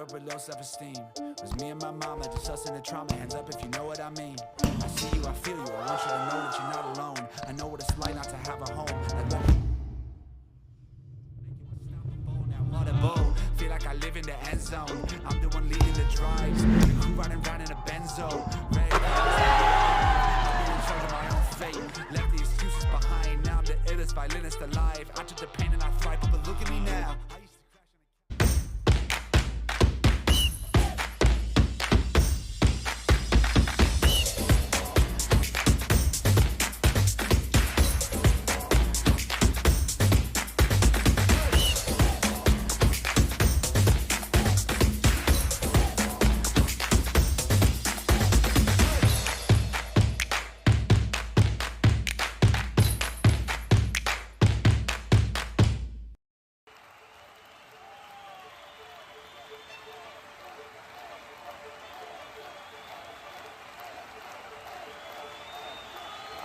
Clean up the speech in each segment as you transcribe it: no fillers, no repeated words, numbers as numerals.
up with low self-esteem. Was me and my mama, just us in the trauma. Hands up if you know what I mean. I see you, I feel you, I want you to know that you're not alone. I know what it's like not to have a home. Like what a bowl. Feel like I live in the end zone. I'm the one leading the drives. The crew riding round in a benzo. Red I'm in charge of my own fate. Left the excuses behind. Now I'm the illest violinist alive. I took the pain and I thrive, but look at me now.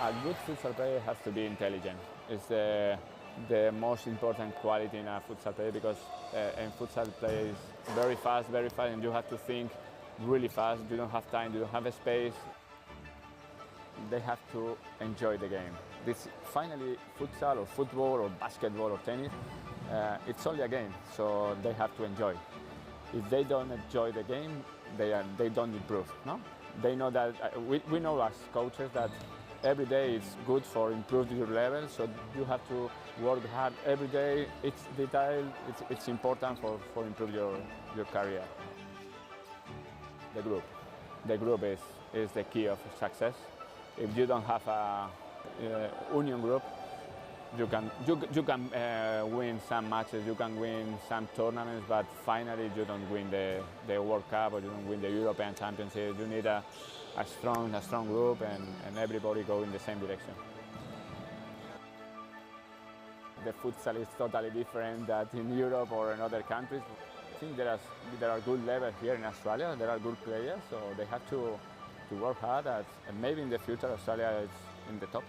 A good futsal player has to be intelligent. It's the most important quality in a futsal player because a futsal player is very fast, and you have to think really fast. You don't have time, you don't have a space. They have to enjoy the game. Finally, futsal or football or basketball or tennis, it's only a game, so they have to enjoy. If they don't enjoy the game, they don't improve. No? They know that, we know as coaches that every day is good for improving your level, so you have to work hard every day. It's detail, it's important for improve your career. The group is the key of success. If you don't have a union group, you can win some matches, you can win some tournaments, but finally you don't win the World Cup or you don't win the European Championship. You need a strong group and everybody go in the same direction. The futsal is totally different than in Europe or in other countries. I think there are good levels here in Australia. There are good players, so they have to work hard and maybe in the future Australia is in the top.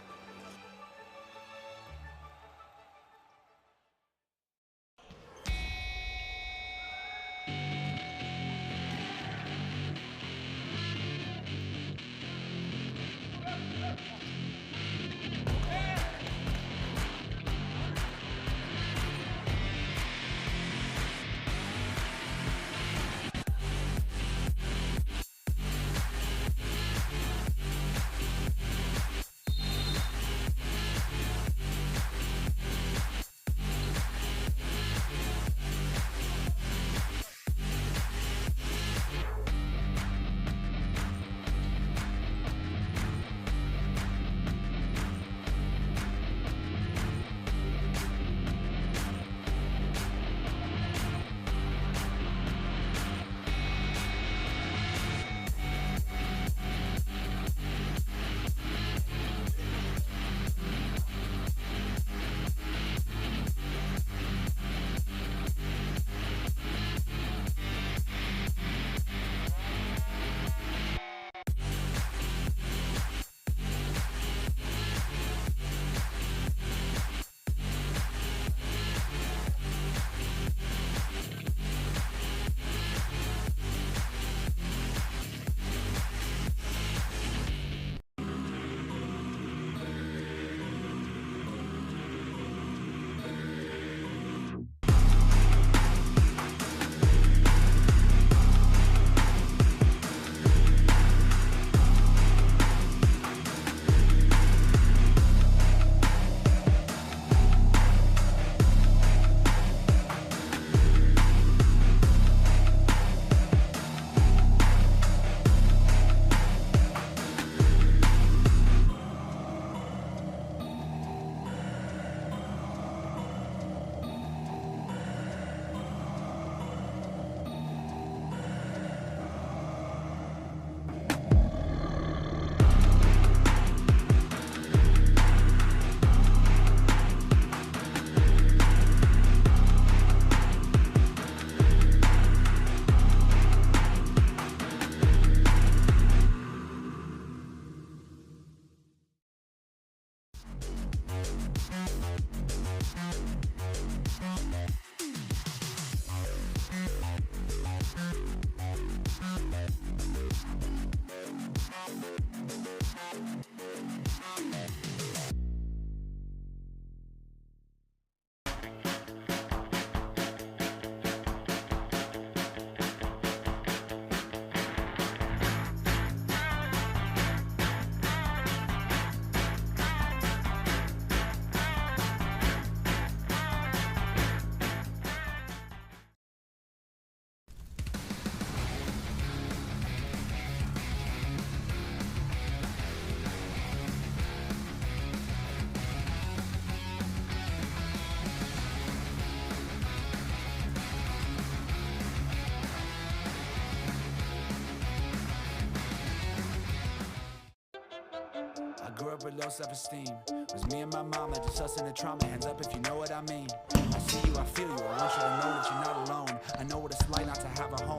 grew up with low self-esteem. Was me and my mama, just us in the trauma. Hands up if you know what I mean. I see you, I feel you. I want you to know that you're not alone. I know what it's like not to have a home.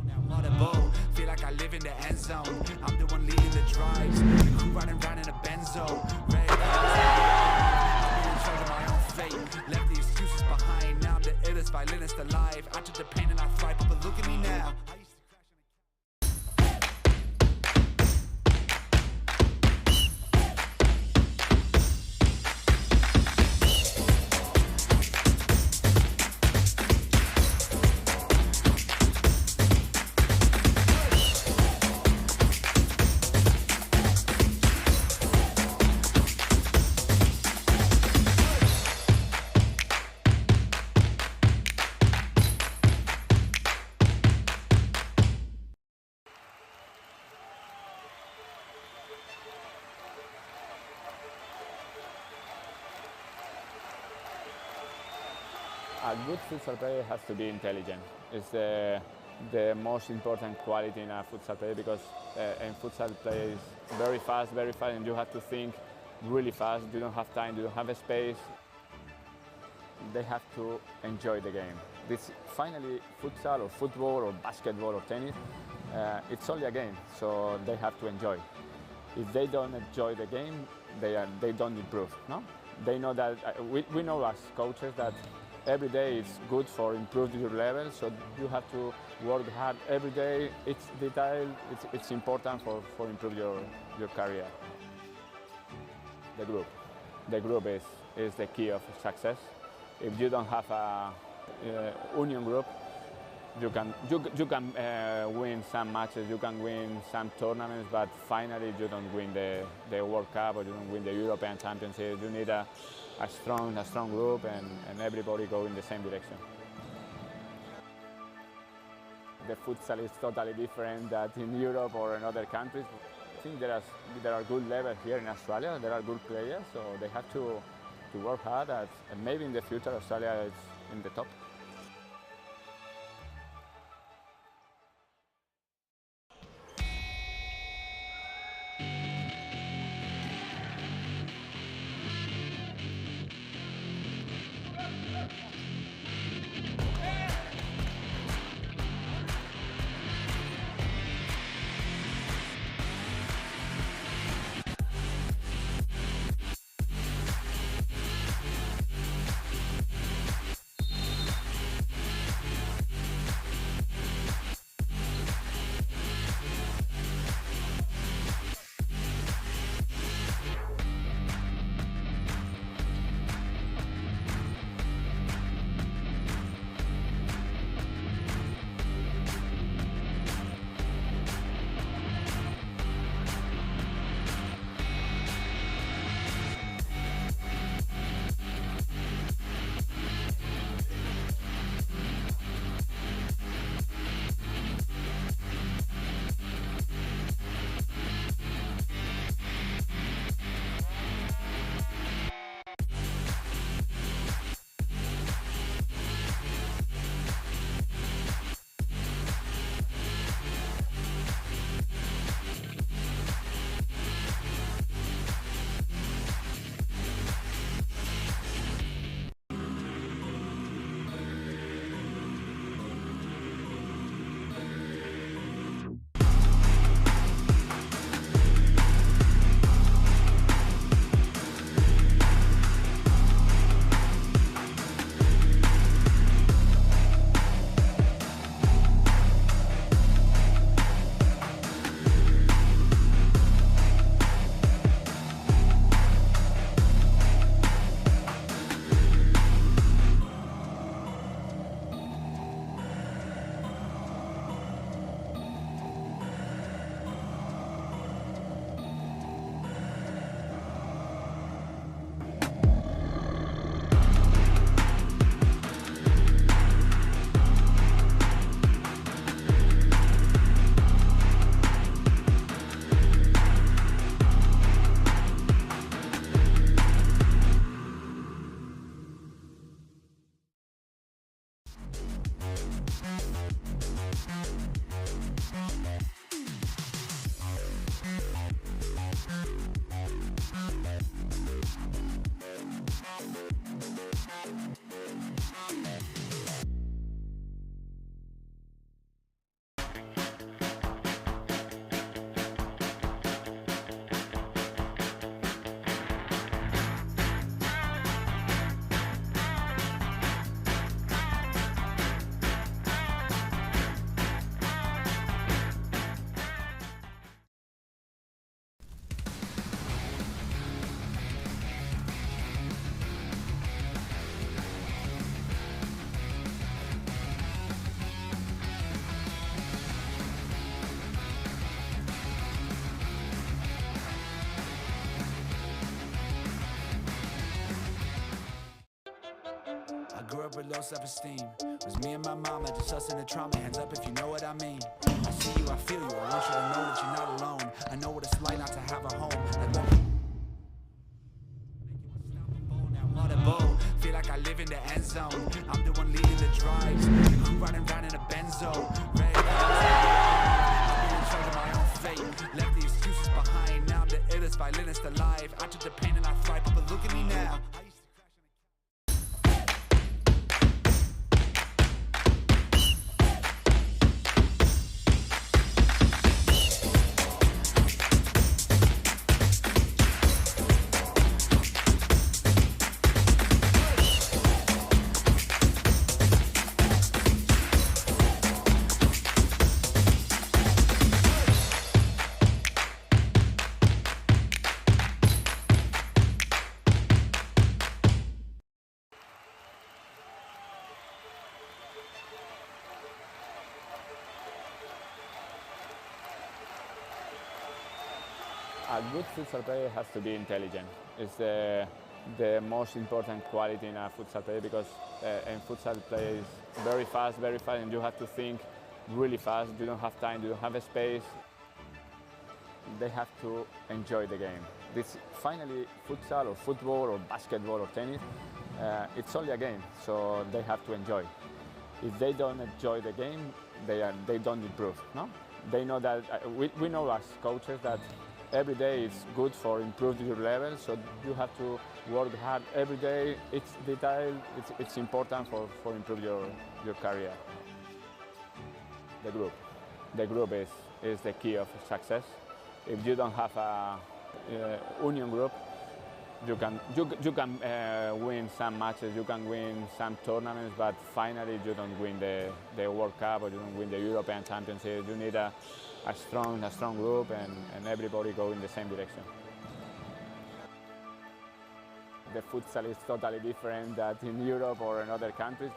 Now audible, feel like I live in the end zone. I'm the one leading the drives. The crew riding round in a Benzo. Ready to I'm in charge of my own fate. Left the excuses behind. Now I'm the illest violinist alive. I took the pain and I thrive, but look at me now. A good futsal player has to be intelligent. It's the most important quality in a futsal player because in futsal play is very fast, and you have to think really fast. You don't have time, you don't have a space. They have to enjoy the game. This finally futsal or football or basketball or tennis, it's only a game, so they have to enjoy. If they don't enjoy the game, they don't improve. No, they know that we know as coaches that every day is good for improving your level, so you have to work hard every day. Each detail, it's important for improve your career. The group is the key of success. If you don't have a union group, you can win some matches, you can win some tournaments, but finally you don't win the World Cup or you don't win the European Championship. You need a strong group and everybody go in the same direction. The futsal is totally different than in Europe or in other countries. I think there are good levels here in Australia. There are good players, so they have to work hard. And maybe in the future Australia is in the top. super low self-esteem. Was me and my mama, just us in the trauma. Hands up if you know what I mean. I see you, I feel you. I want you to know that you're not alone. I know what it's like not to have a home. Like what now audible. Feel like I live in the end zone. I'm the one leading the drives. The crew riding around in a benzo. Red I'm in charge of my own fate. Left the excuses behind. Now I'm the illest violinist alive. I took the pain and I thrive, but look at me now. A good futsal player has to be intelligent. It's the most important quality in a futsal player because in futsal play is very fast, and you have to think really fast. You don't have time, you don't have a space. They have to enjoy the game. This finally futsal or football or basketball or tennis, it's only a game, so they have to enjoy. If they don't enjoy the game, they don't improve. No, they know that we know as coaches that every day is good for improving your level, so you have to work hard every day. It's detail, it's important for improve your career. The group is the key of success. If you don't have a union group, you can win some matches, you can win some tournaments, but finally you don't win the World Cup or you don't win the European Championship. You need a strong group and everybody go in the same direction. The futsal is totally different than in Europe or in other countries.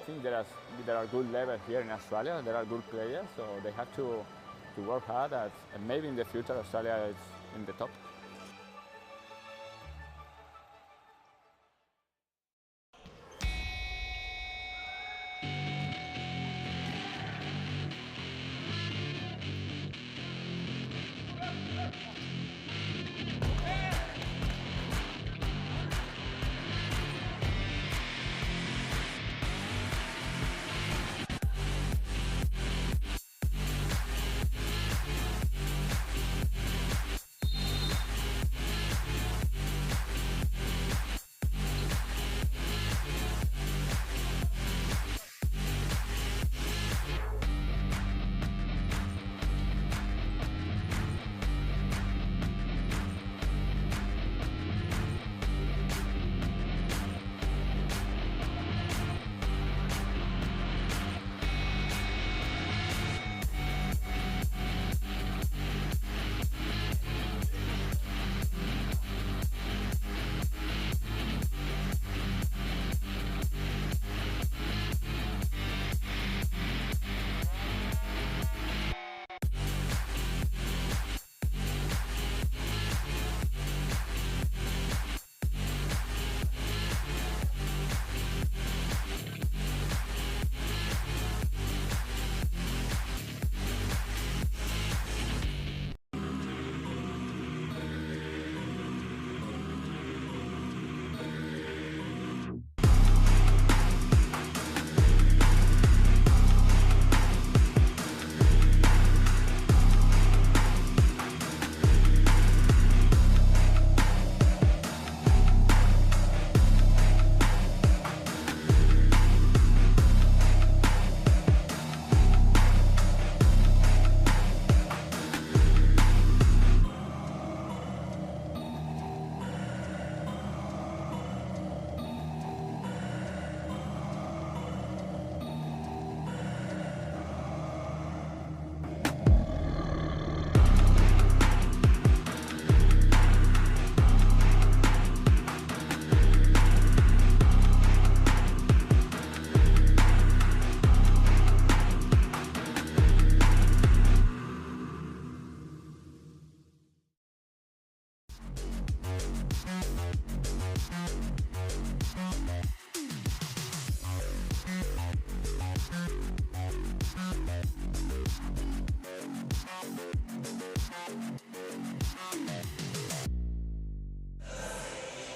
I think there are good levels here in Australia. There are good players, so they have to work hard. And maybe in the future Australia is in the top.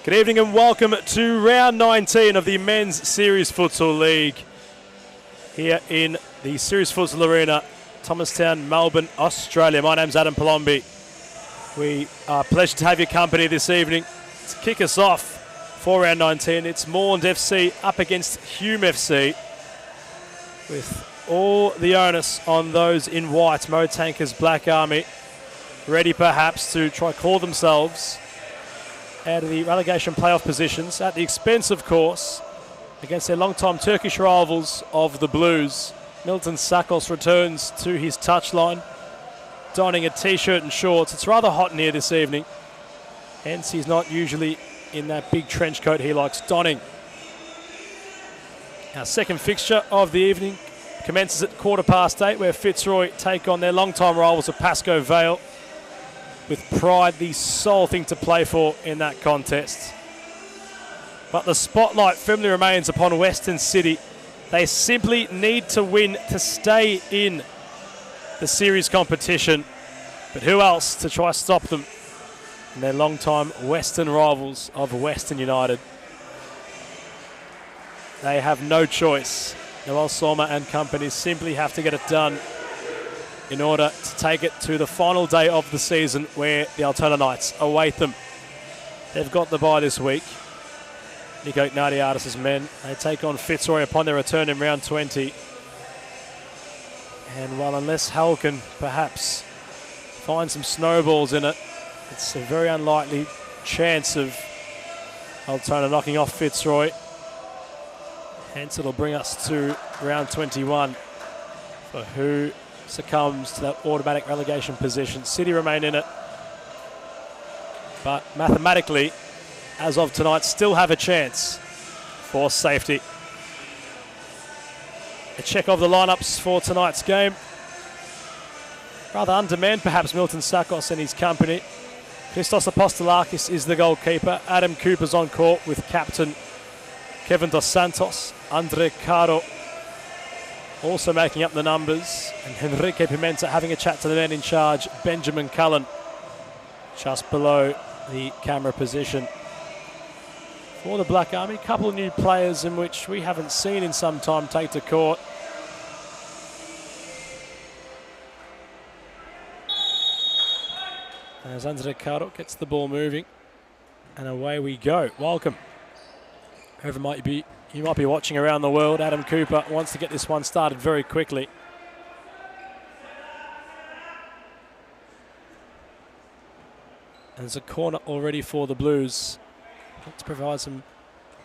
Good evening and welcome to round 19 of the Men's Series Futsal League here in the Series Futsal Arena, Thomastown, Melbourne, Australia. My name's Adam Palombi. We are pleased to have your company this evening. To kick us off for round 19, it's Moreland FC up against Hume FC, with all the onus on those in white, Motankers Black Army, ready perhaps to try call themselves out of the relegation playoff positions at the expense, of course, against their long-time Turkish rivals of the Blues. Milton Sakos returns to his touchline, donning a t-shirt and shorts. It's rather hot in here this evening, hence he's not usually in that big trench coat he likes donning. Our second fixture of the evening commences at 8:15, where Fitzroy take on their long-time rivals of Pascoe Vale. With pride, the sole thing to play for in that contest. But the spotlight firmly remains upon Western City. They simply need to win to stay in the series competition. But who else to try stop them? And their long-time Western rivals of Western United. They have no choice. Noel Soma and company simply have to get it done in order to take it to the final day of the season, where the Altona Knights await them. They've got the bye this week. Nico Ignatiadis' men, they take on Fitzroy upon their return in round 20. And while unless Hull can perhaps find some snowballs in it, it's a very unlikely chance of Altona knocking off Fitzroy. Hence it'll bring us to round 21 for who succumbs to that automatic relegation position. City remain in it, but mathematically, as of tonight, still have a chance for safety. A check of the lineups for tonight's game. Rather undermanned, perhaps, Milton Sakos and his company. Christos Apostolakis is the goalkeeper. Adam Cooper's on court with captain Kevin Dos Santos. Andre Caro also making up the numbers, and Henrique Pimenta having a chat to the men in charge, Benjamin Cullen, just below the camera position. For the Black Army, a couple of new players in which we haven't seen in some time take to court. As Andre Caro gets the ball moving, and away we go. Welcome. Whoever you might be watching around the world, Adam Cooper wants to get this one started very quickly. And there's a corner already for the Blues. To provide some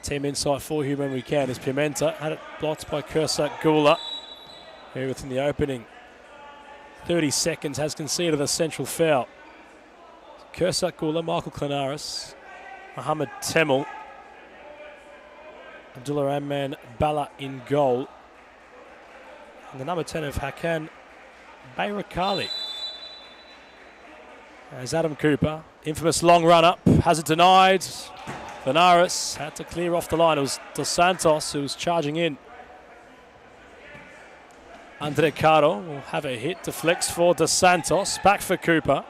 team insight for Hume when we can, as Pimenta had it blocked by Kursak Gula, who within the opening 30 seconds has conceded a central foul. Kursak Gula, Michael Klanaris, Mohamed Temel, Abdullah Rahman Bala in goal. And the number 10 of Hakan Bayrakali. As Adam Cooper, infamous long run-up, has it denied. Benares had to clear off the line. It was Dos Santos who was charging in. Andre Caro will have a hit, deflects for Dos Santos, back for Cooper.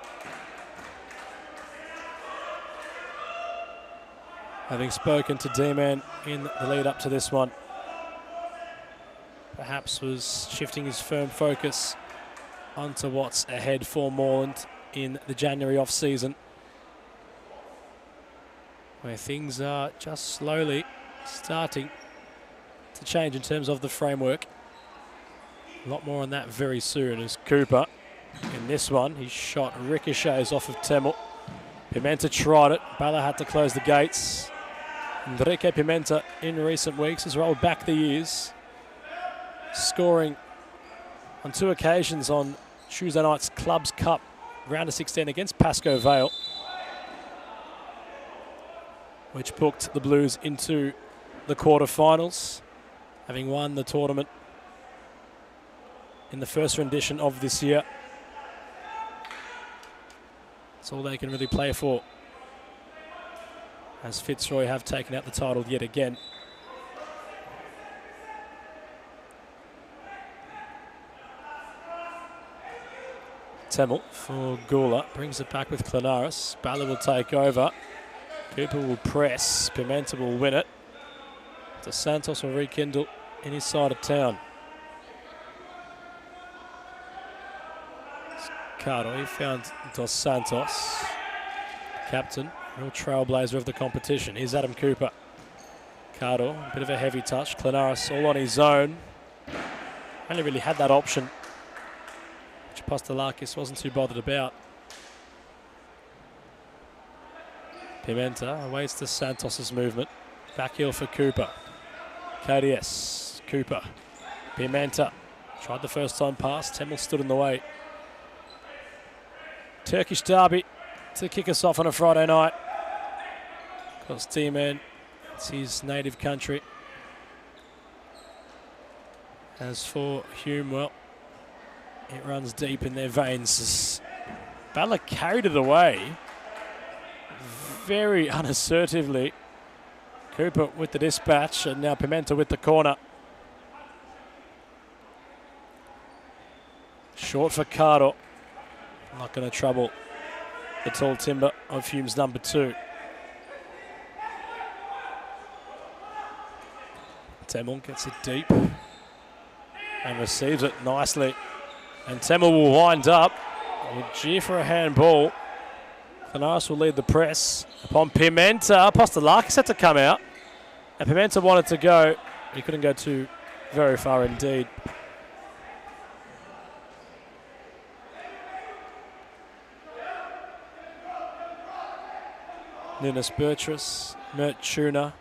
Having spoken to D-Man in the lead up to this one, perhaps was shifting his firm focus onto what's ahead for Moreland in the January off-season, where things are just slowly starting to change in terms of the framework. A lot more on that very soon, as Cooper, in this one, his shot ricochets off of Temel. Pimenta tried it, Bala had to close the gates. Enrique Pimenta in recent weeks has rolled back the years, scoring on 2 occasions on Tuesday night's Clubs Cup round of 16 against Pascoe Vale, which booked the Blues into the quarterfinals, having won the tournament in the first rendition of this year. That's all they can really play for, as Fitzroy have taken out the title yet again. Temel for Gula, brings it back with Klanaris. Bala will take over. Cooper will press. Pimenta will win it. Dos Santos will rekindle in his side of town. Cardo, he found Dos Santos. Captain, real trailblazer of the competition. Here's Adam Cooper. Cardo, a bit of a heavy touch. Clanaris all on his own. Only really had that option, which Pastelakis wasn't too bothered about. Pimenta awaits the Santos' movement. Back heel for Cooper. KDS, Cooper. Pimenta tried the first time pass. Temel stood in the way. Turkish derby to kick us off on a Friday night. Of course, D-Man, it's his native country. As for Hume, well, it runs deep in their veins. Butler carried it away very unassertively. Cooper with the dispatch, and now Pimenta with the corner. Short for Cardo. Not going to trouble the tall timber of Hume's number 2. Temel gets it deep and receives it nicely. And Temel will wind up. Will jeer for a handball. Clanaris will lead the press upon Pimenta. Pastelakis had to come out. And Pimenta wanted to go. He couldn't go too very far indeed. Nunes Bertras, Mert Tuna,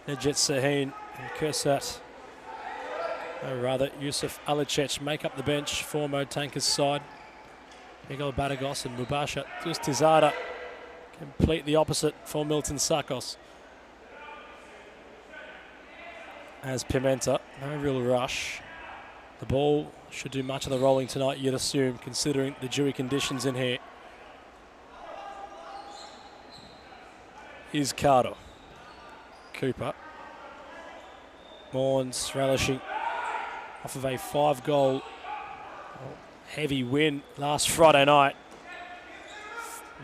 Nedjet Sahin, and Kursat. Or rather, Yusuf Alicech make up the bench for Mo Tanker's side. Miguel Badagos and Mubasha Tuzada complete the opposite for Milton Sakos. As Pimenta, no real rush. The ball should do much of the rolling tonight, you'd assume, considering the dewy conditions in here. Is Cardo. Cooper. Morns relishing off of a 5-goal heavy win last Friday night.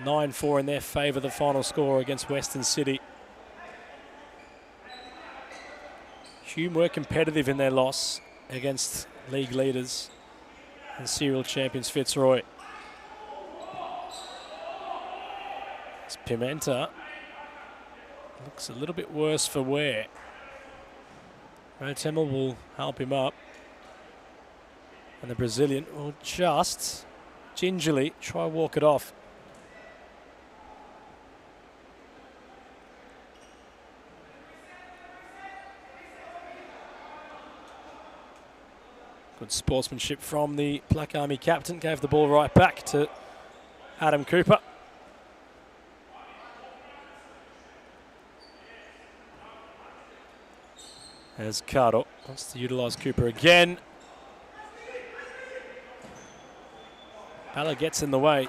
9-4 in their favour, the final score against Western City. Hume were competitive in their loss against league leaders and serial champions Fitzroy. It's Pimenta. Looks a little bit worse for wear. Temel will help him up. And the Brazilian will just gingerly try walk it off. Good sportsmanship from the Black Army captain. Gave the ball right back to Adam Cooper. As Cardo wants to utilise Cooper again. Bala gets in the way.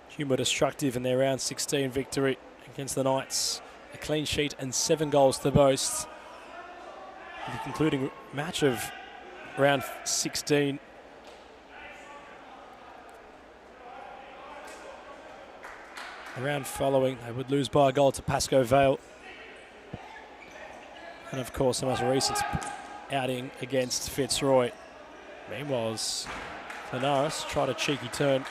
Hume were destructive in their round 16 victory against the Knights. A clean sheet and 7 goals to boast. The concluding match of round 16. The round following, they would lose by a goal to Pascoe Vale. And of course, the most recent outing against Fitzroy. Meanwhile, Clanaris tried a cheeky turn.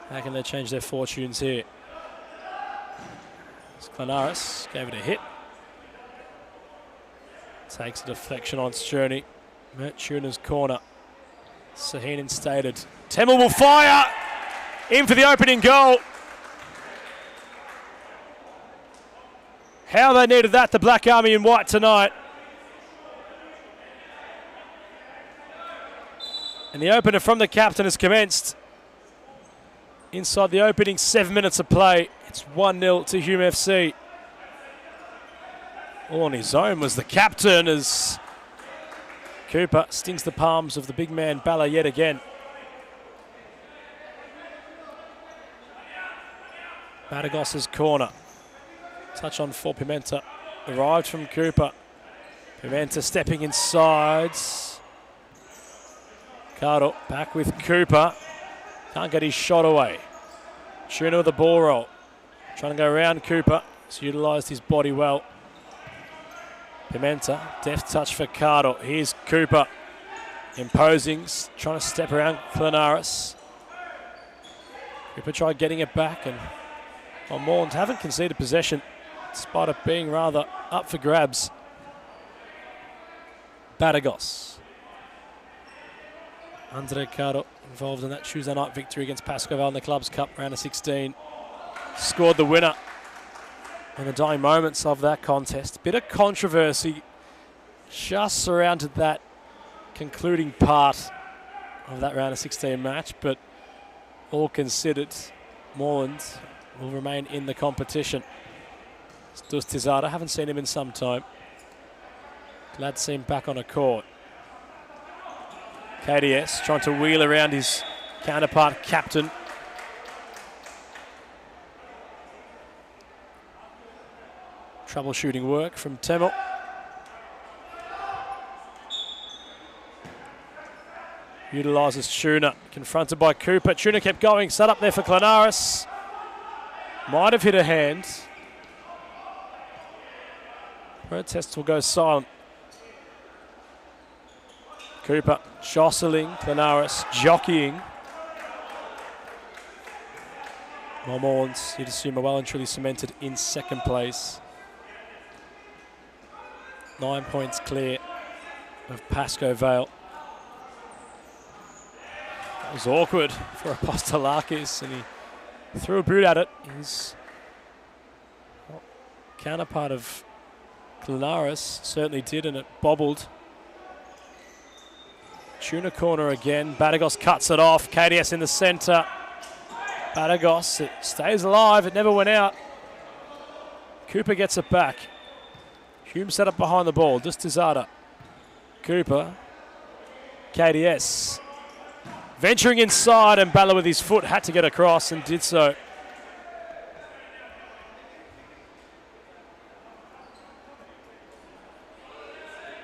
How can they change their fortunes here? Clanaris gave it a hit. Takes a deflection on Sterny. Mert Tuna's corner. Sahin instated. Temel will fire! In for the opening goal. How they needed that, the Black Army in white tonight. And the opener from the captain has commenced. Inside the opening 7 minutes of play, it's 1-0 to Hume FC. All on his own was the captain as Cooper stings the palms of the big man Bala yet again. Badagos's corner. Touch on for Pimenta. Arrived from Cooper. Pimenta stepping inside. Cardo back with Cooper. Can't get his shot away. Tuna with the ball roll. Trying to go around Cooper. He's utilised his body well. Pimenta, deft touch for Cardo. Here's Cooper. Imposing, trying to step around Clanaris. Cooper tried getting it back, and Morland haven't conceded possession, despite it being rather up for grabs. Badagos. Andre Cardo involved in that Tuesday night victory against Pascoval in the Clubs Cup round of 16. Scored the winner in the dying moments of that contest. Bit of controversy just surrounded that concluding part of that round of 16 match, but all considered, Moreland will remain in the competition. Dustizada, haven't seen him in some time. Glad to see him back on a court. KDS trying to wheel around his counterpart captain. Troubleshooting work from Temel. Utilises Tuna, confronted by Cooper. Tuna kept going, set up there for Clanaris. Might have hit a hand. Protest will go silent. Cooper jostling Clanaris, jockeying. Mormons, you'd assume, are well and truly cemented in second place. 9 points clear of Pasco Vale. It was awkward for Apostolakis, and he threw a boot at it. His counterpart of Clanaris certainly did, and it bobbled. Tuna corner again. Badagos cuts it off. KDS in the centre. Badagos, it stays alive. It never went out. Cooper gets it back. Hume set up behind the ball. Dustizada. Cooper. KDS. Venturing inside, and Balla with his foot had to get across and did so.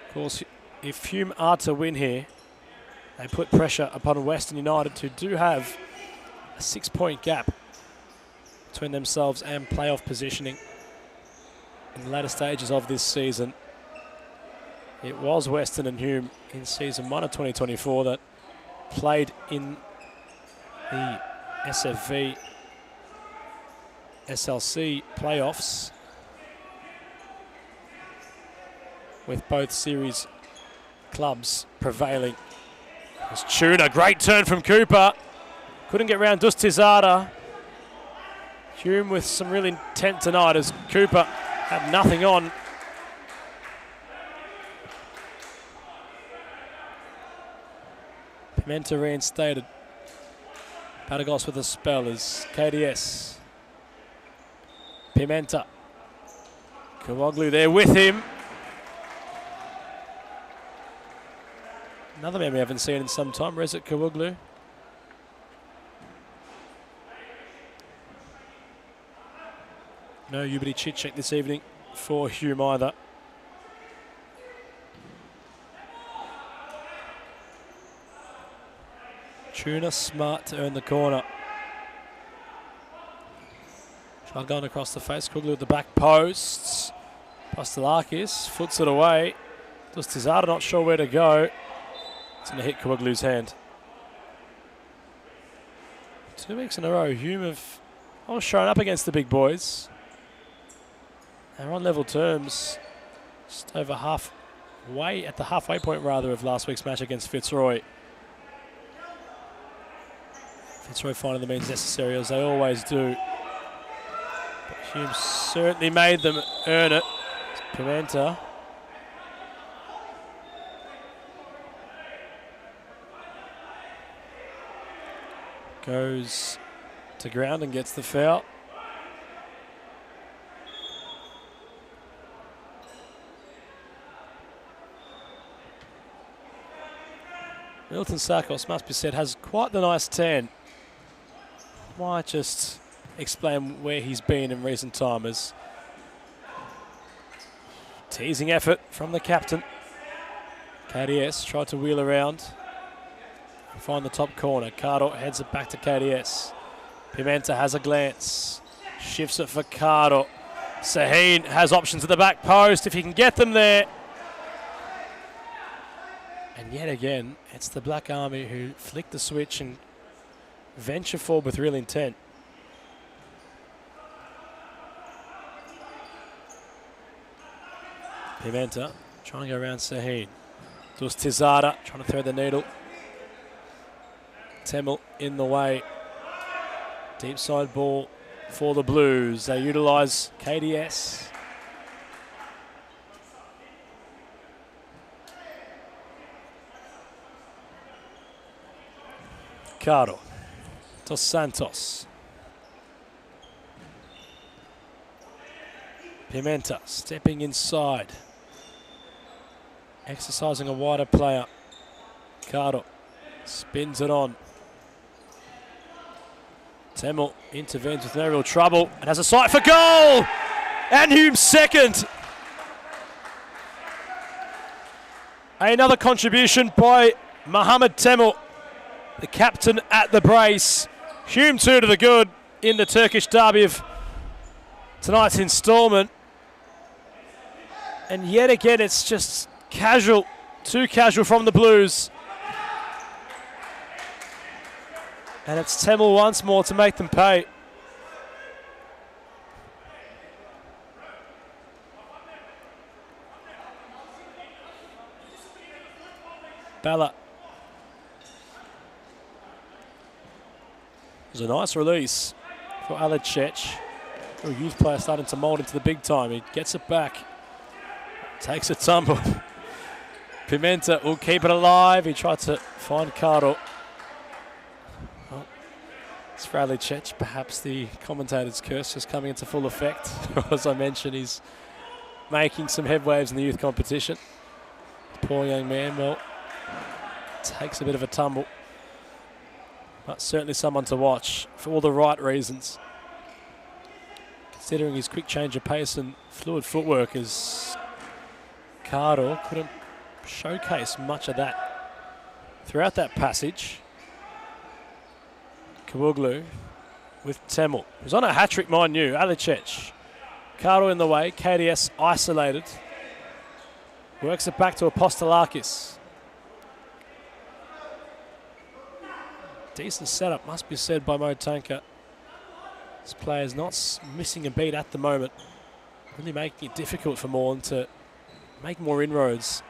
Of course, if Hume are to win here, they put pressure upon Western United, who do have a 6-point gap between themselves and playoff positioning in the latter stages of this season. It was Western and Hume in season 1 of 2024 that played in the SFV SLC playoffs, with both series clubs prevailing. It's Tuna, great turn from Cooper. Couldn't get round Dustizada. Hume with some real intent tonight as Cooper had nothing on. Pimenta reinstated. Badagos with a spell is KDS. Pimenta. Kawoglu there with him. Another man we haven't seen in some time, Rezat Kawoglu. No Ubidi Chitchek this evening for Hume either. Tuna smart to earn the corner. Try going across the face. Kuglu at the back posts. Pastelakis foots it away. Dustizada not sure where to go. It's going to hit Kawoglu's hand. 2 weeks in a row, Hume have all shown up against the big boys. They're on level terms, just over halfway, at the halfway point rather, of last week's match against Fitzroy. Fitzroy finding the means necessary, as they always do. But Hume certainly made them earn it. Pimenta. Goes to ground and gets the foul. Milton Sakos, must be said, has quite the nice tan. Might just explain where he's been in recent time, as Teasing effort from the captain. KDS tried to wheel around and find the top corner. Cardo heads it back to KDS. Pimenta has a glance. Shifts it for Cardo. Saheen has options at the back post if he can get them there. And yet again, it's the Black Army who flick the switch and venture forward with real intent. Pimenta trying to go around Saheen. Does Tizada trying to thread the needle. Temel in the way. Deep side ball for the Blues. They utilise KDS. Cardo. Dos Santos. Pimenta stepping inside. Exercising a wider player. Cardo spins it on. Temel intervenes with no real trouble and has a sight for goal! And Hume's second. Another contribution by Mohamed Temel, the captain at the brace. Hume 2 to the good in the Turkish derby of tonight's instalment. And yet again, it's just casual, too casual from the Blues. And it's Temel once more to make them pay. Bella. It was a nice release for Alicech. A youth player starting to mould into the big time. He gets it back. Takes a tumble. Pimenta will keep it alive. He tried to find Cardo. It's for Alicech. Perhaps the commentator's curse is coming into full effect. As I mentioned, he's making some headwaves in the youth competition. Poor young man, well, takes a bit of a tumble. But certainly someone to watch for all the right reasons. Considering his quick change of pace and fluid footwork, as Cardo couldn't showcase much of that throughout that passage. Kawuglu with Temel, who's on a hat-trick, mind you. Alicech. Cardo in the way. KDS isolated. Works it back to Apostolakis. Decent setup, must be said, by Mo Tanka. This player's not missing a beat at the moment. Really making it difficult for Morn to make more inroads.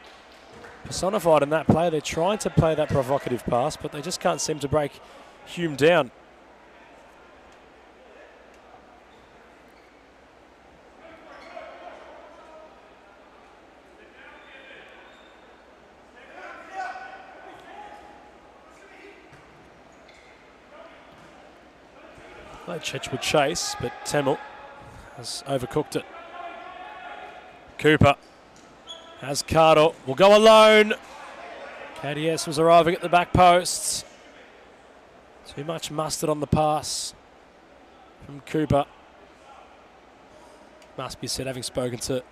Personified in that play. They're trying to play that provocative pass, but they just can't seem to break Hume down. Chech would chase, but Temel has overcooked it. Cooper has Cardo. Will go alone. KDS was arriving at the back posts. Too much mustard on the pass from Cooper. Must be said, having spoken to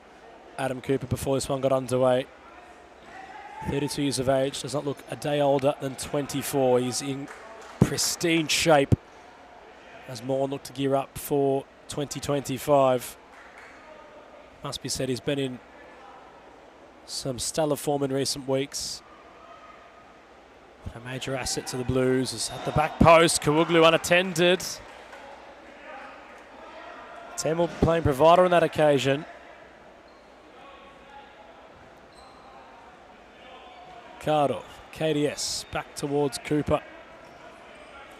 Adam Cooper before this one got underway. 32 years of age, does not look a day older than 24. He's in pristine shape as Morn look to gear up for 2025. Must be said, he's been in some stellar form in recent weeks. A major asset to the Blues is at the back post. Kawuglu unattended. Temel playing provider on that occasion. Cardo, KDS, back towards Cooper.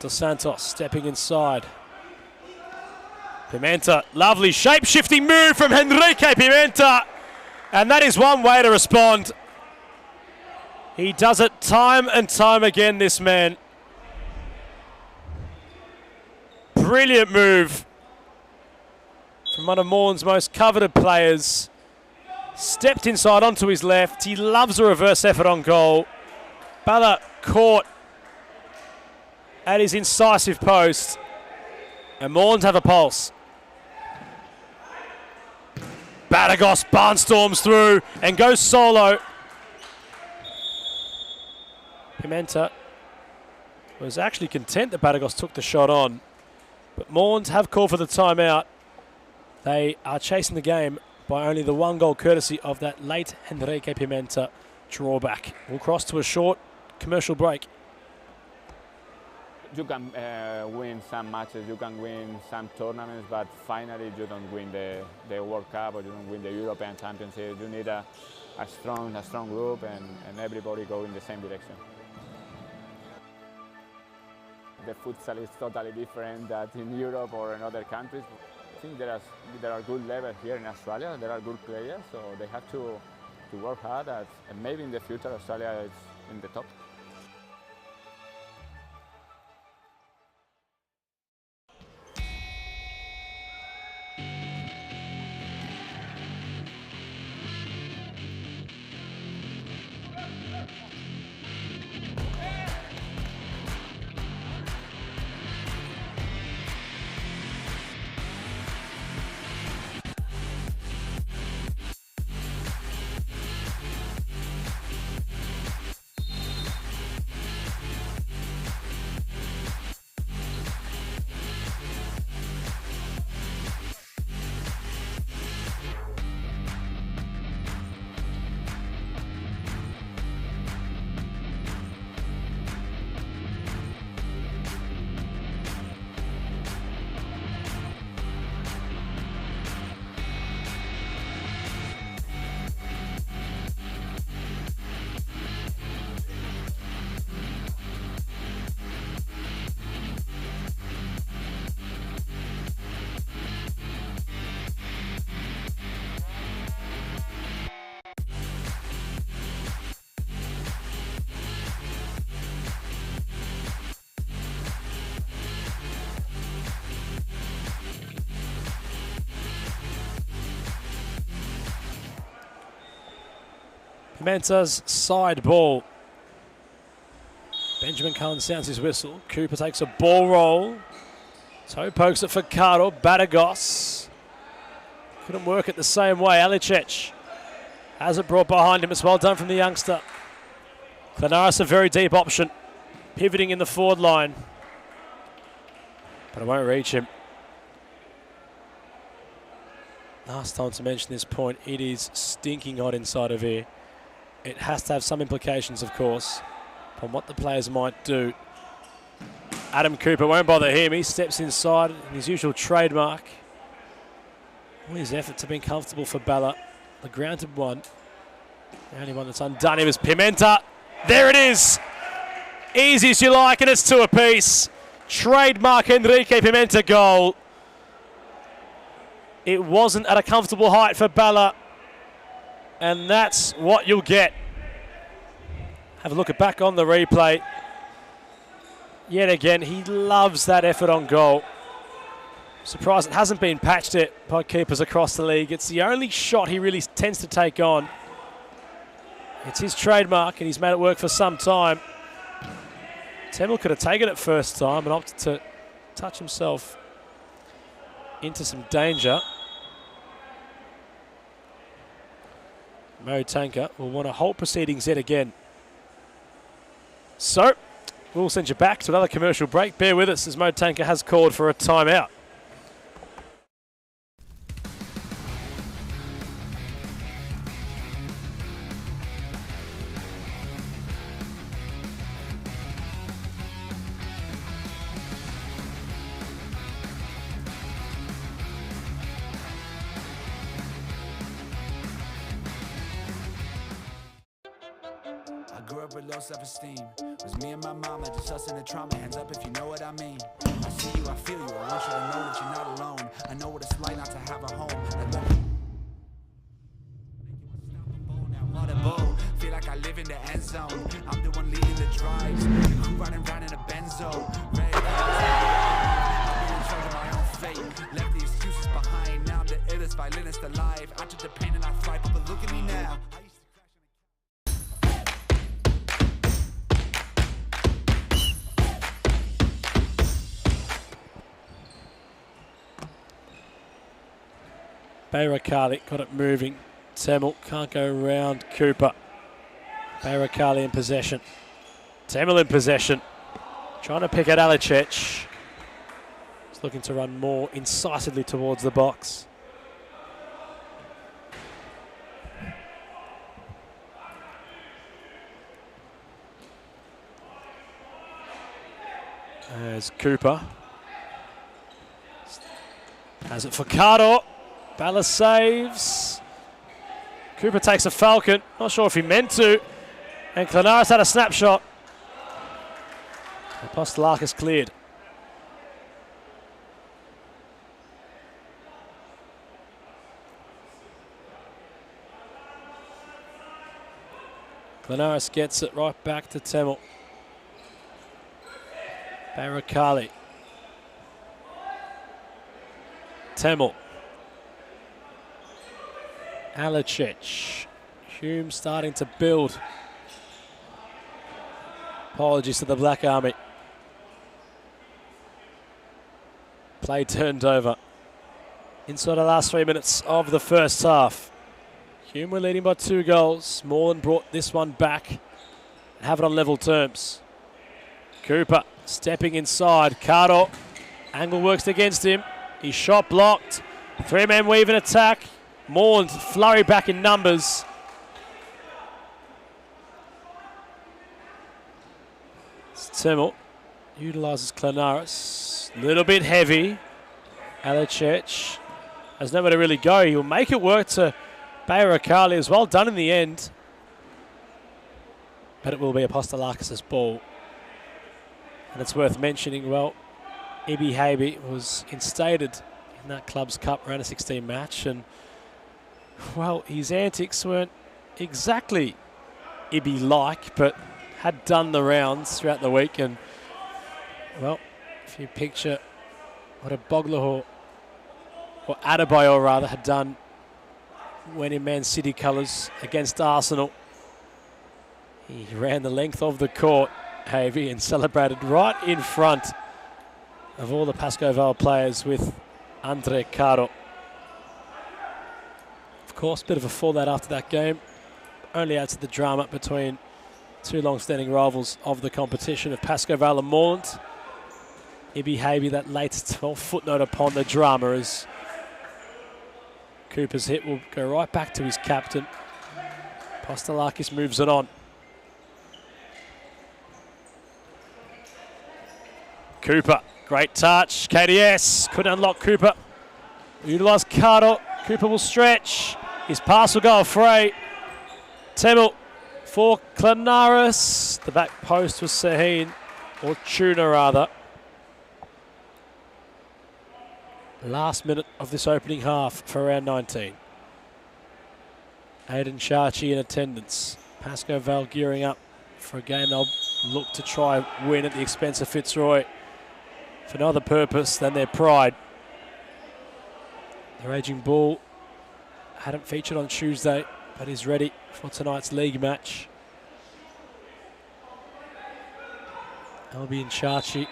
Dos Santos stepping inside. Pimenta, lovely shape-shifting move from Henrique Pimenta. And that is one way to respond. He does it time and time again, this man. Brilliant move from one of Morn's most coveted players. Stepped inside onto his left. He loves a reverse effort on goal. Bala caught at his incisive post. And Morns have a pulse. Batagos barnstorms through and goes solo. Pimenta was actually content that Batagos took the shot on. But Mawns have called for the timeout. They are chasing the game by only the 1 goal courtesy of that late Enrique Pimenta drawback. We'll cross to a short commercial break. You can win some matches, you can win some tournaments, but finally you don't win the World Cup or you don't win the European Championship. You need a strong group and everybody go in the same direction. The futsal is totally different than in Europe or in other countries. I think there are good levels here in Australia, there are good players, so they have to work hard and maybe in the future Australia is in the top. Pimenta's side ball. Benjamin Cullen sounds his whistle. Cooper takes a ball roll. Toe pokes it for Caro. Batagos couldn't work it the same way. Alicech has it brought behind him. It's well done from the youngster. Clanaris a very deep option. Pivoting in the forward line. But it won't reach him. Last time to mention this point, it is stinking hot inside of here. It has to have some implications, of course, on what the players might do. Adam Cooper won't bother him. He steps inside in his usual trademark. All his efforts have been comfortable for Bella. The grounded one. The only one that's undone him is Pimenta. There it is. Easy as you like, and it's 2 apiece. Trademark Enrique Pimenta goal. It wasn't at a comfortable height for Bella. And that's what you'll get. Have a look at back on the replay. Yet again, he loves that effort on goal. Surprised it hasn't been patched it by keepers across the league. It's the only shot he really tends to take on. It's his trademark, and he's made it work for some time. Temel could have taken it first time and opted to touch himself into some danger. Mo Tanker will want to halt proceedings yet again. So, we'll send you back to another commercial break. Bear with us as Mo Tanker has called for a timeout. Grew up with low self-esteem. Was me and my mama, just us in the trauma. Hands up if you know what I mean. I see you, I feel you. I want you to know that you're not alone. I know what it's like not to have a home. Feel like I live in the end zone. I'm the one leading the drives. The crew riding round in a Benzo. Red I'll be in charge of my own fate. Left the excuses behind. Now I'm the illest violinist alive. I took the pain and I thrive, but look at me now. Bayrakali got it moving. Temel can't go around Cooper. Bayrakali in possession. Temel in possession. Trying to pick at Alicech. He's looking to run more incisively towards the box. There's Cooper. Has it for Cardo. Balla saves. Cooper takes a falcon. Not sure if he meant to. And Clonarus had a snapshot. Apostolakis cleared. Clonarus gets it right back to Temel. Bayrakali. Temel. Alicech. Hume starting to build. Apologies to the Black Army. Play turned over. Inside the last 3 minutes of the first half. Hume were leading by 2 goals. Moreland brought this one back and have it on level terms. Cooper stepping inside. Cardo. Angle works against him. He's shot blocked. 3-man weave and attack. Moreland flurry back in numbers. Temel utilises Clonarus. A little bit heavy. Alicech has nowhere to really go. He'll make it work to Bayrakali as well done in the end. But it will be Apostolakis' ball. And it's worth mentioning, well, Ibi Habe was instated in that club's cup round of 16 match, and well, his antics weren't exactly Ibi-like, but had done the rounds throughout the week. And well, if you picture what a Boglahor, or Adebayor rather, had done when in Man City colours against Arsenal, he ran the length of the court, Havey, and celebrated right in front of all the Pascoe Vale players with Andre Caro. Of course, a bit of a fallout after that game. Only adds to the drama between 2 long-standing rivals of the competition of Pascoe Vale and Moreland. Ibi Havey, that latest footnote upon the drama, as Cooper's hit will go right back to his captain. Apostolakis moves it on. Cooper, great touch. KDS couldn't unlock Cooper. Utilise Cardo. Cooper will stretch. His pass will go free. Temel for Clonarus. The back post was Saheen, or Tuna rather. Last minute of this opening half for round 19. Aidan Charchi in attendance. Pascoe Vale gearing up for a game they'll look to try and win at the expense of Fitzroy for no other purpose than their pride. The Raging Bull hadn't featured on Tuesday, but is ready for tonight's league match. Albi and Charchi.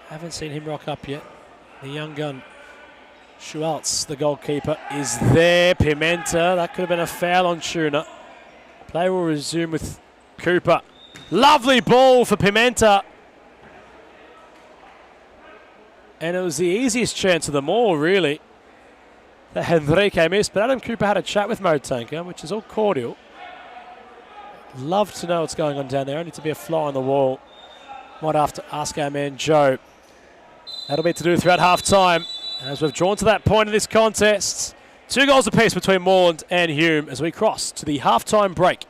Haven't seen him rock up yet. The young gun, Schultz, the goalkeeper, is there. Pimenta, that could have been a foul on Tuna. Play will resume with Cooper. Lovely ball for Pimenta. And it was the easiest chance of them all, really, that Henrique missed. But Adam Cooper had a chat with Motanka, which is all cordial. Love to know what's going on down there. Only to be a fly on the wall. Might have to ask our man Joe. That'll be to do throughout half-time. As we've drawn to that point in this contest, 2 goals apiece between Moreland and Hume as we cross to the half-time break.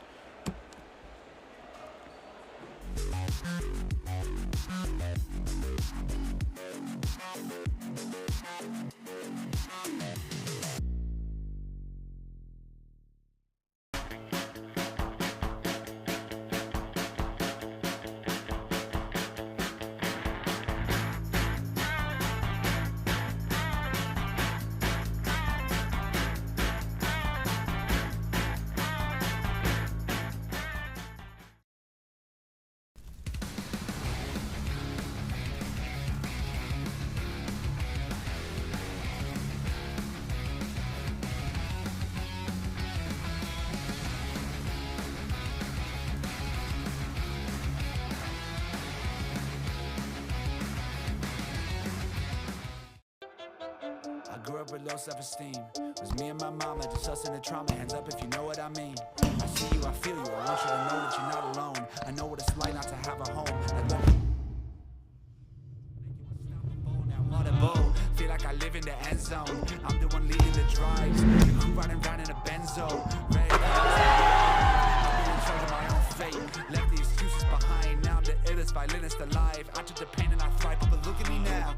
suffered low self-esteem. Was me and my mama, just us in the trauma. Hands up if you know what I mean. I see you, I feel you. I want you to know that you're not alone. I know what it's like not to have a home. Feel like I live in the end zone. I'm the one leading the drives. The crew riding round in a Benzo. Red I'm in charge of my own fate. Left the excuses behind. Now I'm the illest violinist alive. I took the pain and I thrive, but look at me now.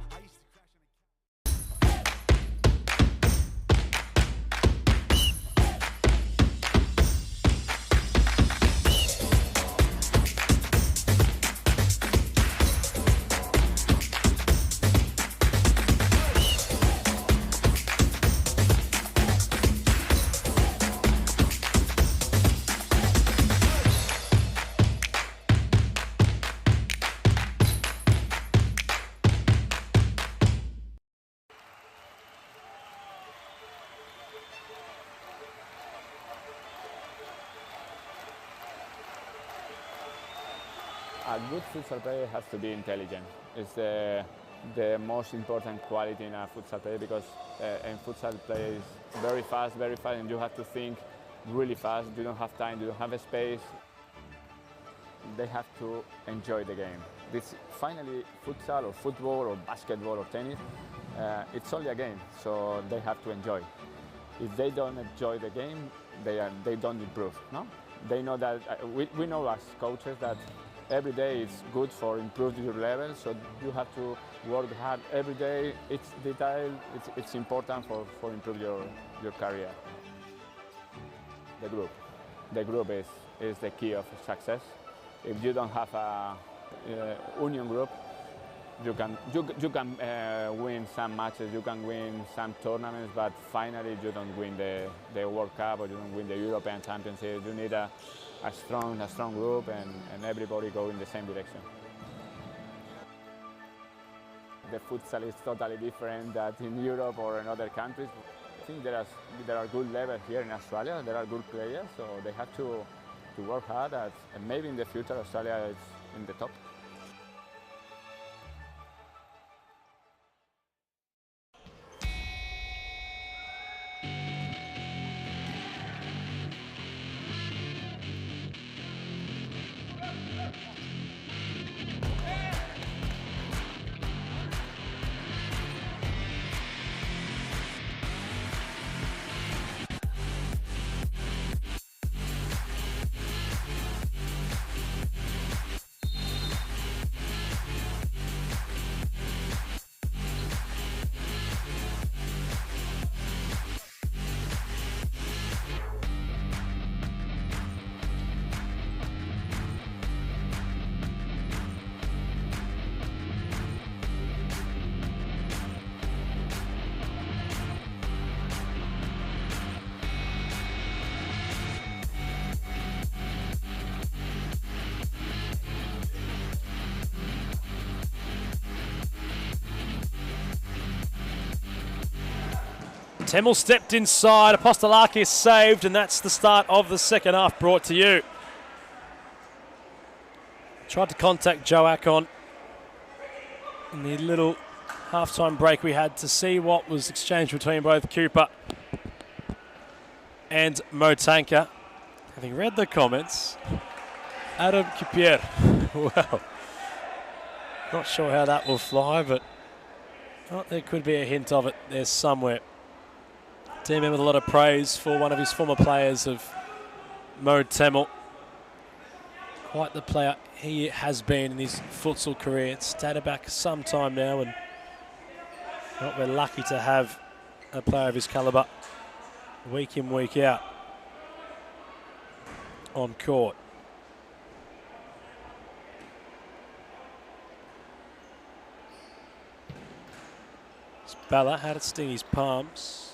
A good futsal player has to be intelligent. It's the most important quality in a futsal player because in futsal play is very fast, and you have to think really fast. You don't have time, you don't have a space. They have to enjoy the game. This finally futsal or football or basketball or tennis, it's only a game, so they have to enjoy. If they don't enjoy the game, they don't improve. No, they know that we know as coaches that every day is good for improving your level, so you have to work hard every day. It's detail, it's important for improve your career. The group is the key of success. If you don't have a union group, you can win some matches, you can win some tournaments, but finally you don't win the World Cup or you don't win the European Championship. You need a strong group and everybody go in the same direction. The futsal is totally different than in Europe or in other countries. I think there are good levels here in Australia. There are good players, so they have to work hard. And maybe in the future Australia is in the top. Temel stepped inside, Apostolakis saved, and that's the start of the second half brought to you. Tried to contact Joe Akon in the little half-time break we had to see what was exchanged between both Cooper and Motanka. Having read the comments, Adam Kupier, well, not sure how that will fly, but there could be a hint of it there somewhere. Team in with a lot of praise for one of his former players of Mo Temel. Quite the player he has been in his futsal career. It's dated back some time now, and we're lucky to have a player of his calibre week in, week out on court. Bella had it sting his palms.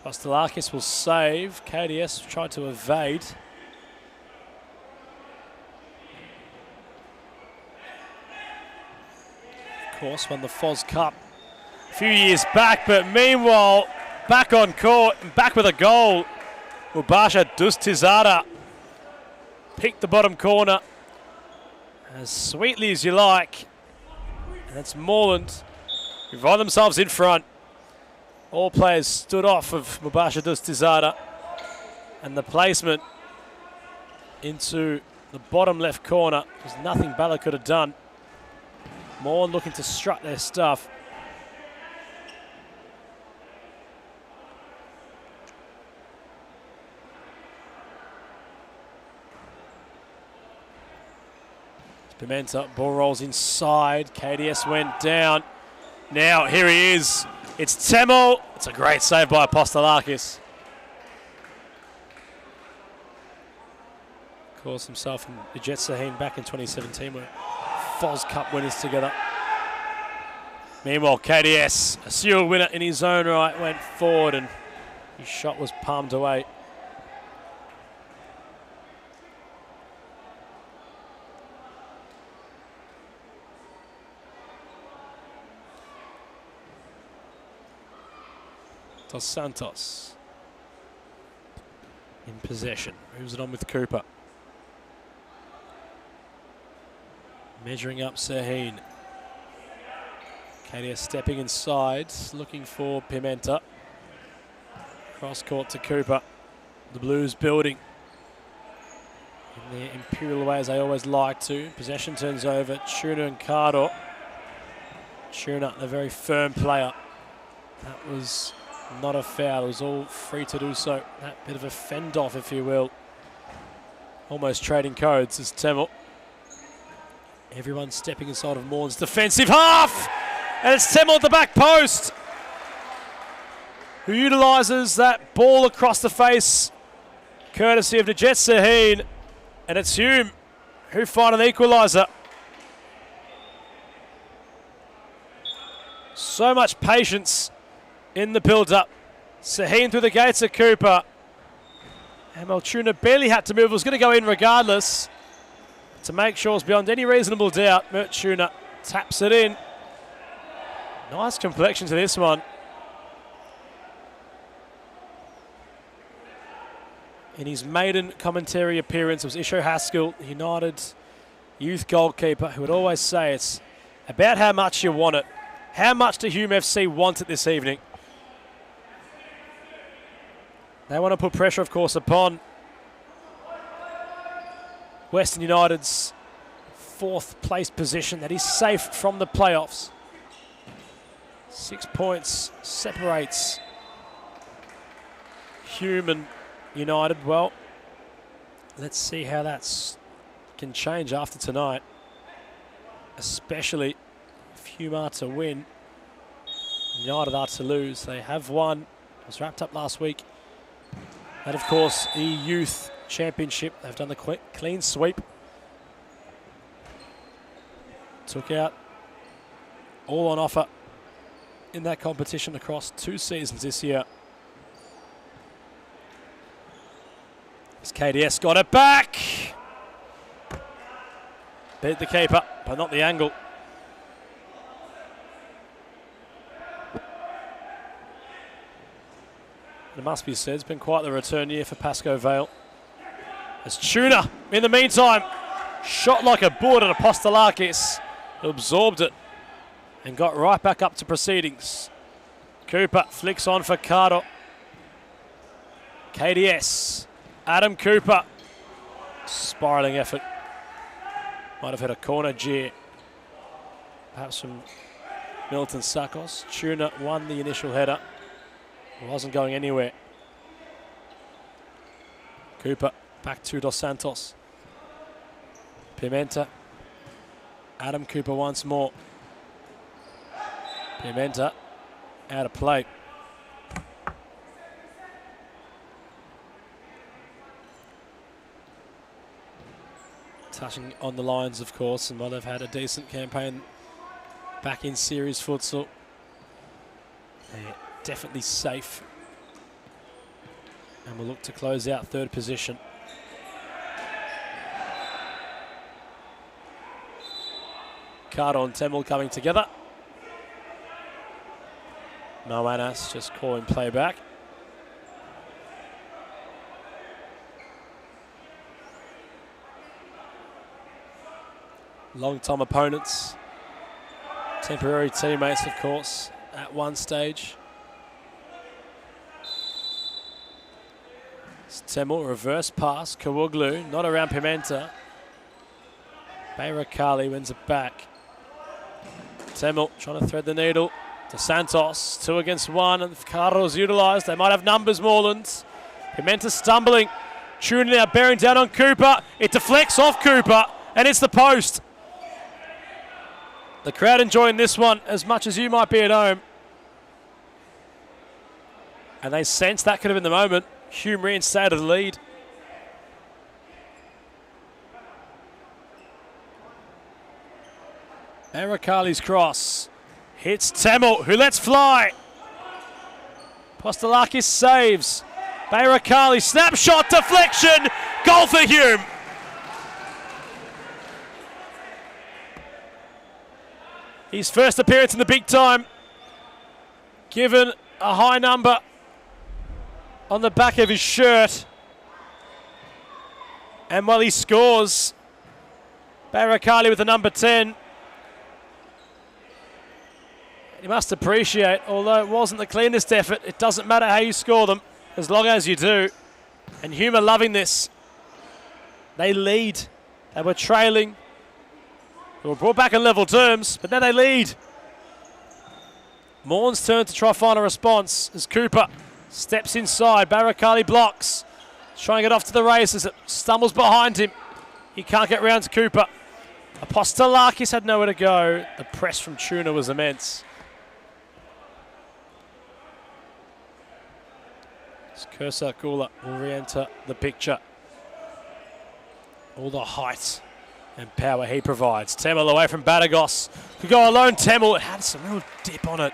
Apostolakis will save. KDS tried to evade. Of course, won the FOS Cup a few years back, but meanwhile, back on court and back with a goal. Mubasha Dustizada picked the bottom corner as sweetly as you like. And it's Moreland who find themselves in front. All players stood off of Mubasha Dustizada, and the placement into the bottom left corner was nothing Bala could have done. Moreland looking to strut their stuff. Pimenta, ball rolls inside. KDS went down. Now here he is. It's Temel. It's a great save by Apostolakis. Of course, himself and Jet Saheen back in 2017 were Foz Cup winners together. Meanwhile, KDS, a serial winner in his own right, went forward and his shot was palmed away. Dos Santos in possession. Moves it on with Cooper. Measuring up Saheen. KDS stepping inside, looking for Pimenta. Cross court to Cooper. The Blues building in their imperial way as they always like to. Possession turns over. Tuna and Cardo. Tuna, a very firm player. That was not a foul. It was all free to do so. That bit of a fend off, if you will. Almost trading codes as Temel. Everyone stepping inside of Moreland's defensive half. And it's Temel at the back post, who utilises that ball across the face, courtesy of Najet Saheen. And it's Hume who find an equaliser. So much patience in the build-up. Saheen through the gates of Cooper. And Maltuna barely had to move. It was going to go in regardless. To make sure it's beyond any reasonable doubt, Mertuna taps it in. Nice complexion to this one. In his maiden commentary appearance, it was Isho Haskell, United youth goalkeeper, who would always say it's about how much you want it. How much do Hume FC want it this evening? They want to put pressure, of course, upon Western United's fourth place position that is safe from the playoffs. 6 points separates Hume and United. Well, let's see how that can change after tonight, especially if Hume are to win, United are to lose. They have won. It was wrapped up last week. And of course, the Youth Championship. They've done the clean sweep. Took out all on offer in that competition across 2 seasons this year. As KDS got it back. Beat the keeper, but not the angle. It must be said, it's been quite the return year for Pascoe Vale. As Tuna, in the meantime, shot like a bullet at Apostolakis, absorbed it and got right back up to proceedings. Cooper flicks on for Cardo. KDS, Adam Cooper, spiralling effort. Might have hit a corner jeer, perhaps from Milton Sakos. Tuna won the initial header. It wasn't going anywhere. Cooper back to Dos Santos. Pimenta. Adam Cooper once more. Pimenta out of play. Touching on the lines, of course, and while they've had a decent campaign back in series futsal, they're definitely safe. And we'll look to close out third position. Cardo and Temel coming together. No Anas, just calling play back. Long-time opponents. Temporary teammates, of course, at one stage. Temel, reverse pass. Kawuglu, not around Pimenta. Bayrakali wins it back. Temel trying to thread the needle to Santos. 2 against 1, and Carlos utilised. They might have numbers, Morelands. Pimenta stumbling. Tuna now bearing down on Cooper. It deflects off Cooper, and it's the post. The crowd enjoying this one as much as you might be at home. And they sense that could have been the moment. Hume reinstated the lead. Bayrakali's cross hits Temel, who lets fly. Postelakis saves. Bayrakali, snapshot, deflection, goal for Hume. His first appearance in the big time, given a high number on the back of his shirt. And while he scores, Bayrakali with the number 10. You must appreciate, although it wasn't the cleanest effort, it doesn't matter how you score them, as long as you do. And Hume are loving this. They lead. They were trailing. They were brought back in level terms, but now they lead. Morn's turn to try and find a response as Cooper steps inside. Bayrakali blocks. Trying to get off to the races. It stumbles behind him. He can't get round to Cooper. Apostolakis had nowhere to go. The press from Tuna was immense. Kursa Gula will re-enter the picture. All the height and power he provides. Temel away from Batagos. Could go alone, Temel. It had some real dip on it.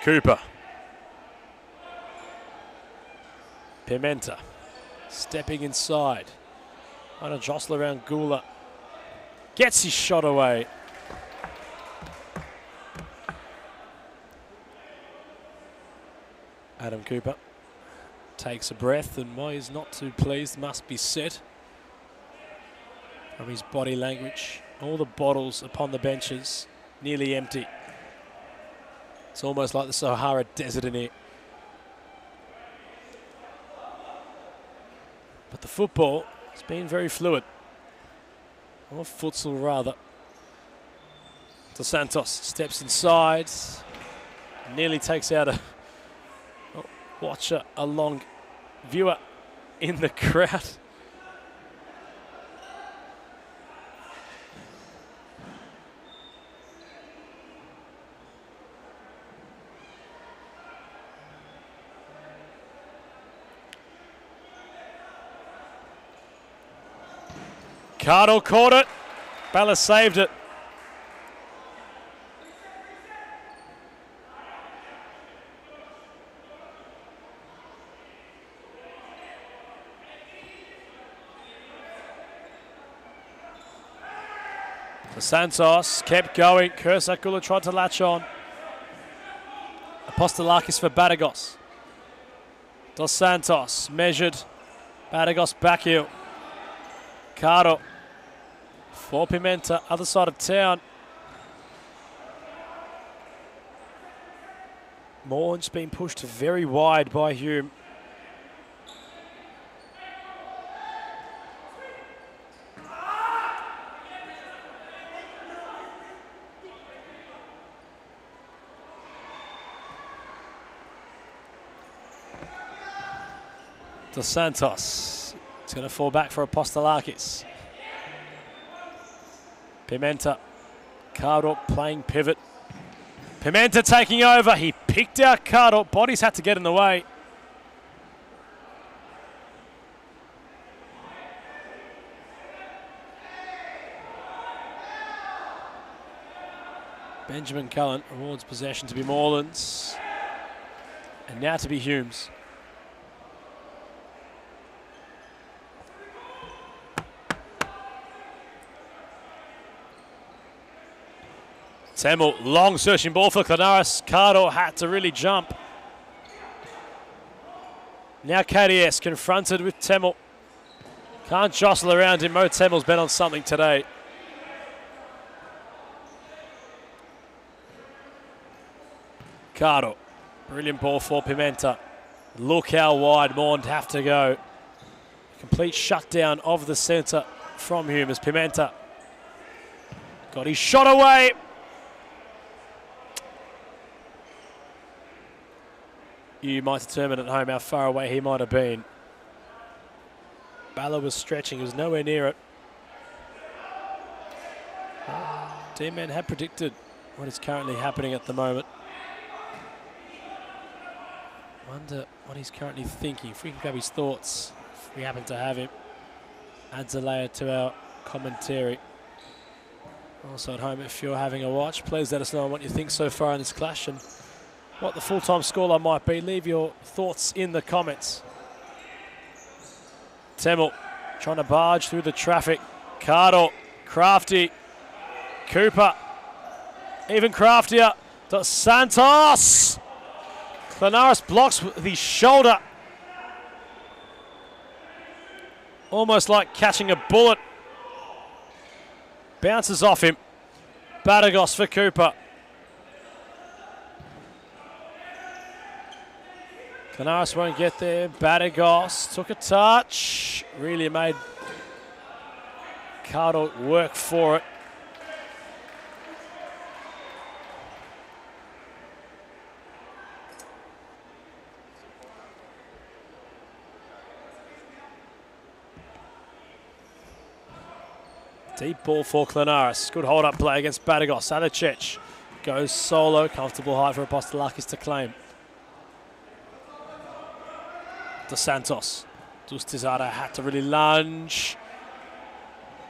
Cooper. Pimenta. Stepping inside. Trying to jostle around Gula. Gets his shot away. Adam Cooper takes a breath, and while he's not too pleased, must be set from his body language. All the bottles upon the benches, nearly empty. It's almost like the Sahara Desert in here. But the football has been very fluid. Or futsal, rather. Dos Santos steps inside. Nearly takes out a watcher, a long viewer in the crowd. Cardle caught it. Bella saved it. So Santos kept going. Kursakula tried to latch on. Apostolakis for Batagos. Dos Santos measured. Batagos back heel. Caro for Pimenta, other side of town. Morn's been pushed very wide by Hume. Dos Santos. It's going to fall back for Apostolakis. Pimenta. Cardor playing pivot. Pimenta taking over. He picked out Cardor. Bodies had to get in the way. Benjamin Cullen awards possession to be Moreland's. And now to be Hume's. Temel, long searching ball for Clonarus. Cardo had to really jump. Now KDS confronted with Temel. Can't jostle around him. Mo Temel's been on something today. Cardo, brilliant ball for Pimenta. Look how wide Maund have to go. Complete shutdown of the centre from Hume as Pimenta got his shot away. You might determine at home how far away he might have been. Balla was stretching, he was nowhere near it. D-Man had predicted what is currently happening at the moment. Wonder what he's currently thinking. If we can grab his thoughts, if we happen to have him, adds a layer to our commentary. Also at home, if you're having a watch, please let us know what you think so far in this clash and what the full-time scoreline might be. Leave your thoughts in the comments. Temel trying to barge through the traffic. Cardo, crafty. Cooper, even craftier. Dos Santos. Clonarus blocks with his shoulder. Almost like catching a bullet. Bounces off him. Batagos for Cooper. Clonarus won't get there. Batagos took a touch. Really made Cardo work for it. Deep ball for Clonarus. Good hold-up play against Batagos. Alicic goes solo. Comfortable height for Apostolakis to claim. Dos Santos. Dustizada had to really lunge.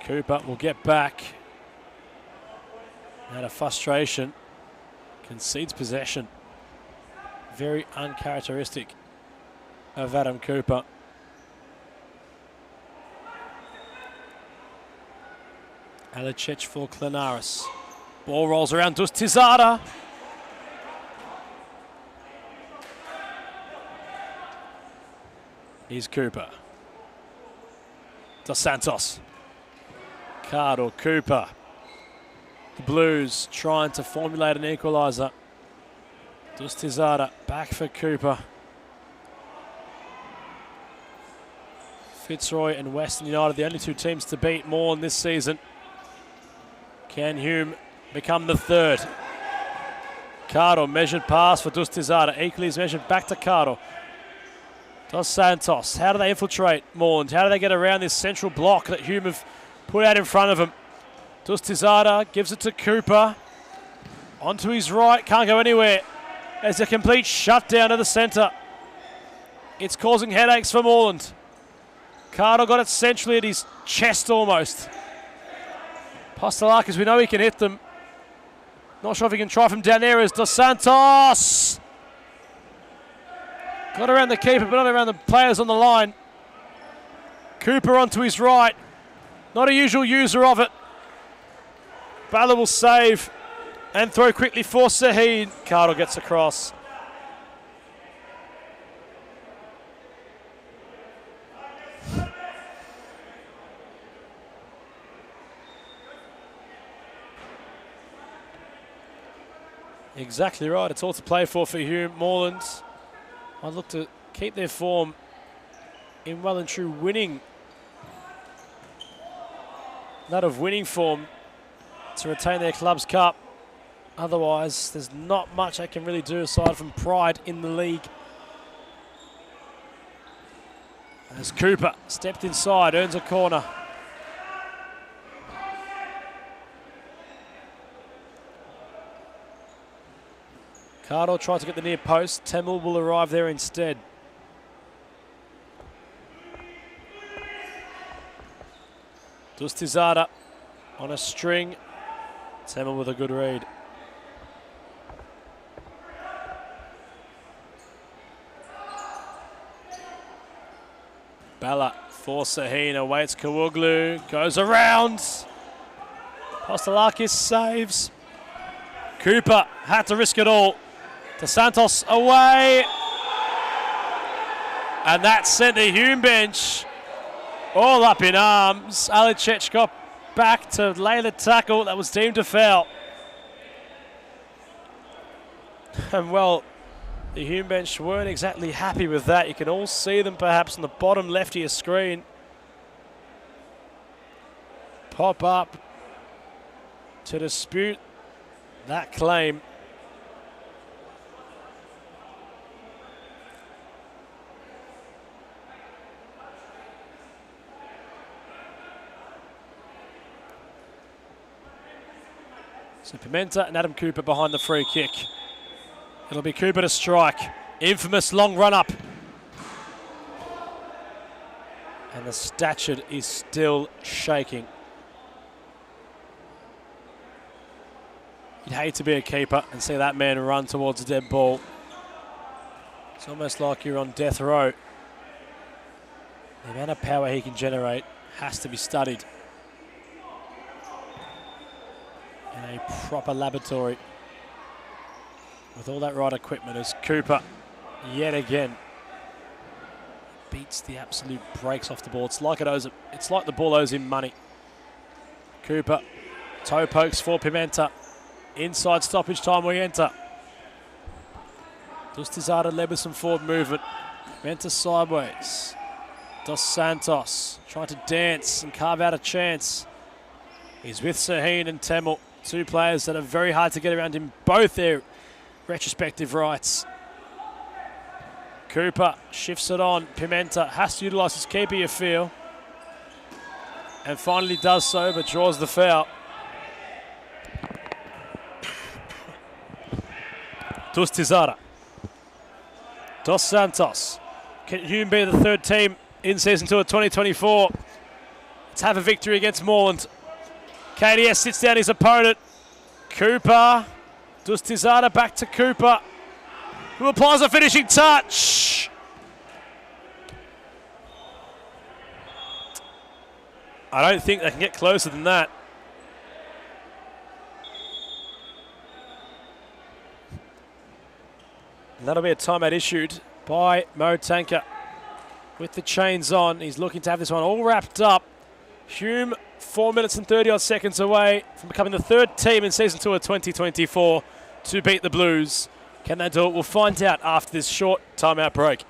Cooper will get back. Out of frustration. Concedes possession. Very uncharacteristic of Adam Cooper. Alicic for Clonarus. Ball rolls around Dustizada. Here's Cooper. Dos Santos. Cardo, Cooper. The Blues trying to formulate an equaliser. Dustizada back for Cooper. Fitzroy and Western United, the only two teams to beat Morn this season. Can Hume become the third? Cardo, measured pass for Dustizada. Equally is measured back to Cardo. Dos Santos, how do they infiltrate Morn? How do they get around this central block that Hume have put out in front of him? Dustizada gives it to Cooper. Onto his right, can't go anywhere. There's a complete shutdown of the centre. It's causing headaches for Moreland. Cardo got it centrally at his chest almost. Apostolakis, we know he can hit them. Not sure if he can try from down there as Dos Santos. Got around the keeper, but not around the players on the line. Cooper onto his right. Not a usual user of it. Balla will save and throw quickly for Saheed. Cardo gets across. Exactly right. It's all to play for Hume. Moreland might look to keep their form in well and true winning. Not of winning form to retain their club's cup. Otherwise, there's not much they can really do aside from pride in the league. As Cooper stepped inside, earns a corner. Cardo tried to get the near post. Temel will arrive there instead. Dustizada on a string. Temel with a good read. Balla for Sahin, awaits Kawuglu, goes around. Apostolakis saves. Cooper had to risk it all. Dos Santos away. And that sent the Hume bench all up in arms. Alicech got back to lay the tackle. That was deemed a foul. And well, the Hume bench weren't exactly happy with that. You can all see them perhaps on the bottom left of your screen. Pop up to dispute that claim. So Pimenta and Adam Cooper behind the free kick. It'll be Cooper to strike. Infamous long run up. And the statue is still shaking. You'd hate to be a keeper and see that man run towards a dead ball. It's almost like you're on death row. The amount of power he can generate has to be studied in a proper laboratory with all that right equipment. As Cooper yet again beats the absolute brakes off the ball. It's like the ball owes him money. Cooper, toe pokes for Pimenta. Inside stoppage time we enter. Dustizada led with some forward movement. Pimenta sideways. Dos Santos trying to dance and carve out a chance. He's with Sahin and Temel, two players that are very hard to get around in both their retrospective rights. Cooper shifts it on. Pimenta has to utilise his keeper, you feel. And finally does so, but draws the foul. Dustizada. Dos Santos. Can Hume be the third team in season 2 of 2024? Let's have a victory against Moreland. KDS sits down his opponent. Cooper. Dustizada back to Cooper, who applies a finishing touch. I don't think they can get closer than that. And that'll be a timeout issued by Mo Tanker. With the chains on, he's looking to have this one all wrapped up. Hume, 4 minutes and 30 odd seconds away from becoming the third team in season 2 of 2024 to beat the Blues. Can they do it? We'll find out after this short timeout break.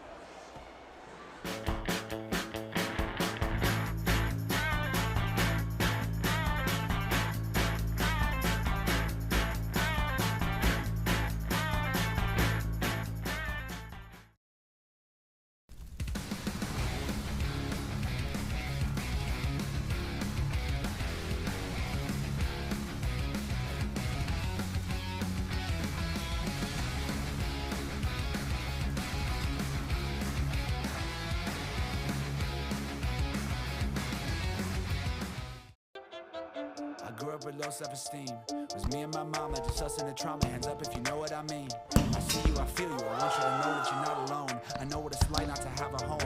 Grew up with low self-esteem. Was me and my mama, just us in the trauma. Hands up if you know what I mean. I see you, I feel you. I want you to know that you're not alone. I know what it's like not to have a home.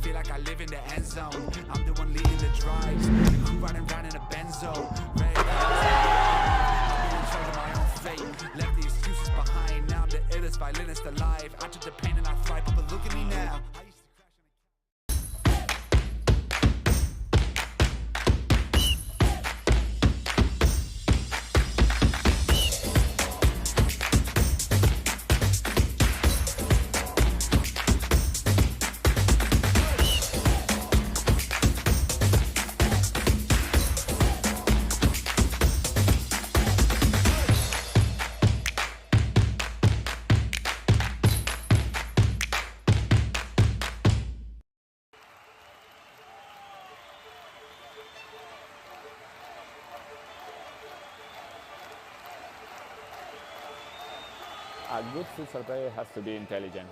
Feel like I live in the end zone. I'm the one leading the drives. The crew riding around in a Benzo. Red I'm in charge of my own fate. Left the excuses behind. Now I'm the illest violinist alive. I took the pain and I thrive, but look at me now. A good futsal player has to be intelligent.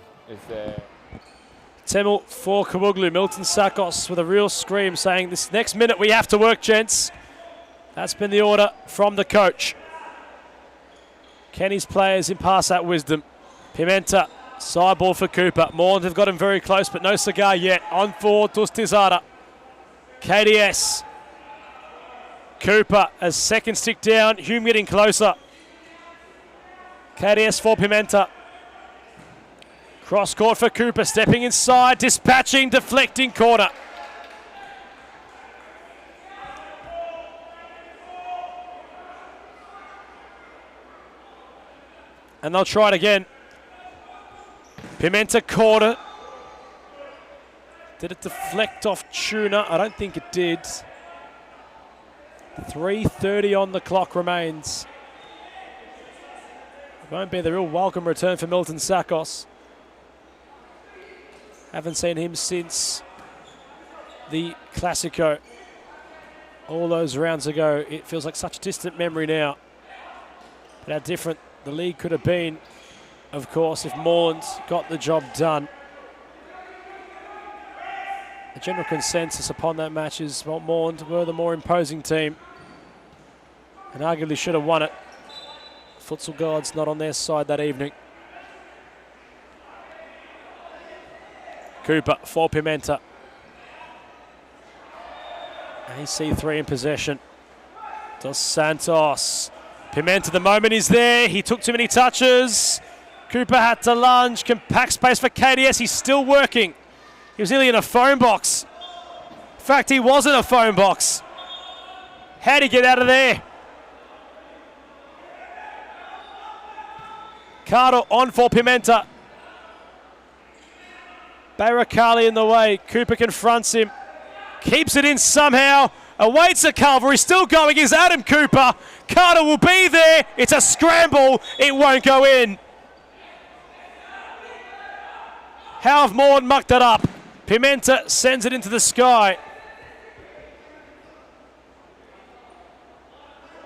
Temel for Kawuglu. Milton Sakos with a real scream saying, this next minute we have to work, gents. That's been the order from the coach. Kenny's players impart that wisdom. Pimenta, side ball for Cooper. Moreland have got him very close, but no cigar yet. On for Dustizada. KDS. Cooper as second stick down. Hume getting closer. KDS for Pimenta. Cross court for Cooper, stepping inside, dispatching, deflecting corner. And they'll try it again. Pimenta corner. Did it deflect off Tuna? I don't think it did. 3:30 on the clock remains. It won't be the real welcome return for Milton Sakos. Haven't seen him since the Classico. All those rounds ago. It feels like such a distant memory now. But how different the league could have been, of course, if Moreland got the job done. The general consensus upon that match is well, Moreland were the more imposing team and arguably should have won it. Futsal gods not on their side that evening. Cooper for Pimenta. AC3 in possession. Dos Santos. Pimenta, the moment he's there. He took too many touches. Cooper had to lunge. Compact space for KDS. He's still working. He was nearly in a phone box. In fact, he was in a phone box. How'd he get out of there? Carter on for Pimenta. Barakali in the way. Cooper confronts him. Keeps it in somehow. Awaits a cover. He's still going. Is Adam Cooper. Carter will be there. It's a scramble. It won't go in. How have Moreland mucked it up? Pimenta sends it into the sky.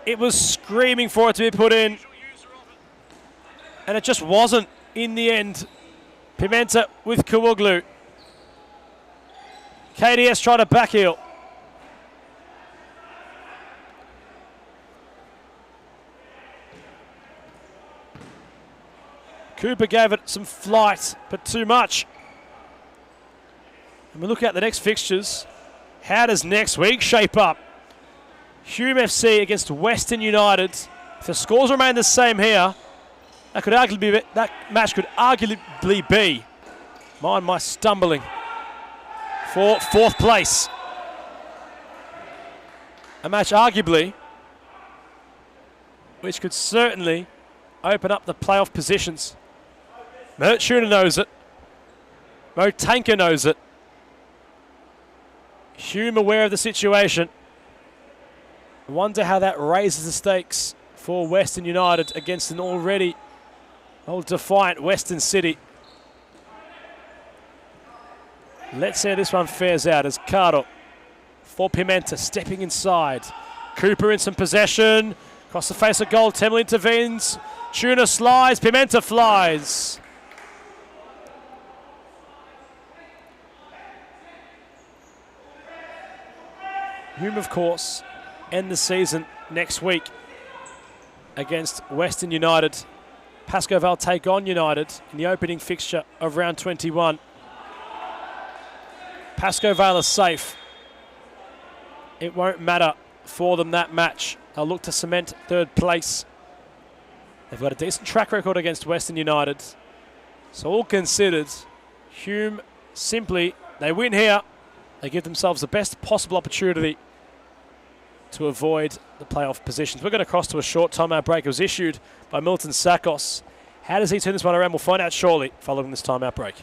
It was screaming for it to be put in. And it just wasn't in the end. Pimenta with Kawuglu. KDS tried to back heel. Cooper gave it some flight, but too much. And we look at the next fixtures. How does next week shape up? Hume FC against Western United. If the scores remain the same here, that match could arguably be, mind my stumbling, for fourth place. A match arguably which could certainly open up the playoff positions. Mert Tuna knows it. Mo Tanker knows it. Hume aware of the situation. I wonder how that raises the stakes for Western United against an already defiant Western City. Let's see how this one fares out as Cardo for Pimenta stepping inside. Cooper in some possession. Across the face of goal, Temel intervenes. Tuna slides, Pimenta flies. Hume, of course, end the season next week against Western United. Pascoe Vale take on United in the opening fixture of round 21. Pascoe Vale are safe. It won't matter for them that match. They'll look to cement third place. They've got a decent track record against Western United. So all considered, Hume simply, they win here. They give themselves the best possible opportunity to avoid the playoff positions. We're going to cross to a short timeout break. It was issued by Milton Sakos. How does he turn this one around? We'll find out shortly following this timeout break.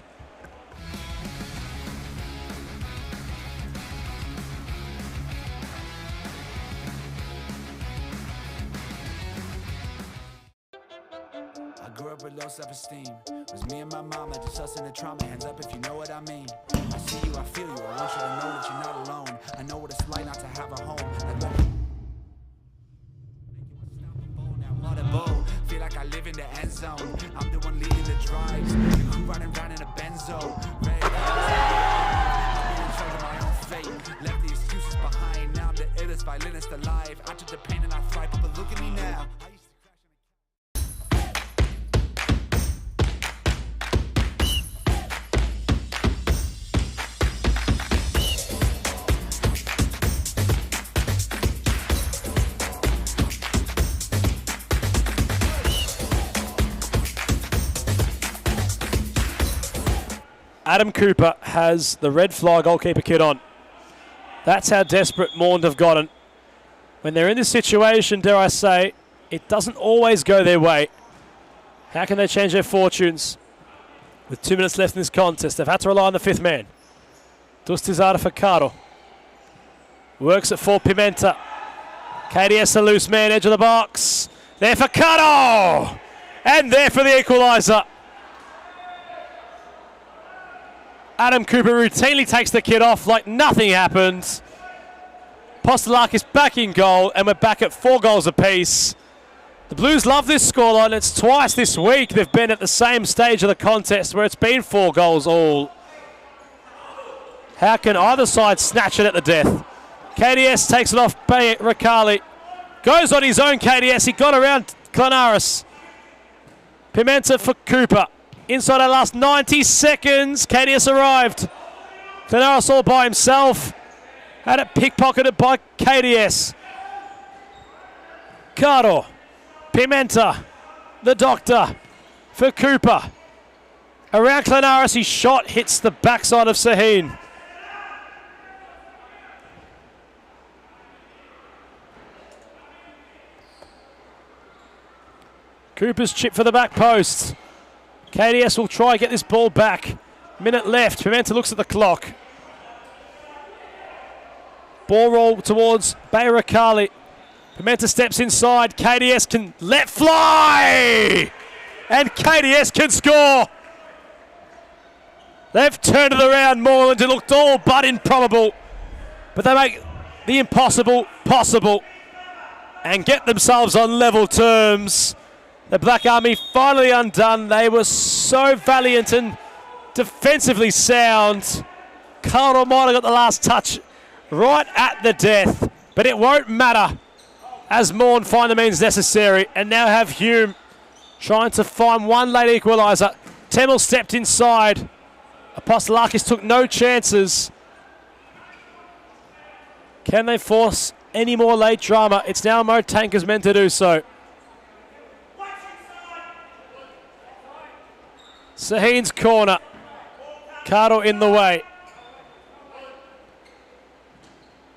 I grew up with low self-esteem. It was me and my mama, just us in the trauma. Hands up if you know what I mean. I see you, I feel you. I want you to know that you're not alone. I know what it's like not to have a home. Feel like I live in the end zone. I'm the one leading the drives. The crew riding round in a Benzo. Red I'll be in charge of my own fate. Left the excuses behind. Now I'm the illest violinist alive. I took the pain and I thrive, but look at me now. Adam Cooper has the red fly goalkeeper kit on. That's how desperate Maund have gotten. When they're in this situation, dare I say, it doesn't always go their way. How can they change their fortunes? With 2 minutes left in this contest, they've had to rely on the fifth man. Dustizada for Caro. Works it for Pimenta. KDS a loose man, edge of the box. There for Caro! And there for the equaliser. Adam Cooper routinely takes the kit off like nothing happened. Postolakis back in goal, and we're back at 4 goals apiece. The Blues love this scoreline. It's twice this week they've been at the same stage of the contest where it's been 4 goals all. How can either side snatch it at the death? KDS takes it off Ricali. Goes on his own, KDS. He got around Clanaris. Pimenta for Cooper. Inside our last 90 seconds, KDS arrived. Clanaris all by himself. Had it pickpocketed by KDS. Caro. Pimenta. The doctor for Cooper. Around Clanaris, his shot hits the backside of Sahin. Cooper's chip for the back post. KDS will try and get this ball back. Minute left. Pimenta looks at the clock. Ball roll towards Bayrakali. Pimenta steps inside. KDS can let fly! And KDS can score! They've turned it around, Moreland. It looked all but improbable. But they make the impossible possible and get themselves on level terms. The Black Army finally undone. They were so valiant and defensively sound. Caro might have got the last touch right at the death, but it won't matter as Maund find the means necessary and now have Hume trying to find one late equaliser. Temmel stepped inside. Apostolakis took no chances. Can they force any more late drama? It's now Mo Tanker's meant to do so. Sahin's corner. Caro in the way.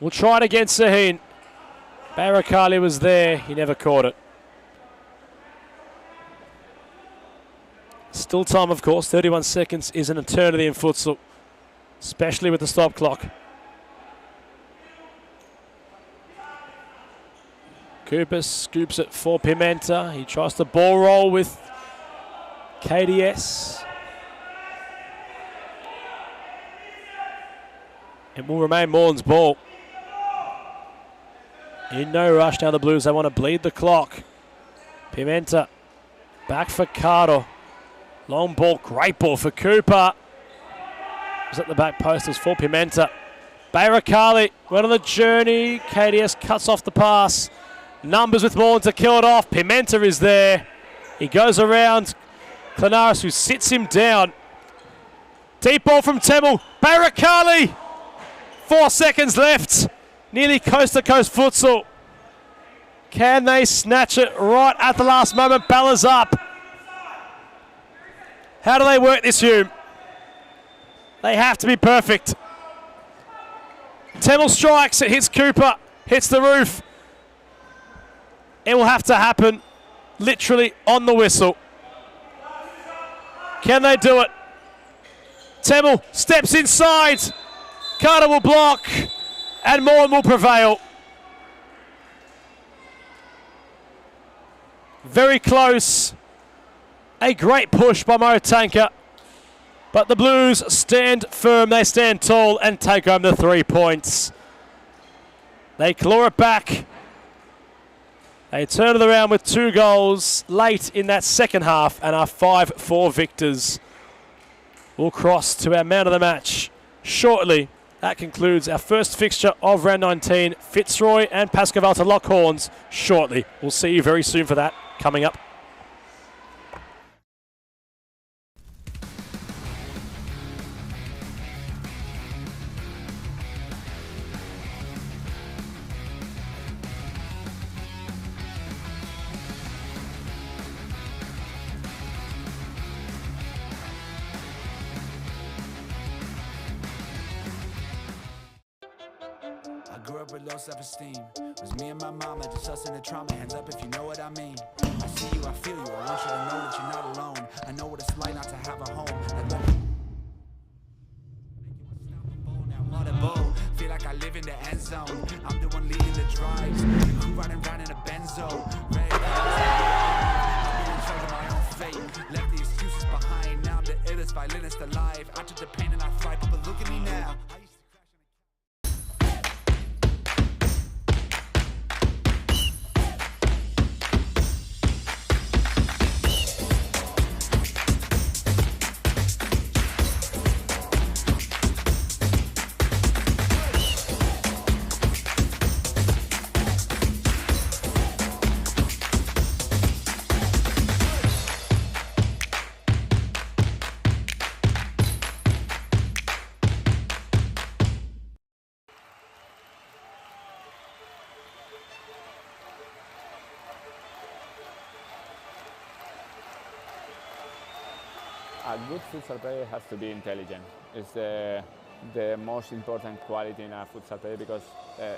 We'll try it against Sahin. Barakali was there. He never caught it. Still time, of course. 31 seconds is an eternity in futsal, especially with the stop clock. Cooper scoops it for Pimenta. He tries to ball roll with KDS. It will remain Maund's ball. In no rush now, the Blues. They want to bleed the clock. Pimenta back for Caro. Long ball, great ball for Cooper. It was at the back post, it was for Pimenta. Bayrakali went on the journey. KDS cuts off the pass. Numbers with Maund to kill it off. Pimenta is there. He goes around Clanaris, who sits him down. Deep ball from Temmel. Bayrakali! 4 seconds left. Nearly coast-to-coast futsal. Can they snatch it right at the last moment? Bella's up. How do they work this, Hume? They have to be perfect. Temmel strikes. It hits Cooper. Hits the roof. It will have to happen literally on the whistle. Can they do it? Temmel steps inside. Carter will block. And Maund will prevail. Very close. A great push by Mo Tanker. But the Blues stand firm, they stand tall and take home the 3 points. They claw it back. They turn it around with 2 goals late in that second half and are 5-4 victors. We'll cross to our man of the match shortly. That concludes our first fixture of round 19. Fitzroy and Pascoval to lock horns shortly. We'll see you very soon for that coming up. with low self-esteem. Was me and my mama, just us in the trauma. Hands up if you know what I mean. I see you, I feel you. I want you to know that you're not alone. I know what it's like not to have a home. Feel like I live in the end zone. I'm the one leading the drives. The crew riding around in a Benzo. Red I'm in charge of my own fate. Left the excuses behind. Now I'm the illest violinist alive. I took the pain and I thrive, but look at me now. A good futsal player has to be intelligent. It's the most important quality in a futsal player because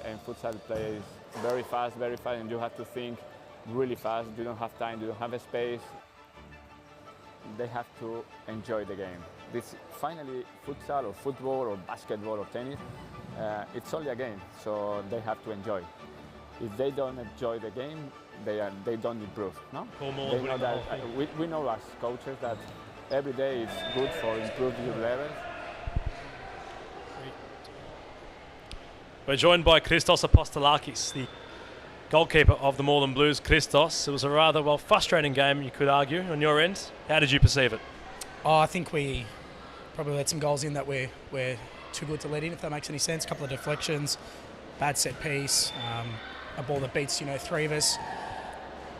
in futsal play is very fast, and you have to think really fast. You don't have time, you don't have a space. They have to enjoy the game. This finally futsal or football or basketball or tennis, it's only a game, so they have to enjoy. If they don't enjoy the game, they don't improve. No? They know that, we know as coaches that every day is good for improving your levels. We're joined by Christos Apostolakis, the goalkeeper of the Moreland Blues. Christos, it was a rather, frustrating game, you could argue, on your end. How did you perceive it? Oh, I think we probably let some goals in that we're too good to let in, if that makes any sense. A couple of deflections, bad set piece, a ball that beats, three of us.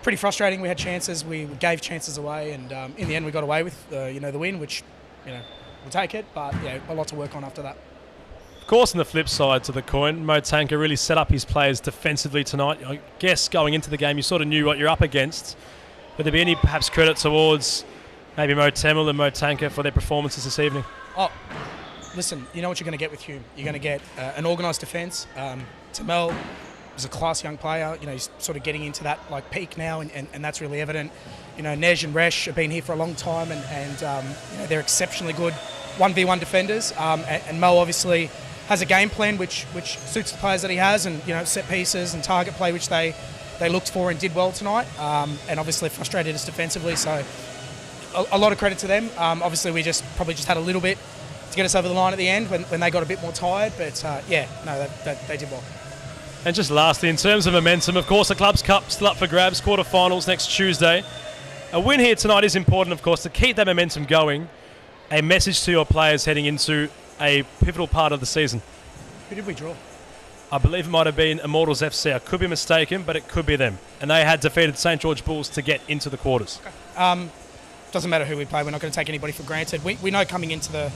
Pretty frustrating. We had chances, we gave chances away, and in the end we got away with the win, which we'll take it, but a lot to work on after that. Of course, on the flip side to the coin, Mo Tanker really set up his players defensively tonight. I guess going into the game you sort of knew what you're up against. Would there be any perhaps credit towards maybe Mo Temel and Mo Tanker for their performances this evening? Oh, listen, you know what you're going to get with Hume. You're going to get an organised defence. Temel is a class young player. He's sort of getting into that peak now, and that's really evident. Nej and Resh have been here for a long time, and they're exceptionally good 1v1 defenders. And Mo obviously has a game plan which suits the players that he has, and set pieces and target play which they looked for and did well tonight. And obviously frustrated us defensively, so a lot of credit to them. Obviously we probably just had a little bit to get us over the line at the end when they got a bit more tired, but they did well. And just lastly, in terms of momentum, of course, the Club's Cup still up for grabs, quarterfinals next Tuesday. A win here tonight is important, of course, to keep that momentum going. A message to your players heading into a pivotal part of the season. Who did we draw? I believe it might have been Immortals FC. I could be mistaken, but it could be them. And they had defeated St George Bulls to get into the quarters. Okay. Doesn't matter who we play. We're not going to take anybody for granted. We know coming into the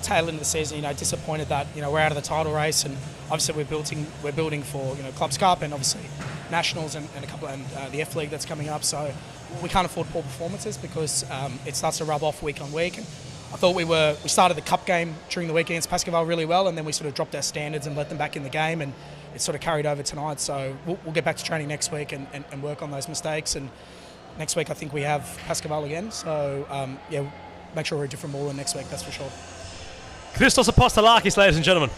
tail end of the season, disappointed that we're out of the title race, and obviously we're building for Clubs Cup and obviously Nationals and a couple and the F League that's coming up. So we can't afford poor performances because it starts to rub off week on week. And I thought we started the cup game during the week against Pascoval really well, and then we sort of dropped our standards and let them back in the game, and it sort of carried over tonight. So we'll get back to training next week and work on those mistakes. And next week I think we have Pascoval again. So make sure we're a different ball next week, that's for sure. Christos Apostolakis, ladies and gentlemen.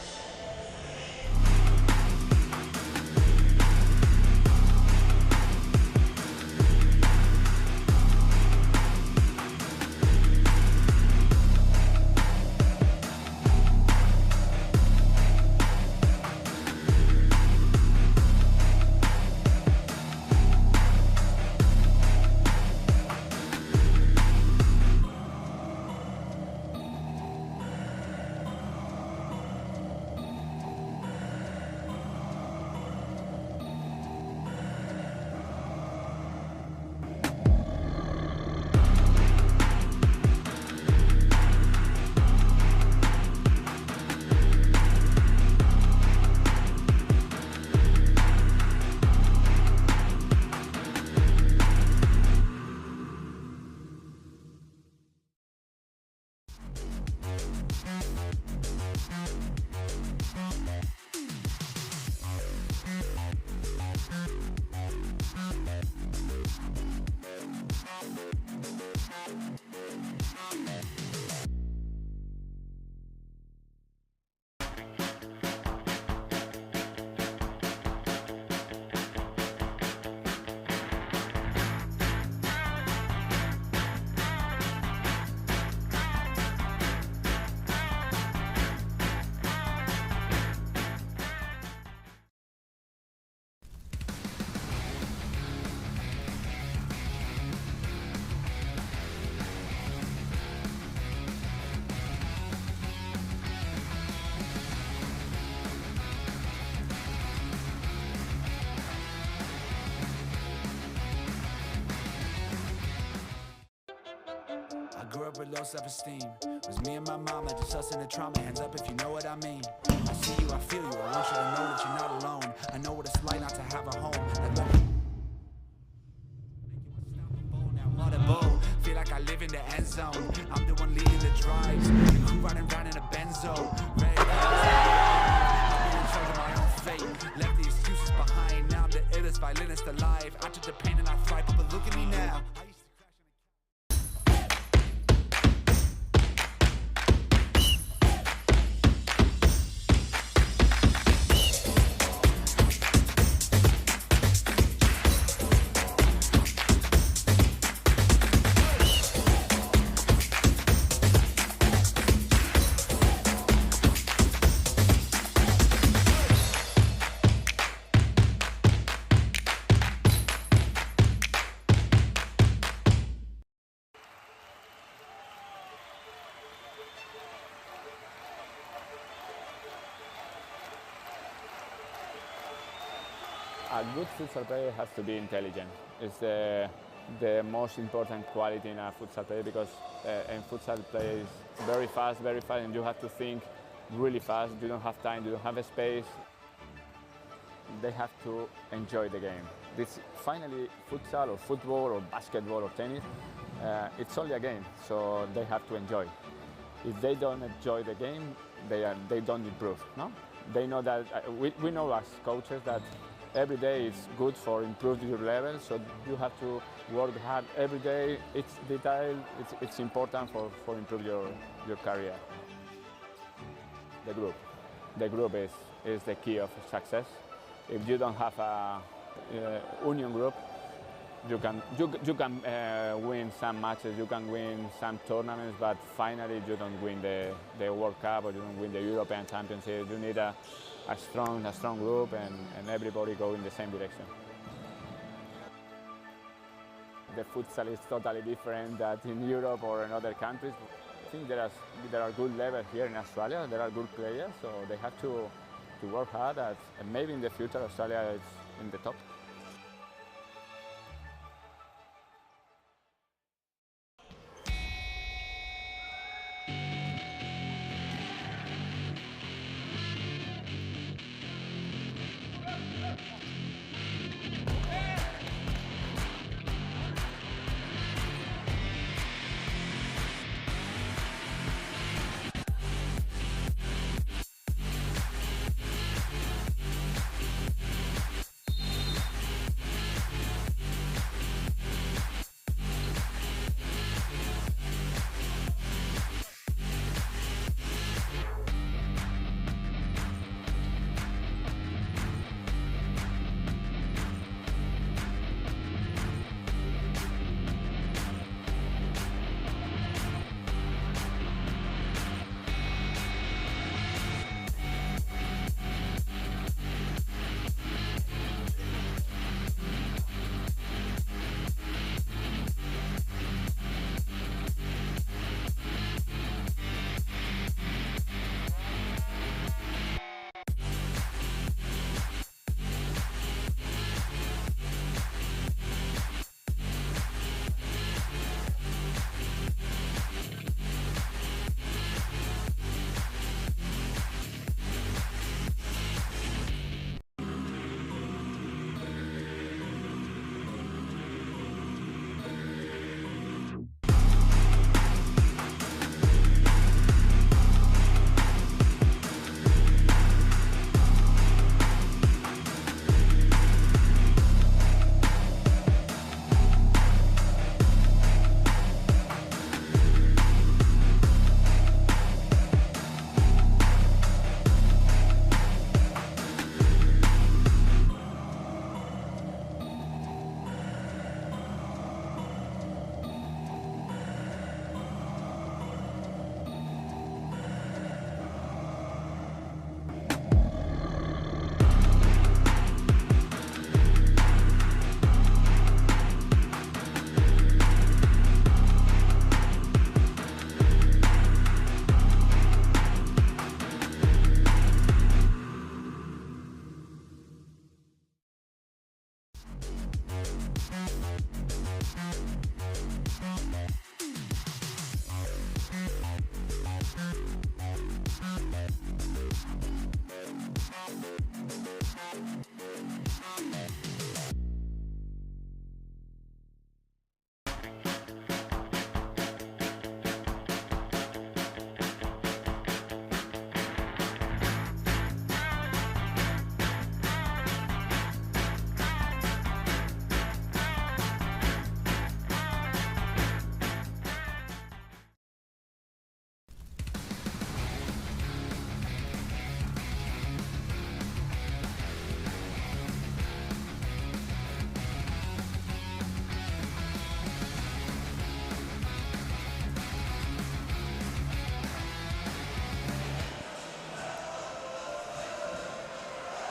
super low self-esteem. Was me and my mama, just us in the trauma. Hands up if you know what I mean. I see you, I feel you. I want you to know that you're not alone. I know what it's like not to have a home. Audible, feel like I live in the end zone. I'm the one leading the drives. The crew riding round in a benzo. Red I'm in charge of my own fate. Left the excuses behind. Now I'm the illest violinist alive. I took the pain and I thrive. But look at me now. A good futsal player has to be intelligent. It's the most important quality in a futsal player because in futsal play is very fast, and you have to think really fast. You don't have time, you don't have space. They have to enjoy the game. This finally futsal or football or basketball or tennis, it's only a game, so they have to enjoy. If they don't enjoy the game, they don't improve. No, they know that we know as coaches that every day is good for improving your level, so you have to work hard every day. It's detail, it's important for improve your career. The group is the key of success. If you don't have a union group, you can win some matches, you can win some tournaments, but finally you don't win the World Cup or you don't win the European Championship. You need a strong group and everybody go in the same direction. The futsal is totally different than in Europe or in other countries. I think there are good levels here in Australia. There are good players, so they have to work hard. And maybe in the future Australia is in the top.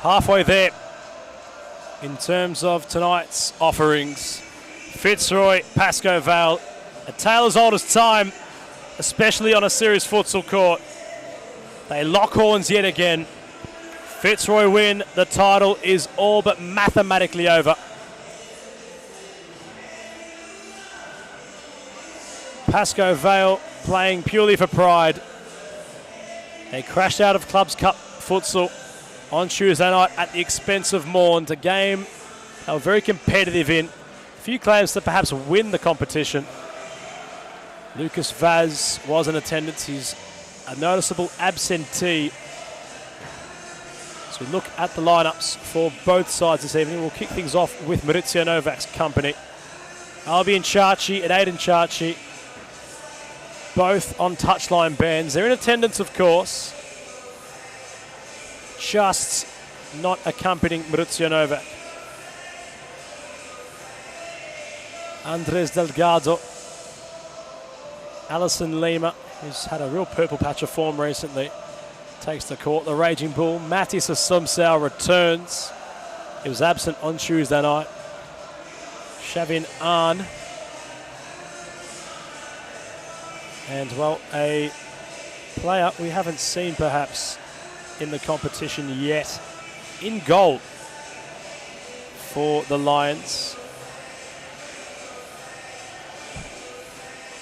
halfway there in terms of tonight's offerings. Fitzroy, Pascoe Vale, a tale as old as time, especially on a serious futsal court. They lock horns yet again. Fitzroy win, the title is all but mathematically over. Pascoe Vale playing purely for pride. They crashed out of Clubs Cup futsal on Tuesday night at the expense of Maughan, a game they were very competitive in. A few claims to perhaps win the competition. Lucas Vaz was in attendance. He's a noticeable absentee. So we look at the lineups for both sides this evening. We'll kick things off with Maurizio Novak's company. Albion Chachi and Aidan Chachi, both on touchline bands. They're in attendance, of course, just not accompanying Maurizio Novak. Andres Delgado, Alison Lima, who's had a real purple patch of form recently, takes the court. The Raging Bull, Mattis Asumsau returns. He was absent on Tuesday night. Shavin Ahn. And, well, a player we haven't seen perhaps in the competition yet in goal for the Lions.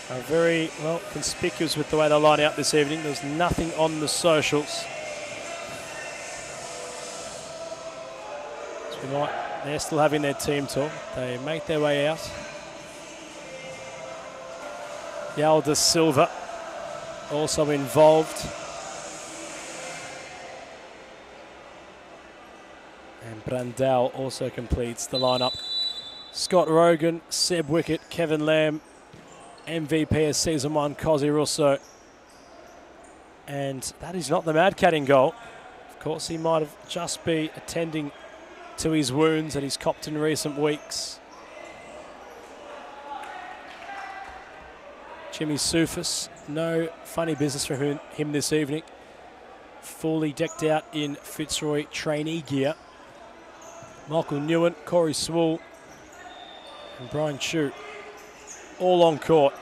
Are very, well, conspicuous with the way they're lining up this evening. There's nothing on the socials. So they're still having their team talk. They make their way out. Yal da Silva also involved. And Brandau also completes the lineup. Scott Rogan, Seb Wickett, Kevin Lamb, MVP of Season 1, Cosy Russo. And that is not the Mad Cat in goal. Of course, he might have just be attending to his wounds that he's copped in recent weeks. Jimmy Soufis, no funny business for him this evening. Fully decked out in Fitzroy trainee gear. Michael Newen, Corey Swall, and Brian Chu, all on court.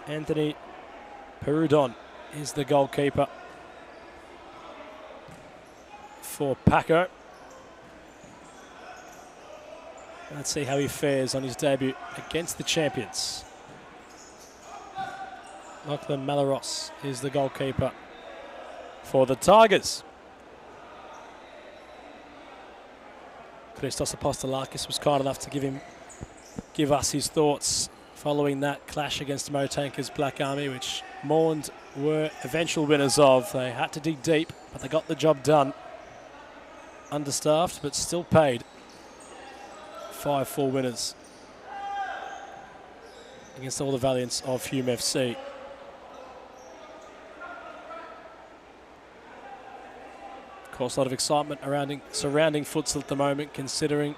Anthony Perudon is the goalkeeper for Paco. Let's see how he fares on his debut against the champions. Lachlan Malaros is the goalkeeper for the Tigers. Christos Apostolakis was kind enough to give us his thoughts following that clash against Motankers Black Army, which Maughan were eventual winners of. They had to dig deep, but they got the job done. Understaffed, but still paid. 5-4 winners against all the valiants of Hume FC. Of course, a lot of excitement surrounding futsal at the moment, considering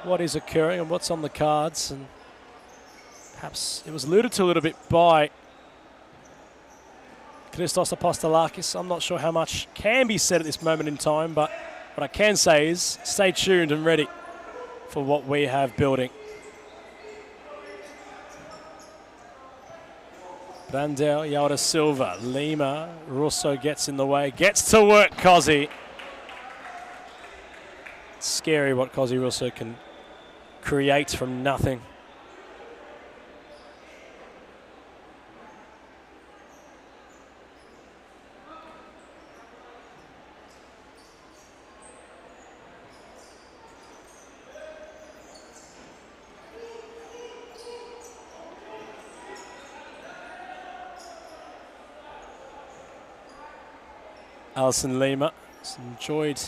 what is occurring and what's on the cards. And perhaps it was alluded to a little bit by Christos Apostolakis. I'm not sure how much can be said at this moment in time, but what I can say is stay tuned and ready for what we have building. Brandel, Yalda Silva, Lima, Russo gets in the way, gets to work Cosy. It's scary what Cosy Russo can create from nothing. Alison Lima has enjoyed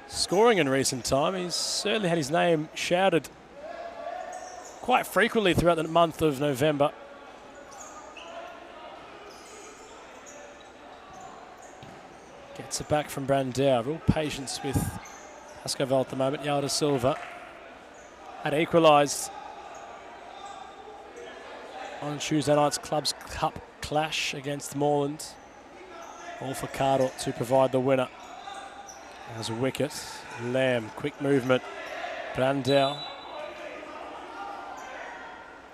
scoring in recent time. He's certainly had his name shouted quite frequently throughout the month of November. Gets it back from Brandau. Real patience with Pascoe Vale at the moment. Yalda Silva had equalised on Tuesday night's Clubs clash against Moreland. All for Carter to provide the winner. As a wicket, Lamb, quick movement. Brandau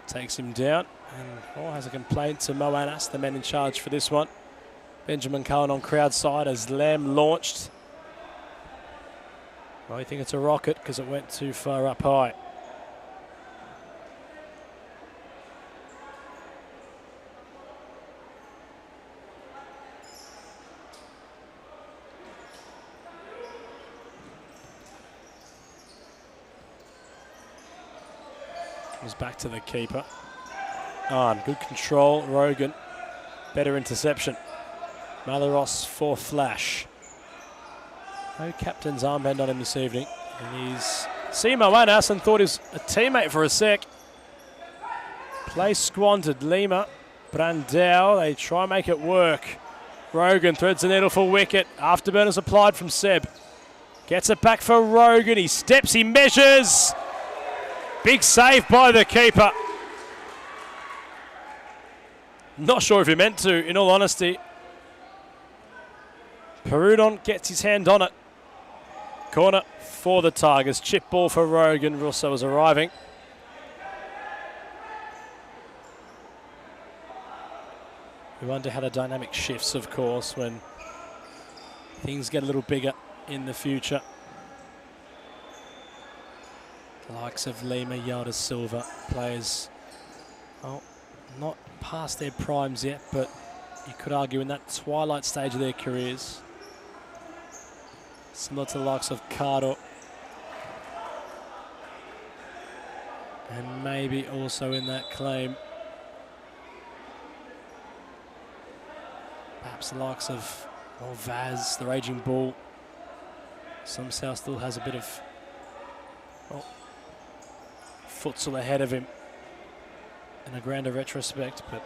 takes him down and has a complaint to Moanas, the men in charge for this one. Benjamin Cohen on crowd side as Lamb launched. Well, you think it's a rocket because it went too far up high. Comes back to the keeper. Good control, Rogan. Better interception. Malaros for Flash. No captain's armband on him this evening. And he's seen Moanas and thought he was a teammate for a sec. Play squandered. Lima, Brandau, they try and make it work. Rogan threads the needle for wicket. Afterburners applied from Seb. Gets it back for Rogan. He steps, he measures. Big save by the keeper. Not sure if he meant to, in all honesty. Perudon gets his hand on it. Corner for the Tigers. Chip ball for Rogan. Russo is arriving. We wonder how the dynamic shifts, of course, when things get a little bigger in the future. The likes of Lima, Yalda Silva, players, well, not past their primes yet, but you could argue in that twilight stage of their careers. Similar to the likes of Cardo. And maybe also in that claim, perhaps the likes of Vaz, the Raging Bull. Some South still has a bit of futsal ahead of him in a grander retrospect, but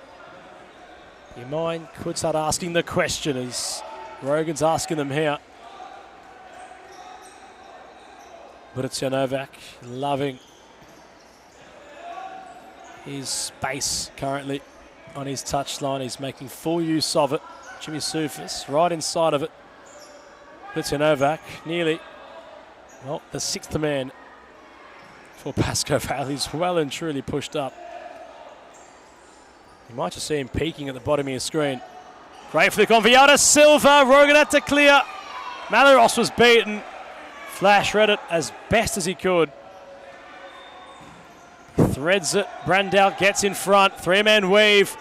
your mind could start asking the question as Rogan's asking them here. But it's Novak loving his space currently on his touchline. He's making full use of it. Jimmy Sufis right inside of it. But Novak nearly, well, the sixth man for Pascoe Vale. He's well and truly pushed up. You might just see him peeking at the bottom of your screen. Great flick on Yalda Silva. Rogan had to clear. Malaros was beaten. Flash read it as best as he could. Threads it. Brandau gets in front. Three-man weave.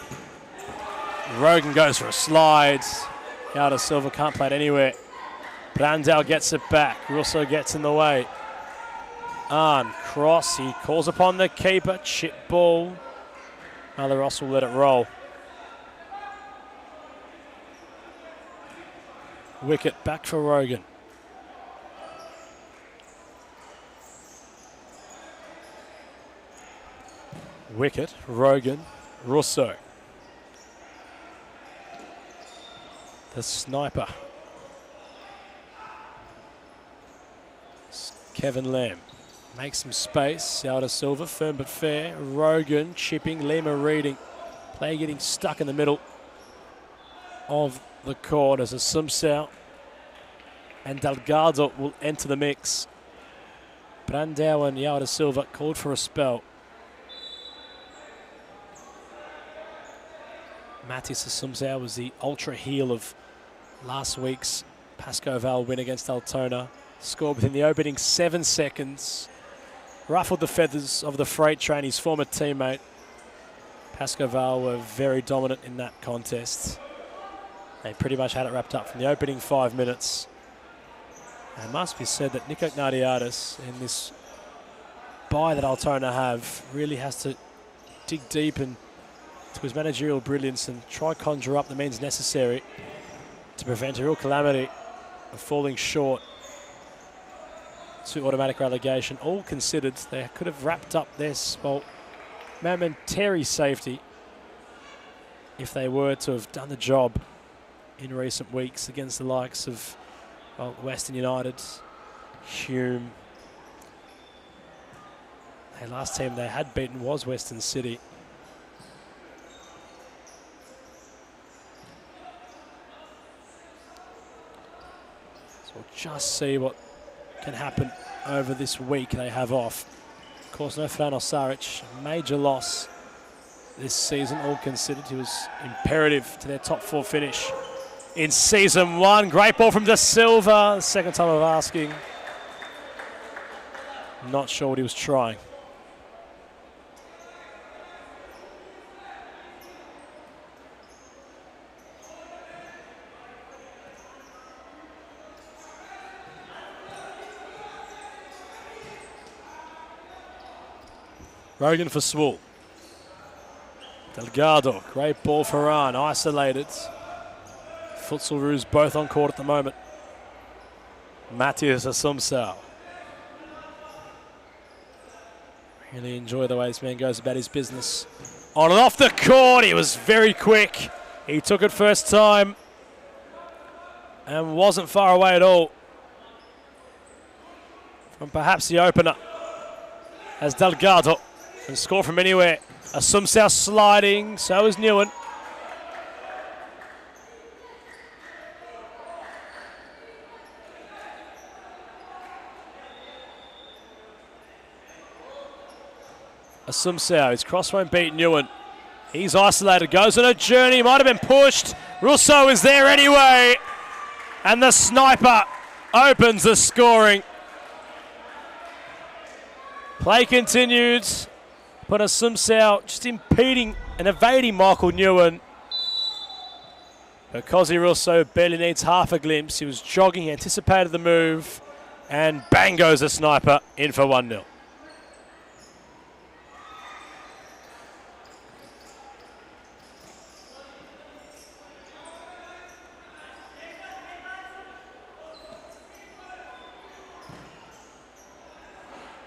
Rogan goes for a slide. Yalda Silva can't play it anywhere. Brandau gets it back. Russo gets in the way. Cross. He calls upon the keeper. Chip ball. Malaros will let it roll. Wicket back for Rogan. Wicket, Rogan, Russo. The sniper. Kevin Lamb makes some space. Yalda Silva, firm but fair. Rogan chipping, Lima reading. Play getting stuck in the middle of the court as a Sumsau and Delgado will enter the mix. Brandau and Yalda Silva called for a spell. Matis Sumsau was the ultra heel of last week's Pascoe Vale win against Altona. Scored within the opening 7 seconds. Ruffled the feathers of the freight train, his former teammate. Pascoe Vale were very dominant in that contest. They pretty much had it wrapped up from the opening 5 minutes. And it must be said that Nico Gnardiadis, in this bye that Altona have, really has to dig deep into his managerial brilliance and try conjure up the means necessary to prevent a real calamity of falling short to automatic relegation. All considered, they could have wrapped up this, well, momentary safety if they were to have done the job in recent weeks against the likes of, well, Western United, Hume. The last team they had beaten was Western City. So we'll just see what can happen over this week they have off. Of course, no Frano Saric, major loss this season, all considered. He was imperative to their top 4 finish in season 1. Great ball from Da Silva, the second time of asking. Not sure what he was trying. Rogan for Swool. Delgado, great ball for Ryan, isolated. Futsal Roos both on court at the moment. Matthias Asumsau. Really enjoy the way this man goes about his business. On and off the court, he was very quick. He took it first time and wasn't far away at all from perhaps the opener, as Delgado can score from anywhere. Asumsau sliding, so is Nguyen. Asumsau, his cross won't beat Nguyen. He's isolated, goes on a journey, might have been pushed. Russo is there anyway. And the sniper opens the scoring. Play continued, but Asumsau just impeding and evading Michael Nguyen. Because Russo barely needs half a glimpse. He was jogging, he anticipated the move, and bang goes the sniper, in for 1-0.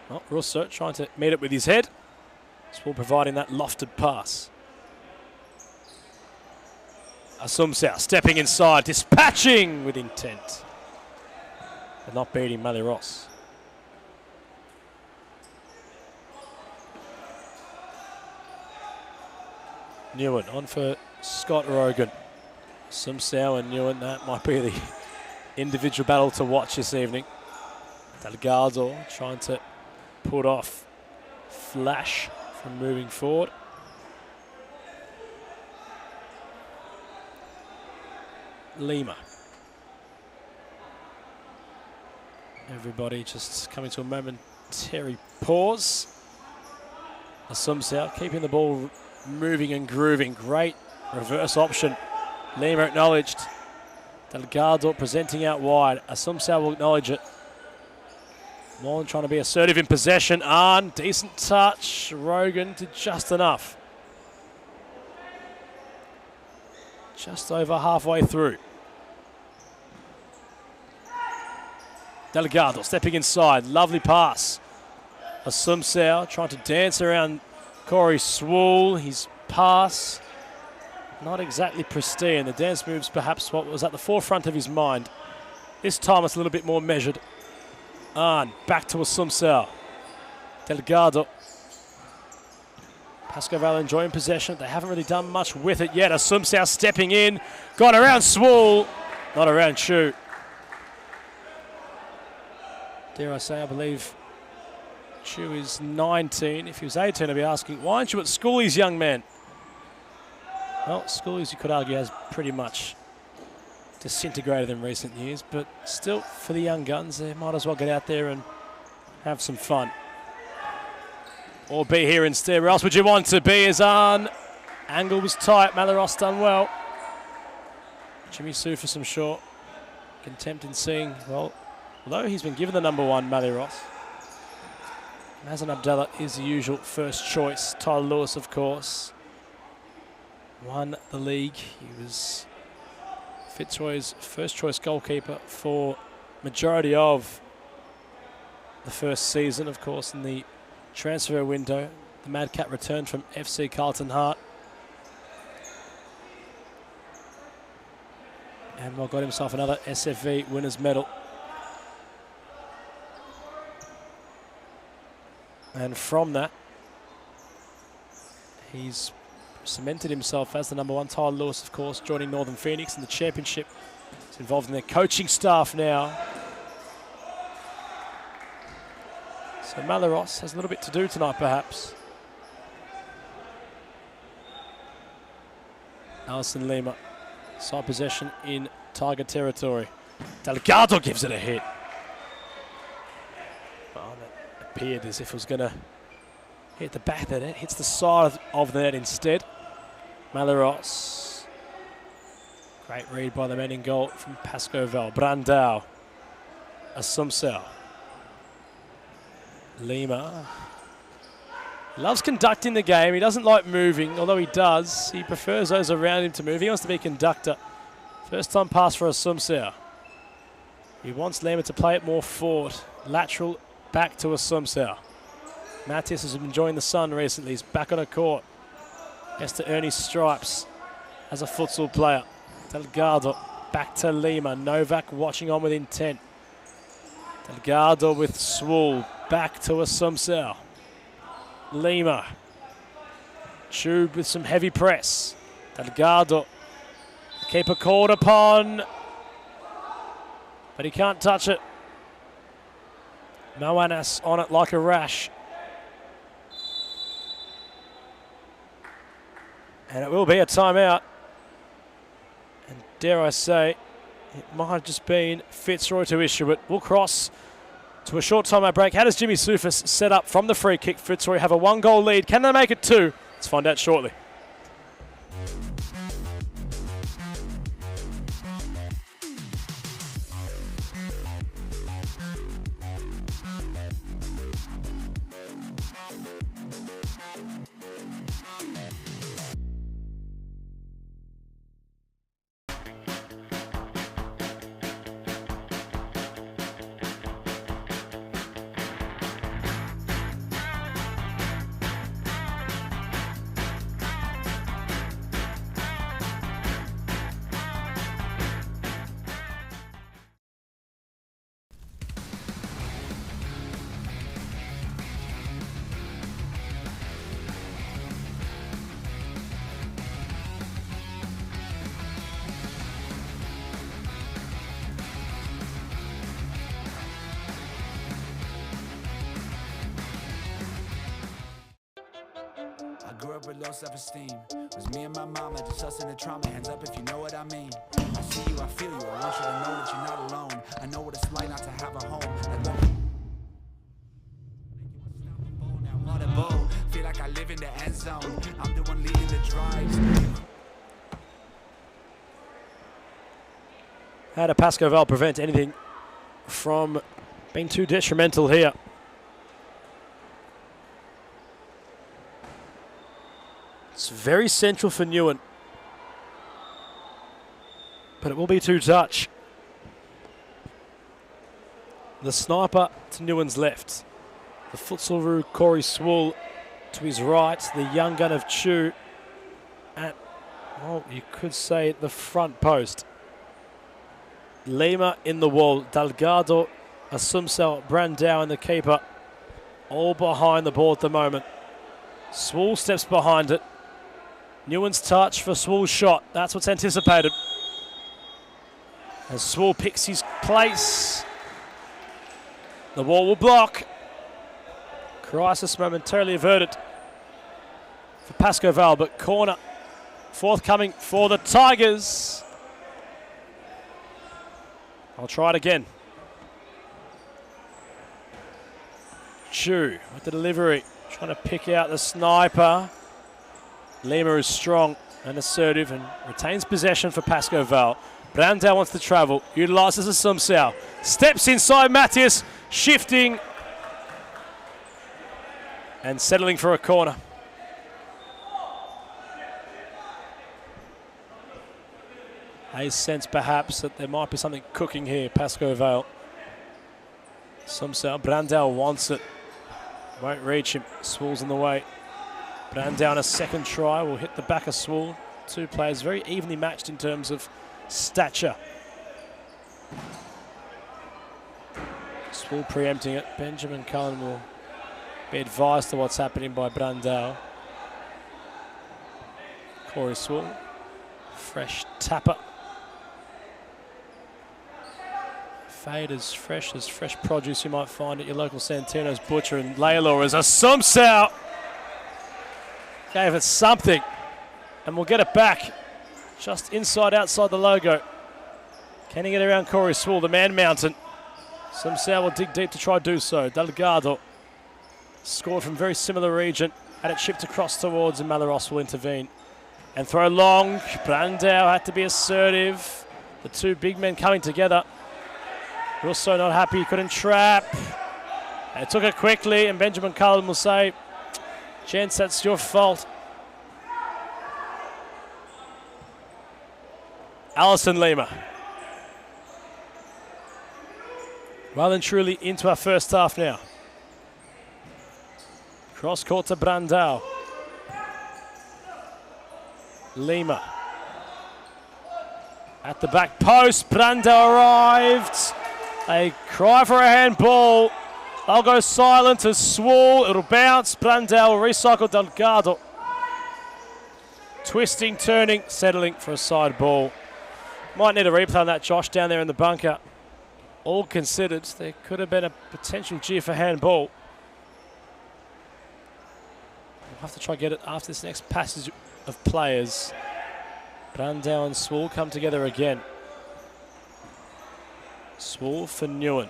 Well, Russo trying to meet it with his head. Swool providing that lofted pass. Asumsau stepping inside, dispatching with intent, but not beating Maliros. Nguyen on for Scott Rogan. Asumsau and Nguyen, that might be the individual battle to watch this evening. Delgado trying to put off Flash from moving forward. Lima. Everybody just coming to a momentary pause. Asumsau keeping the ball moving and grooving. Great reverse option. Lima acknowledged. Delgado presenting out wide. Asumsau will acknowledge it. Moreland trying to be assertive in possession. Arn, decent touch. Rogan did just enough. Just over halfway through. Delgado stepping inside. Lovely pass. Asumsau trying to dance around Corey Swool. His pass not exactly pristine. The dance moves perhaps what was at the forefront of his mind. This time it's a little bit more measured. Arn, back to Asumsau. Delgado. Pascoe enjoying possession. They haven't really done much with it yet. Asumsau stepping in. Got around Swool. Not around Chu. Dare I say, I believe Chu is 19. If he was 18, I'd be asking, why aren't you at schoolies, young man? Well, schoolies, you could argue, has pretty much disintegrated in recent years, but still, for the young guns, they might as well get out there and have some fun. Or be here instead. Where else would you want to be? As Arn. Angle was tight. Maliros done well. Jimmy Sue for some short. Contempt in seeing, well, although he's been given the number 1, Maliros, Mazen Abdallah is the usual first choice. Tyler Lewis, of course, won the league. He was Fitzroy's first choice goalkeeper for majority of the first season, of course, in the transfer window. The Mad Cat returned from FC Carlton Hart. And well, got himself another SFV winners medal. And from that, he's cemented himself as the number 1. Tyler Lewis, of course, joining Northern Phoenix in the championship. He's involved in their coaching staff now. So Malaros has a little bit to do tonight, perhaps. Alison Lima, side possession in Tiger territory. Delgado gives it a hit. Well, that appeared as if it was going to hit the back of the net. Hits the side of the net instead. Malaros. Great read by the men in goal from Pasco Val. Brandao. Assumpção. Lima. Loves conducting the game. He doesn't like moving, although he does. He prefers those around him to move. He wants to be conductor. First time pass for Assumpção. He wants Lima to play it more forward. Lateral back to Assumpção. Matias has been enjoying the sun recently. He's back on a court. Gets to earn his stripes as a futsal player. Delgado back to Lima. Novak watching on with intent. Delgado with Swool. Back to Assumpção. Lima. Chube with some heavy press. Delgado. Keeper called upon. But he can't touch it. Moanas on it like a rash. And it will be a timeout. And dare I say, it might have just been Fitzroy to issue it. We'll cross to a short timeout break. How does Jimmy Soufis set up from the free kick? Fitzroy have a 1-goal lead. Can they make it 2? Let's find out shortly. I grew up with low self-esteem. It was me and my mama, just us in the trauma. Hands up if you know what I mean. I see you, I feel you. I want you to know that you're not alone. I know what it's like not to have a home. Feel like I live in the end zone. I'm the one leading the drives. How did Pasco Val prevent anything from being too detrimental here? It's very central for Newen. But it will be 2-touch. The sniper to Newen's left. The futsalru Corey Swool to his right. The young gun of Chu at, well, you could say the front post. Lima in the wall. Delgado, Assumpção, Brandao and the keeper. All behind the ball at the moment. Swool steps behind it. Newen's touch for Swool's shot. That's what's anticipated. As Swool picks his place. The wall will block. Crisis momentarily averted for Pasco Val, but corner forthcoming for the Tigers. I'll try it again. Chu with the delivery, trying to pick out the sniper. Lima is strong and assertive and retains possession for Pasco Val. Brandao wants to travel, utilises Assumpção. Steps inside Matias, shifting and settling for a corner. A sense perhaps that there might be something cooking here, Pasco Val. Assumpção, Brandao wants it. Won't reach him, Swool's in the way. Brandao on a second try will hit the back of Swool. Two players very evenly matched in terms of stature. Swool preempting it. Benjamin Cullen will be advised to what's happening by Brandao. Corey Swool, fresh tapper. Fade as fresh produce you might find at your local Santino's butcher. And Layla as Assumpção gave it something. And we'll get it back just outside the logo. Can he get around Corey Swall, the man mountain? Assumpção will dig deep to try to do so. Delgado scored from very similar region. Had it chipped across towards and Malaros will intervene. And throw long. Brandao had to be assertive. The two big men coming together. Russo not happy, he couldn't trap. And took it quickly, and Benjamin Cullen will say, "Gents, that's your fault." Alison Lima. Well and truly into our first half now. Cross court to Brandao. Lima. At the back post, Brandao arrived. They cry for a handball. They'll go silent as Swall. It'll bounce. Brandao recycle Delgado. Twisting, turning, settling for a side ball. Might need a replay on that, Josh, down there in the bunker. All considered, there could have been a potential jeer for handball. We'll have to try to get it after this next passage of players. Brandao and Swall come together again. Swall for Nguyen.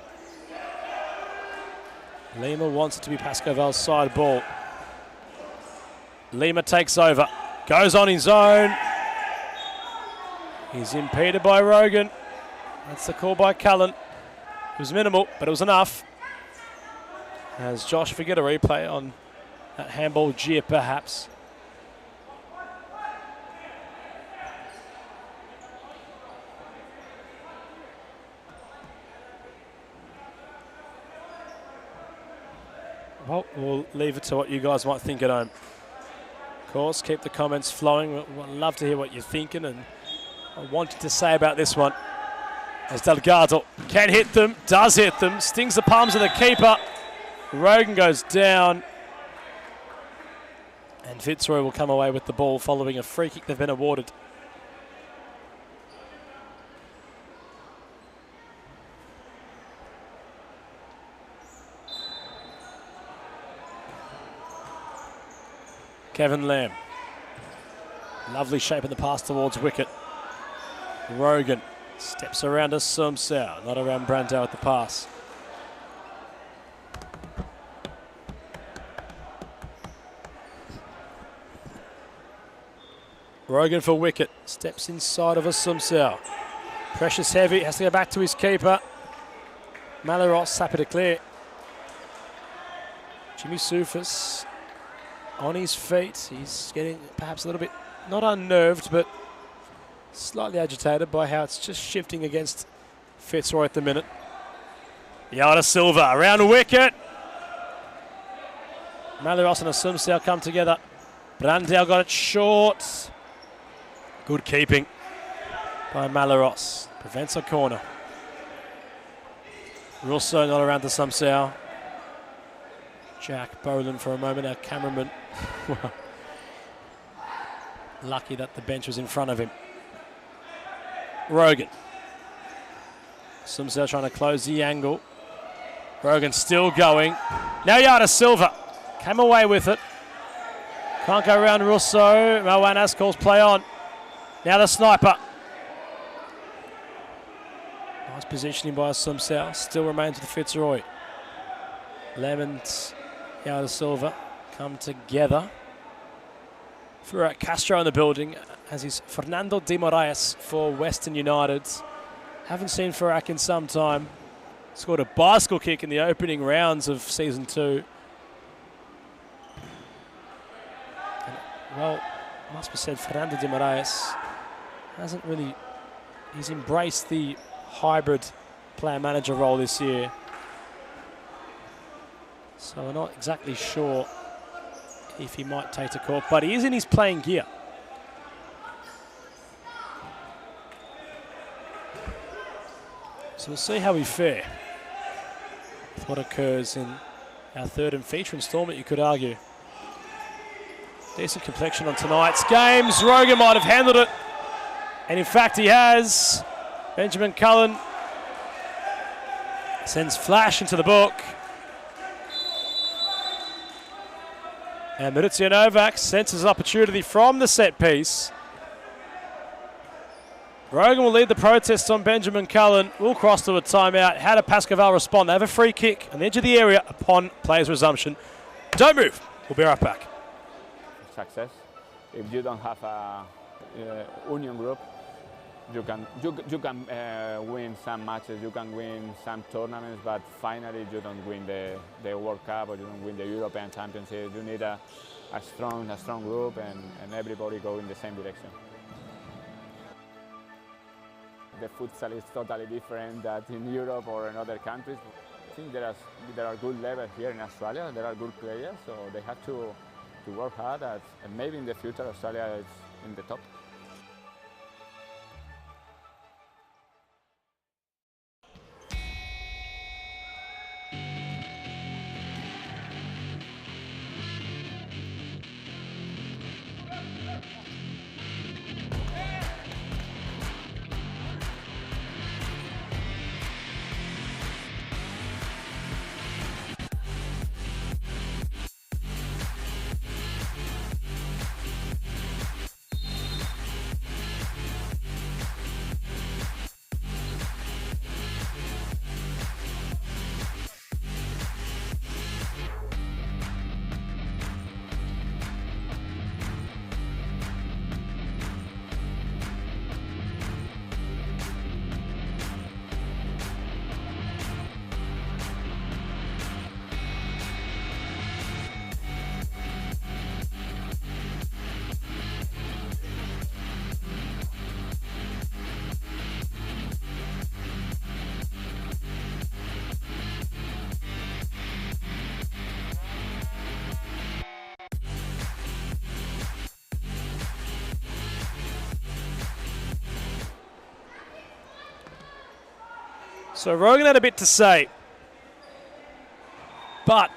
Lima wants it to be Pascoval's side ball. Lima takes over. Goes on his own. He's impeded by Rogan. That's the call by Cullen. It was minimal, but it was enough. As Josh, if we get a replay on that handball jeer, perhaps. Well, we'll leave it to what you guys might think at home. Of course, keep the comments flowing. We'd love to hear what you're thinking and what you to say about this one. As Delgado can hit them, does hit them, stings the palms of the keeper. Rogan goes down. And Fitzroy will come away with the ball following a free kick they've been awarded. Kevin Lamb. Lovely shape in the pass towards wicket. Rogan steps around Assumpção, not around Brandao at the pass. Rogan for wicket, steps inside of Assumpção. Pressure's heavy, has to go back to his keeper. Malaros happy to clear. Jimmy Soufis on his feet. He's getting perhaps a little bit, not unnerved, but slightly agitated by how it's just shifting against Fitzroy at the minute. Yada Silva around wicket. Malaros and Assumpção come together. Brandao got it short. Good keeping by Malaros. Prevents a corner. Russo not around Assumpção. Jack Boland for a moment, our cameraman. Lucky that the bench was in front of him. Rogan. Assumpção trying to close the angle. Rogan still going. Now Yada Silva came away with it. Can't go around Russo. Moanas calls play on. Now the sniper. Nice positioning by Assumpção. Still remains with Fitzroy. Lemons, Yada Silva come together. Furat Castro in the building, as is Fernando de Moraes for Western United. Haven't seen Furat in some time. Scored a bicycle kick in the opening rounds of season 2. And, well, must be said, Fernando de Moraes hasn't really, he's embraced the hybrid player-manager role this year. So we're not exactly sure if he might take to court, but he is in his playing gear. So we'll see how we fare with what occurs in our third and feature installment, you could argue. Decent complexion on tonight's games. Rogan might have handled it, and in fact he has. Benjamin Cullen Sends Flash into the book. And Maurizio Novak senses opportunity from the set piece. Rogan will lead the protests on Benjamin Cullen. We'll cross to a timeout. How did Pascoval respond? They have a free kick on the edge of the area upon players' resumption. Don't move. We'll be right back. Success. If you don't have a union group, you can win some matches, you can win some tournaments, but finally you don't win the World Cup or you don't win the European Championship. You need a strong group and everybody go in the same direction. The futsal is totally different than in Europe or in other countries. I think there are good levels here in Australia. There are good players, so they have to work hard. And maybe in the future Australia is in the top. So Rogan had a bit to say, but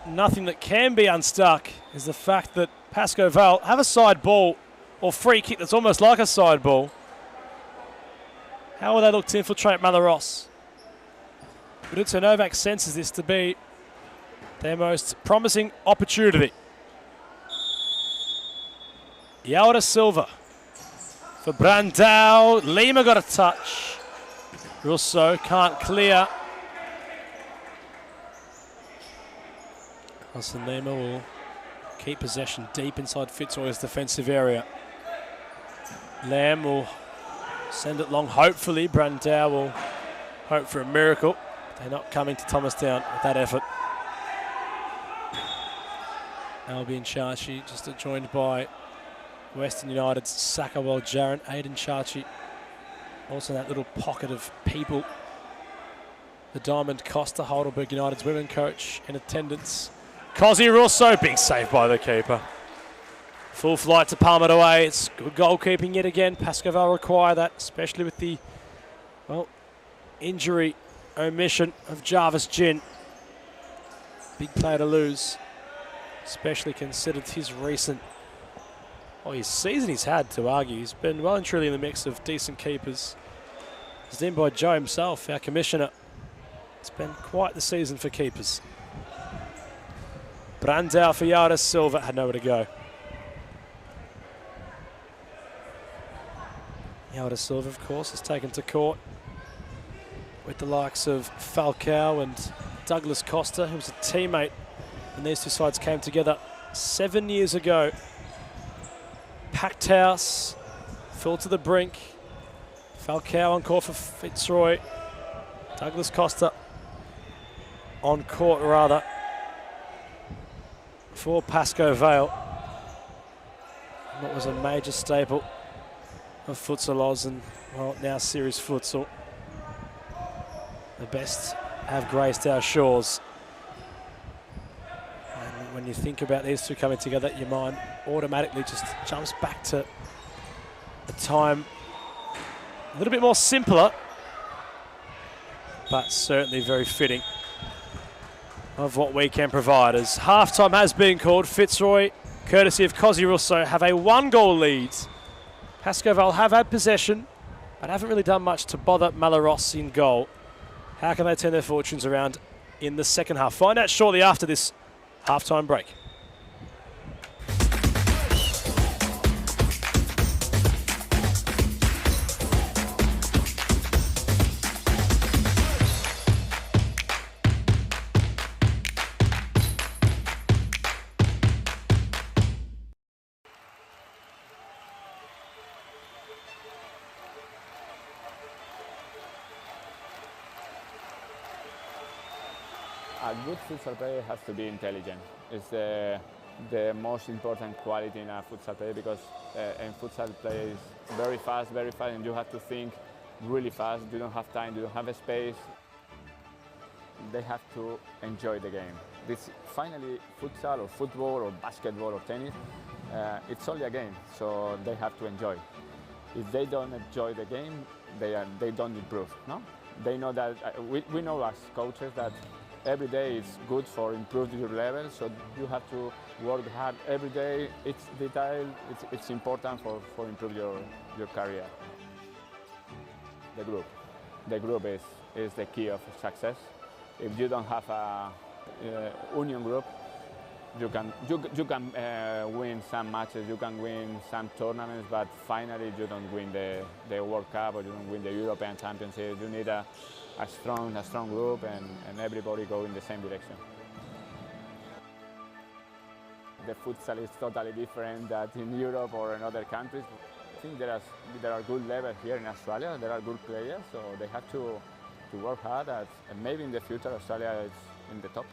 nothing that can be unstuck is the fact that Pasco Val have a side ball or free kick that's almost like a side ball. How will they look to infiltrate Malaros? Maurizio Novak senses this to be their most promising opportunity. Yaura Silva for Brandao. Lima got a touch. Russo can't clear. Austin Lima will keep possession deep inside Fitzroy's defensive area. Lamb will send it long, hopefully. Brandao will hope for a miracle. They're not coming to Thomastown with that effort. Albion Chachi just joined by Western United's Sakawal Jaron, Aidan Chachi. Also in that little pocket of people. The Diamond Costa, Heidelberg United's women coach, in attendance. Cosy Russo, big save by the keeper. Full flight to palm it away. It's good goalkeeping yet again. Pascoval require that, especially with the, well, injury omission of Jarvis Gin. Big player to lose, especially considered his recent, his season he's had, to argue. He's been well and truly in the mix of decent keepers. As in by Joe himself, our commissioner. It's been quite the season for keepers. Brandao for Yaura Silva, had nowhere to go. Yaura Silva, of course, has taken to court with the likes of Falcao and Douglas Costa, who was a teammate when these two sides came together 7 years ago. Packed house, filled to the brink. Falcao on court for Fitzroy. Douglas Costa on court, rather, for Pasco Vale. What was a major staple of Futsal Oz and, well, now Series Futsal. The best have graced our shores. And when you think about these two coming together, your mind automatically just jumps back to a time a little bit more simpler, but certainly very fitting of what we can provide. As halftime has been called, Fitzroy, courtesy of Cosy Russo, have a 1-goal lead. Pascoval have had possession, but haven't really done much to bother Malaros in goal. How can they turn their fortunes around in the second half? Find out shortly after this halftime break. A good futsal player has to be intelligent. It's the most important quality in a futsal player because in futsal play is very fast, and you have to think really fast. You don't have time, you don't have a space. They have to enjoy the game. This finally futsal or football or basketball or tennis, it's only a game, so they have to enjoy. If they don't enjoy the game, they don't improve. No, they know that we know as coaches that every day is good for improving your level, so you have to work hard every day. It's detail, it's important for improve your career. The group is the key of success. If you don't have a union group, you can win some matches, you can win some tournaments, but finally you don't win the World Cup or you don't win the European Championship. You need a strong group and everybody go in the same direction. The futsal is totally different than in Europe or in other countries. I think there are good levels here in Australia. There are good players, so they have to work hard. And maybe in the future Australia is in the top.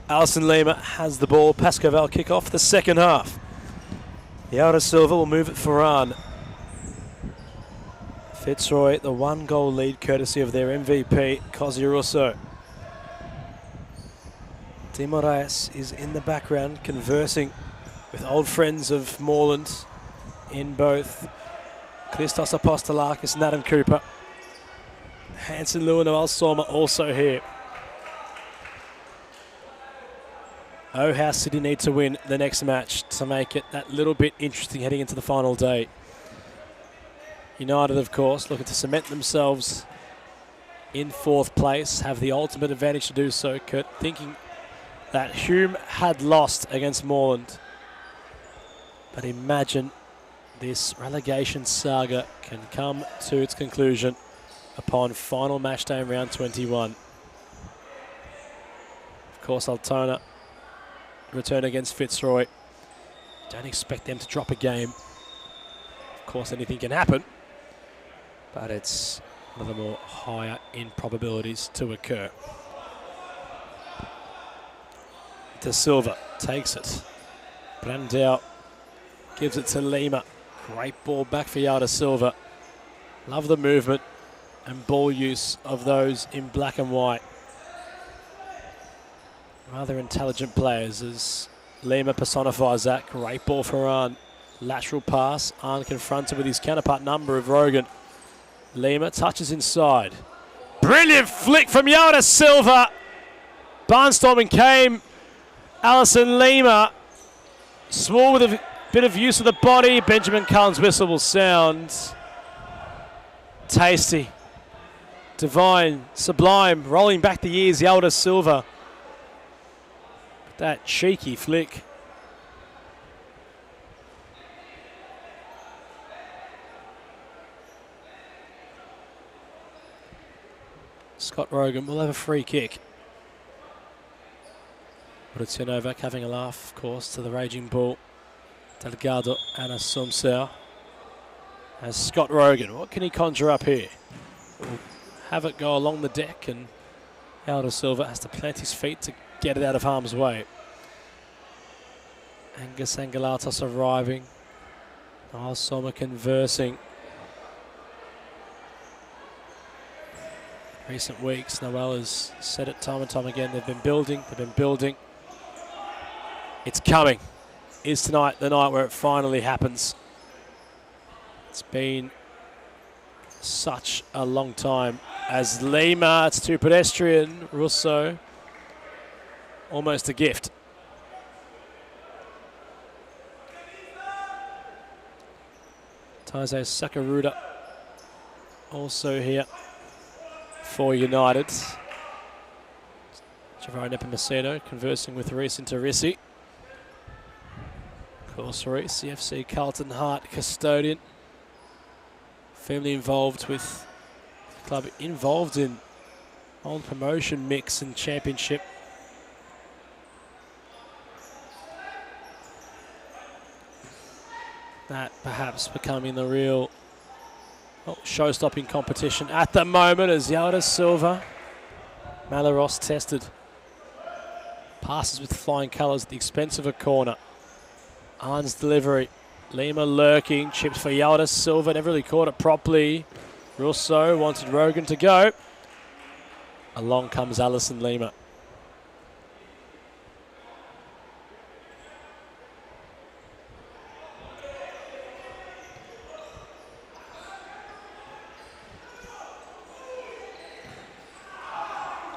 Alison Lima has the ball. Pascoval kick off the second half. Yara Silva will move it for Ran. Fitzroy, the 1-goal lead courtesy of their MVP, Cosi Russo. Di Moraes is in the background conversing with old friends of Moreland in both Christos Apostolakis and Adam Cooper. Hansen Lewin of Alsoma also here. Oh, how City need to win the next match to make it that little bit interesting heading into the final day. United, of course, looking to cement themselves in 4th place, have the ultimate advantage to do so. Kurt thinking that Hume had lost against Moreland But imagine this relegation saga can come to its conclusion upon final match day in round 21. Of course, Altona return against Fitzroy. Don't expect them to drop a game. Of course, anything can happen, but it's one of the more higher improbabilities to occur. De Silva takes it. Brandao gives it to Lima. Great ball back for Yao De Silva. Love the movement and ball use of those in black and white. Rather intelligent players as Lima personifies that. Great ball for Arn. Lateral pass. Arn confronted with his counterpart number of Rogan. Lima touches inside. Brilliant flick from Yao De Silva. Barnstorming came Alison Lima. Small with a bit of use of the body. Benjamin Cullen's whistle will sound. Tasty. Divine. Sublime. Rolling back the years, Yao De Silva. That cheeky flick. Scott Rogan will have a free kick. But Novak having a laugh, of course, to the raging bull. Delgado and Assumpção. As Scott Rogan, what can he conjure up here? We'll have it go along the deck, and Yao De Silva has to plant his feet to get it out of harm's way. Angus Angelatos arriving. Niall Sommer conversing. Recent weeks, Noel has said it time and time again, they've been building. It's coming. Is tonight the night where it finally happens? It's been such a long time. As Lima, it's too pedestrian. Russo, almost a gift. Taizé Sakaruda also here for United. Javaro Nepomuceno conversing with Reece Interisi. Of course, Reece, the FC Carlton Heart custodian. Firmly involved with the club, involved in old promotion mix and championship. That perhaps becoming the real show-stopping competition at the moment as Yao De Silva. Malaros tested. Passes with flying colours at the expense of a corner. Arn's delivery. Lima lurking. Chipped for Yao De Silva. Never really caught it properly. Russo wanted Rogan to go. Along comes Alison Lima.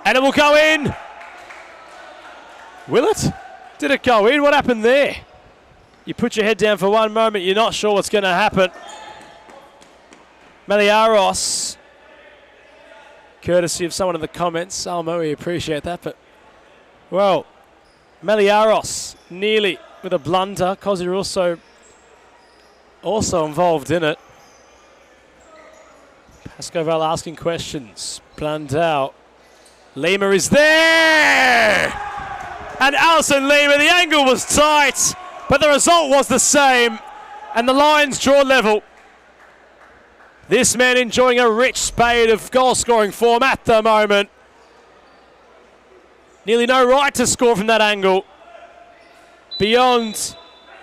And it will go in. Will it? Did it go in? What happened there? You put your head down for one moment, you're not sure what's going to happen. Meliaros, courtesy of someone in the comments. Salmo, we appreciate that. But, well, Meliaros nearly with a blunder. Cosi Russo also involved in it. Pascoval asking questions. Blandau. Lima is there! And Alison Lima, the angle was tight, but the result was the same, and the lines draw level. This man enjoying a rich spade of goal-scoring form at the moment. Nearly no right to score from that angle. Beyond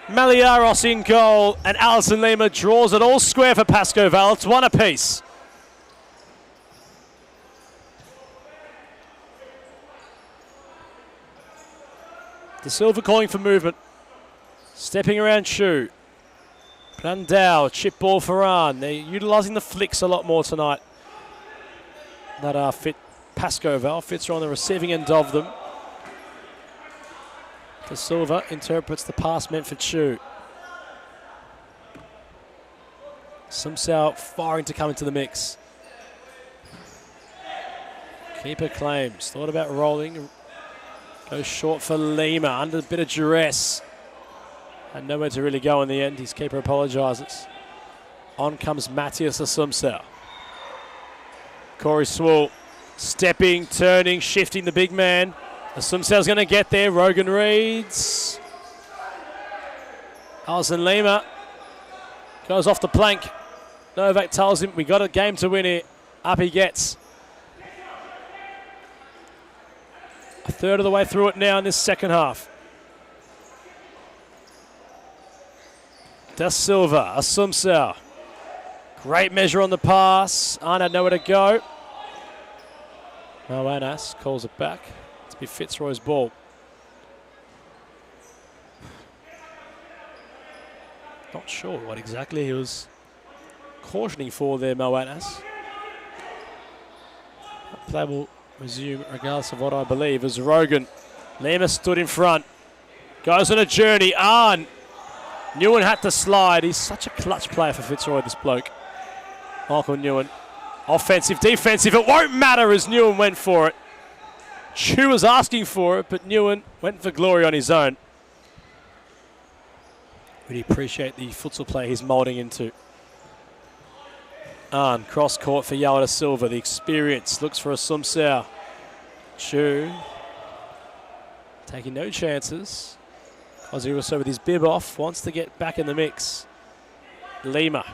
Maliaros in goal, and Alison Lima draws it all square for Pascoval. It's one apiece. De Silva calling for movement. Stepping around Shu. Brandao, chip ball for Arn. They're utilising the flicks a lot more tonight. That are fit. Pascoval. Fits are on the receiving end of them. De Silva interprets the pass meant for Shu. Sumsao firing to come into the mix. Keeper claims. Thought about rolling. Goes short for Lima, under a bit of duress. And nowhere to really go in the end. His keeper apologises. On comes Matthias Asumsau. Corey Swall stepping, turning, shifting the big man. Asumsau's going to get there. Rogan reads. Alison Lima goes off the plank. Novak tells him, we got a game to win here. Up he gets. A third of the way through it now in this second half. Da Silva, Asumsau. Great measure on the pass. Arnott had nowhere to go. Moanas calls it back. It's be Fitzroy's ball. Not sure what exactly he was cautioning for there, Moanas. Play will resume regardless of what I believe as Rogan. Lima stood in front. Goes on a journey. Newen had to slide. He's such a clutch player for Fitzroy, this bloke. Michael Newen. Offensive, defensive. It won't matter as Newen went for it. Chu was asking for it, but Newen went for glory on his own. Really appreciate the futsal play he's moulding into. Cross court for Yao Da Silva. The experience looks for Asumsau. Chu taking no chances. Ozzy Russo with his bib off wants to get back in the mix. Lima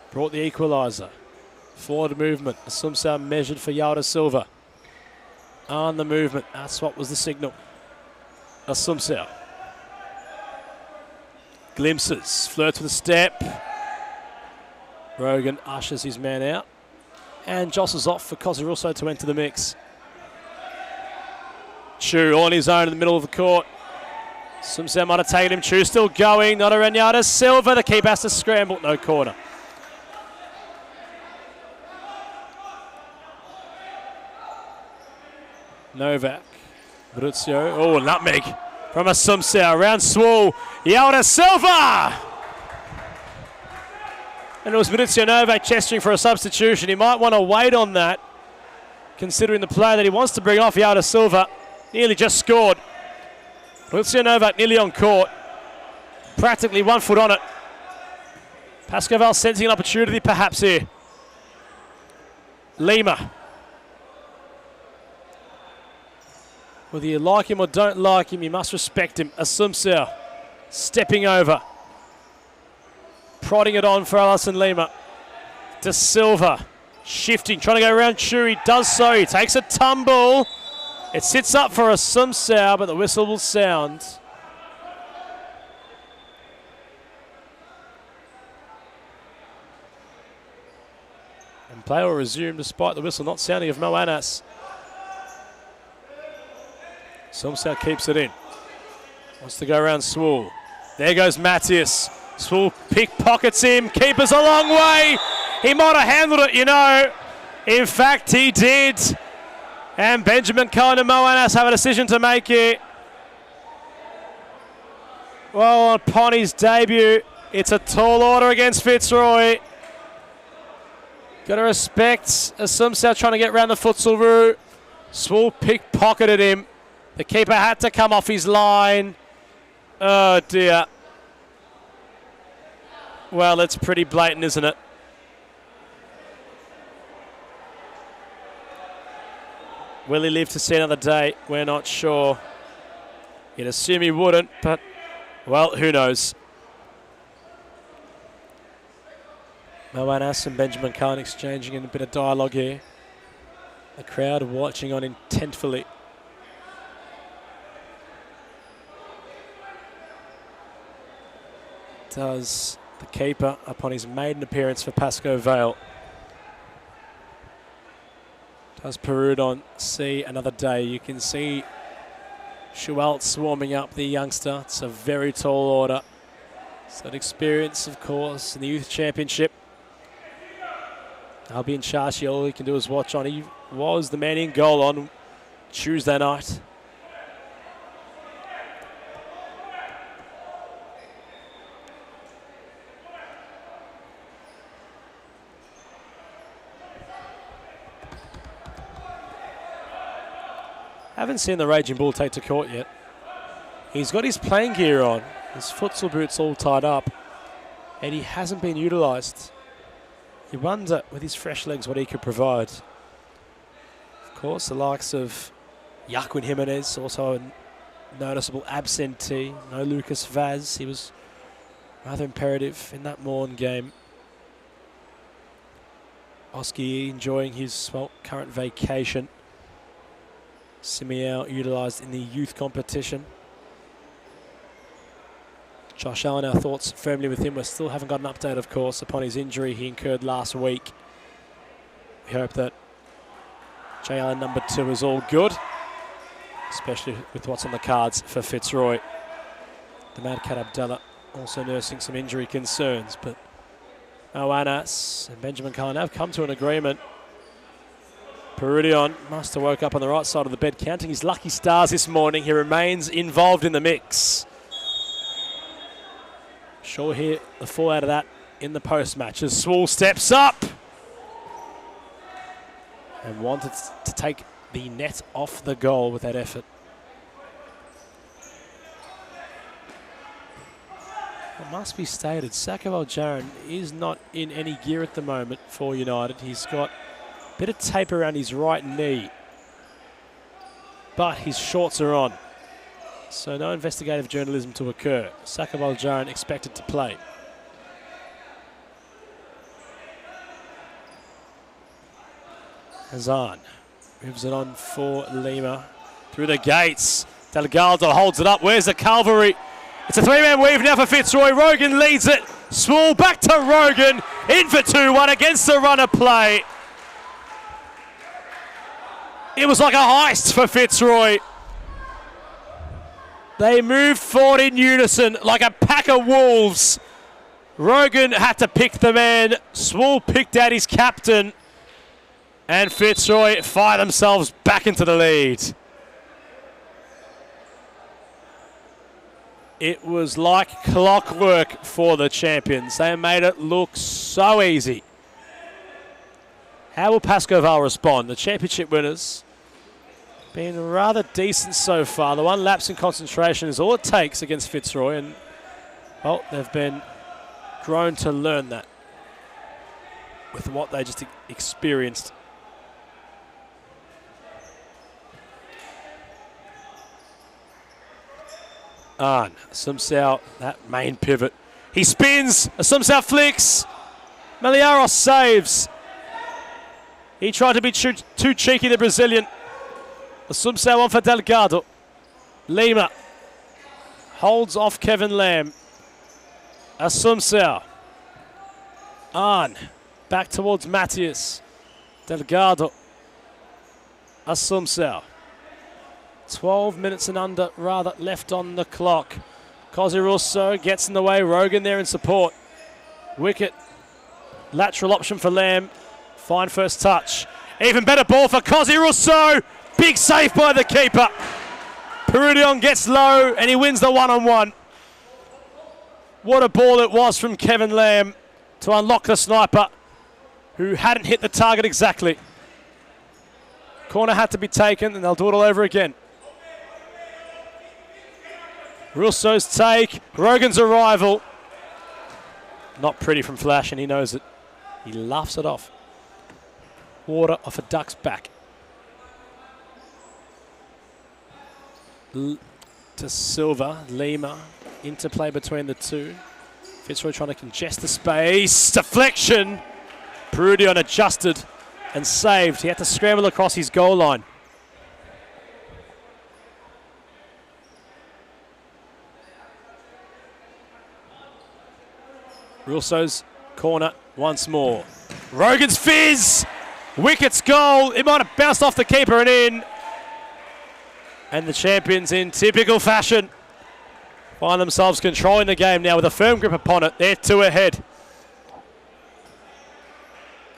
brought the equaliser. Forward movement. Asumsau measured for Yao Da Silva. On the movement. That's what was the signal. Asumsau. Glimpses. Flirts with a step. Rogan ushers his man out. And jostles off for Kozarusso to enter the mix. Chu on his own in the middle of the court. Asumsau might have taken him. Chu still going. Not around Yao Da Silva. The keeper has to scramble. No corner. Novak. Bruzio. Oh, nutmeg from Asumsau. Around Swall. Yao Da Silva! And it was Maurizio Novak gesturing for a substitution. He might want to wait on that, considering the player that he wants to bring off, Yao Da Silva. Nearly just scored. Maurizio Novak nearly on court. Practically 1 foot on it. Pascoval sensing an opportunity perhaps here. Lima. Whether you like him or don't like him, you must respect him. Asumsau stepping over. Prodding it on for Alison Lima. Da Silva shifting, trying to go around Chu. He does so. He takes a tumble. It sits up for Asumsau, but the whistle will sound. And play will resume despite the whistle not sounding of Moanas. Asumsau keeps it in. Wants to go around Swall. There goes Matthias. Swall pickpockets him. Keeper's a long way. He might have handled it, you know. In fact, he did. And Benjamin Cohen and Moanas have a decision to make here. Well, upon his debut, it's a tall order against Fitzroy. Got to respect Asumsau trying to get around the futsal route. Swall pickpocketed him. The keeper had to come off his line. Oh, dear. Well, it's pretty blatant, isn't it? Will he live to see another day? We're not sure. You'd assume he wouldn't, but, well, who knows? Moanas and Benjamin Cohen exchanging in a bit of dialogue here. The crowd watching on intentfully. Does the keeper upon his maiden appearance for Pascoe Vale. Does Perudon see another day? You can see Schualt swarming up the youngster. It's a very tall order. He's got experience, of course, in the Youth Championship. Albion Chashi, all he can do is watch on. He was the man in goal on Tuesday night. Haven't seen the Raging Bull take to court yet. He's got his playing gear on. His futsal boots all tied up, and he hasn't been utilised. You wonder, with his fresh legs, what he could provide. Of course, the likes of Yaquin Jimenez, also a noticeable absentee. No Lucas Vaz. He was rather imperative in that Morn game. Oski enjoying his current vacation. Simiao utilised in the youth competition. Josh Allen, our thoughts firmly with him. We still haven't got an update, of course, upon his injury he incurred last week. We hope that J. Allen number 2 is all good, especially with what's on the cards for Fitzroy. The Mad Cat Abdallah also nursing some injury concerns, but Oanas and Benjamin Khan have come to an agreement. Perudion must have woke up on the right side of the bed, counting his lucky stars this morning. He remains involved in the mix. Sure hear the fallout of that in the post-match as Swool steps up and wanted to take the net off the goal with that effort. It must be stated, Sakho Aljaran is not in any gear at the moment for United. He's got a bit of tape around his right knee, but his shorts are on. So no investigative journalism to occur. Sakho Aljaran expected to play. Hazan moves it on for Lima. Through the gates. Delgado holds it up. Where's the cavalry? It's a three-man weave now for Fitzroy. Rogan leads it. Swool back to Rogan. In for 2-1 against the runner play. It was like a heist for Fitzroy. They moved forward in unison like a pack of wolves. Rogan had to pick the man. Swool picked out his captain. And Fitzroy fire themselves back into the lead. It was like clockwork for the champions. They made it look so easy. How will Pascoval respond? The championship winners been rather decent so far. The one lapse in concentration is all it takes against Fitzroy, and well, they've been grown to learn that with what they just experienced. Sumsao, that main pivot. He spins, Sumsao flicks. Meliaros saves. He tried to be too cheeky, the Brazilian. Sumsao on for Delgado. Lima holds off Kevin Lamb. Sumsao. Back towards Matthias. Delgado. Sumsao. 12 minutes and under, rather, left on the clock. Cosi Russo gets in the way. Rogan there in support. Wicket. Lateral option for Lamb. Fine first touch. Even better ball for Cosi Russo. Big save by the keeper. Perudion gets low and he wins the one-on-one. What a ball it was from Kevin Lamb to unlock the sniper, who hadn't hit the target exactly. Corner had to be taken and they'll do it all over again. Russo's take, Rogan's arrival. Not pretty from Flash, and he knows it. He laughs it off. Water off a duck's back. To Silva, Lima, interplay between the two. Fitzroy trying to congest the space. Deflection. Perudion adjusted and saved. He had to scramble across his goal line. Russo's corner once more. Rogan's fizz! Wicket's goal. It might have bounced off the keeper and in. And the champions, in typical fashion, find themselves controlling the game now with a firm grip upon it. They're 2 ahead.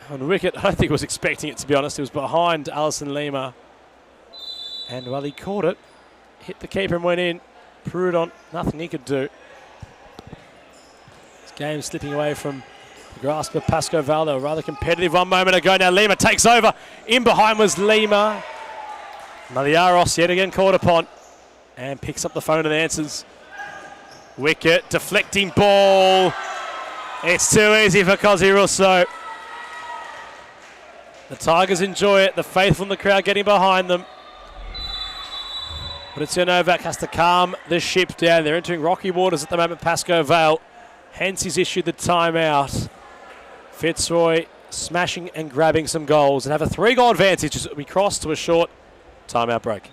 On Wicket, I don't think he was expecting it, to be honest. He was behind Alison Lima. And while he caught it, hit the keeper and went in. Perudion, nothing he could do. This game slipping away from the grasp of Pasco Valdo. Rather competitive 1 moment ago. Now Lima takes over. In behind was Lima. Maliaros yet again caught upon and picks up the phone and answers. Wicket, deflecting ball. It's too easy for Cozzy Russo. The Tigers enjoy it. The faithful in the crowd getting behind them. But it's Novak has to calm the ship down. They're entering rocky waters at the moment, Pascoe Vale. Hence he's issued the timeout. Fitzroy smashing and grabbing some goals and have a 3-goal advantage as we cross to a short timeout break.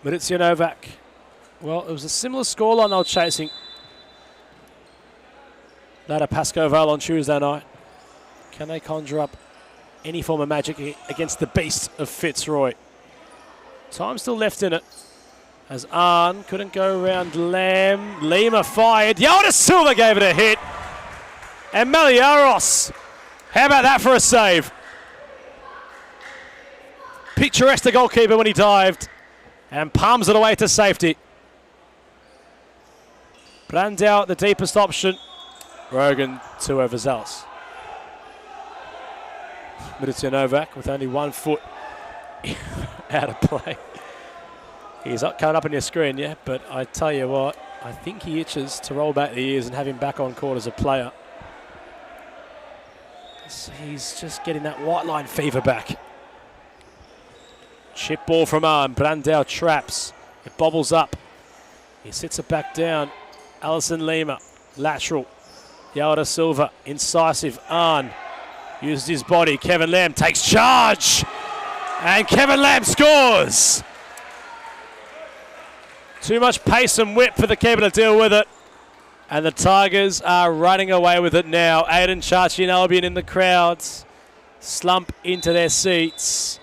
Maurizio Novak. Well, it was a similar scoreline they were chasing. That at Pascoe Vale on Tuesday night. Can they conjure up any form of magic against the beast of Fitzroy? Time still left in it. As Arn couldn't go around Lamb. Lima fired. Yalda Silva gave it a hit. And Maliaros. How about that for a save? Picturesque the goalkeeper when he dived. And palms it away to safety. Brandau, the deepest option. Rogan to overzealous. Maurizio Novak with only 1 foot out of play. He's not coming up on your screen, yeah, but I tell you what, I think he itches to roll back the years and have him back on court as a player. So he's just getting that white line fever back. Chip ball from Arn. Brandau traps. It bobbles up. He sits it back down. Alison Lima, lateral. Yalda Silva, incisive. Arn uses his body. Kevin Lamb takes charge. And Kevin Lamb scores. Too much pace and whip for the keeper to deal with it. And the Tigers are running away with it now. Aidan Chachi and Albion in the crowds. Slump into their seats.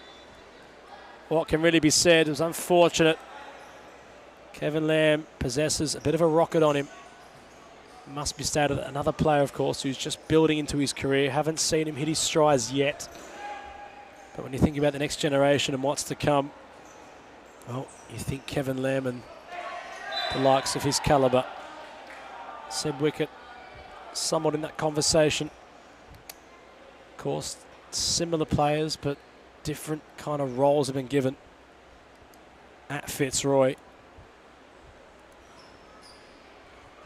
What can really be said, it was unfortunate. Kevin Lamb possesses a bit of a rocket on him. Must be stated, another player, of course, who's just building into his career. Haven't seen him hit his strides yet. But when you think about the next generation and what's to come, well, you think Kevin Lamb and the likes of his calibre. Seb Wickett, somewhat in that conversation. Of course, similar players, but different kind of roles have been given at Fitzroy.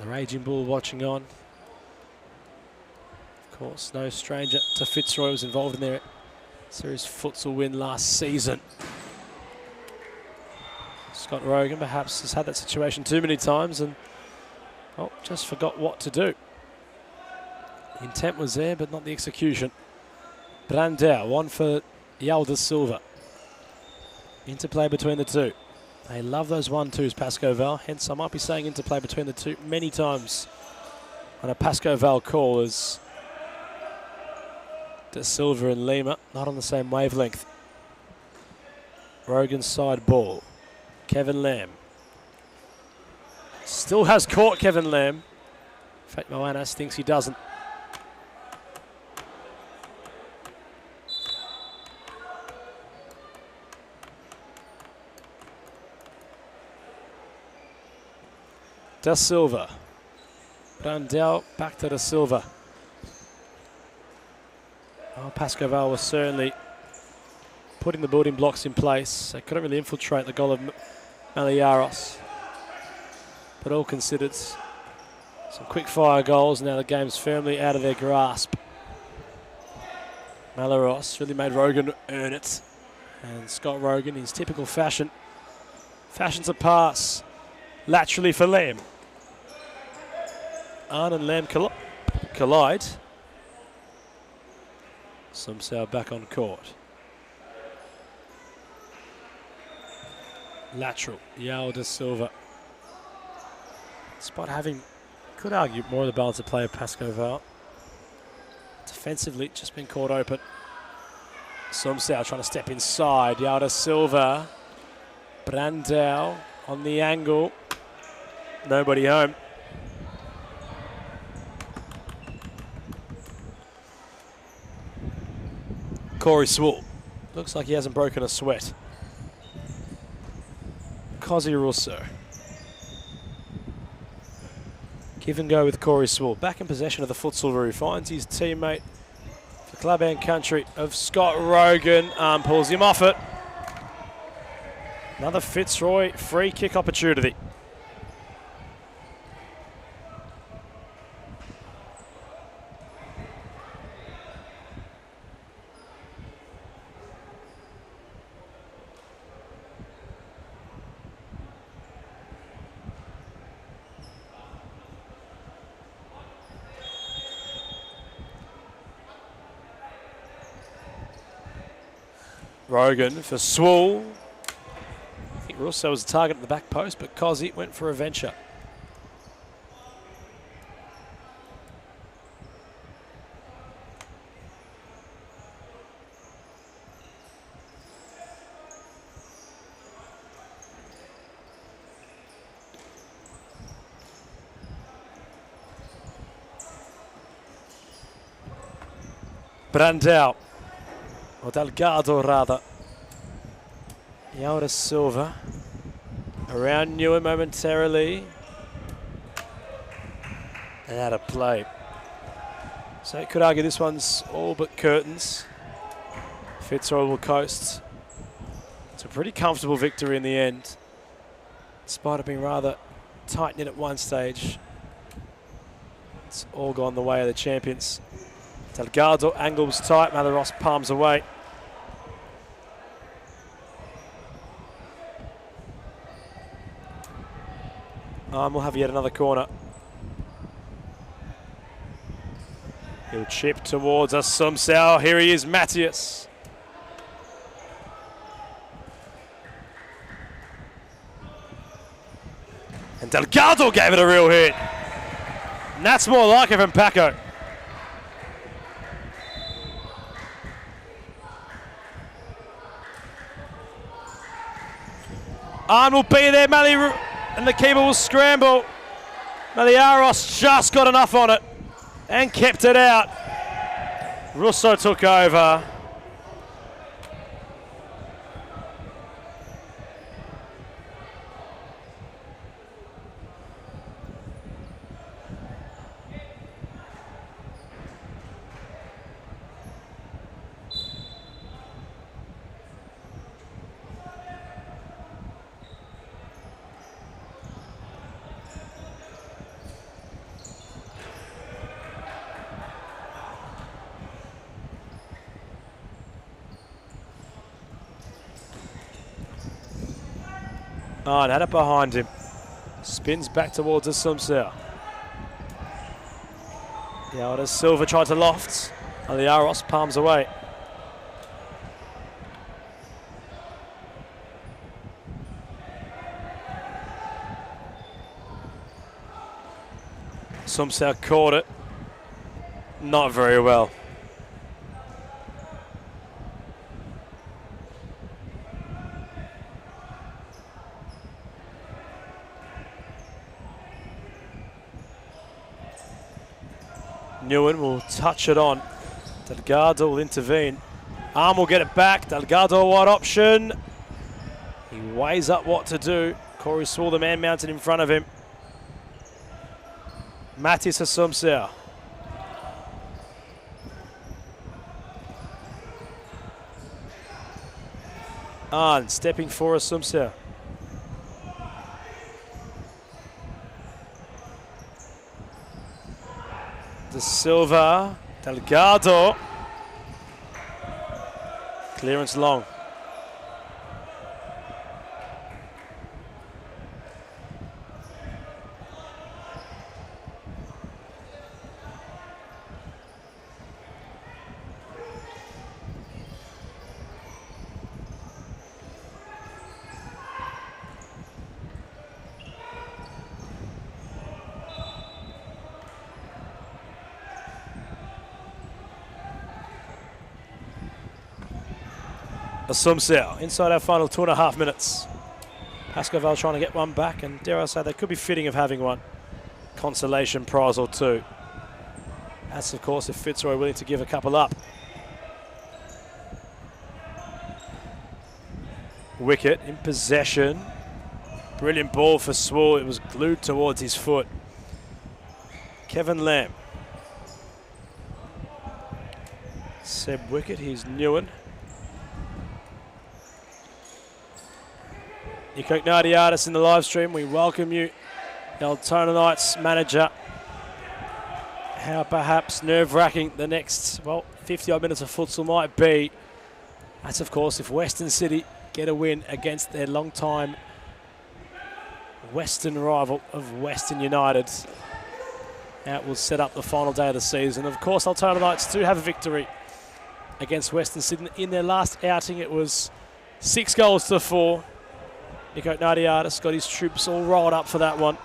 The Raging Bull watching on. Of course, no stranger to Fitzroy, was involved in their series futsal win last season. Scott Rogan perhaps has had that situation too many times and just forgot what to do. The intent was there, but not the execution. Brandau, one for Yalda Silva. Interplay between the two. They love those 1-2s, Pascoe Val. Hence, I might be saying interplay between the two many times on a Pascoe Val call as De Silva and Lima not on the same wavelength. Rogan's side ball. Kevin Lamb. Still has caught Kevin Lamb. In fact, Moanas thinks he doesn't. Da Silva. Brandel back to Da Silva. Oh, Pascoe Val was certainly putting the building blocks in place. They couldn't really infiltrate the goal of Maliaros. But all considered, some quick fire goals. Now the game's firmly out of their grasp. Maliaros really made Rogan earn it. And Scott Rogan, in his typical fashion, fashions a pass laterally for Lamb. Arn and Lamb collide. Sumsau back on court. Lateral, Yao Da Silva. Despite having, could argue, more of the balance of play of Pascoe Val. Defensively, just been caught open. Sumsau trying to step inside. Yao Da Silva. Brandau on the angle. Nobody home. Corey Swall. Looks like he hasn't broken a sweat. Cozzy Russo. Give and go with Corey Swall. Back in possession of the futsal roo. Finds his teammate for club and country of Scott Rogan. Pulls him off it. Another Fitzroy free kick opportunity. Rogan for Swall. I think Russo was the target at the back post, but Cozzy went for a venture. Brandau. Or Delgado, rather. Yao Da Silva. Around Newer momentarily. And out of play. So you could argue this one's all but curtains. Fitzroy will coast. It's a pretty comfortable victory in the end. Despite it being rather tight-knit at one stage. It's all gone the way of the champions. Delgado angles tight, Maliaros palms away. We'll have yet another corner. He'll chip towards us, Sumsau. Here he is, Matthias. And Delgado gave it a real hit. And that's more like it from Paco. Arn will be there, and the keeper will scramble. Maliaros just got enough on it and kept it out. Russo took over. Oh, and had it behind him. Spins back towards us, Sumsau. Yao Da Silva tried to loft. Maliaros palms away. Sumsau caught it. Not very well. Nguyen will touch it on. Delgado will intervene. Arm will get it back. Delgado, wide option. He weighs up what to do. Corey saw the man mounted in front of him. Mattis Asumsau. Arn stepping for Asumsau. De Silva, Delgado. Clearance long. Asumsau inside our final 2.5 minutes. Pascoval trying to get one back, and dare I say they could be fitting of having one. Consolation prize or two. That's of course if Fitzroy are willing to give a couple up. Wicket in possession. Brilliant ball for Swall. It was glued towards his foot. Kevin Lamb. Seb Wicket, he's Nguyen. Nico Gnardiadis in the live stream. We welcome you, the Altona Knights manager. How perhaps nerve-wracking the next, 50-odd minutes of futsal might be. That's, of course, if Western City get a win against their long-time Western rival of Western United. That will set up the final day of the season. Of course, Altona Knights do have a victory against Western Sydney. In their last outing, it was 6-4. Nico Gnardiadis got his troops all rolled up for that one.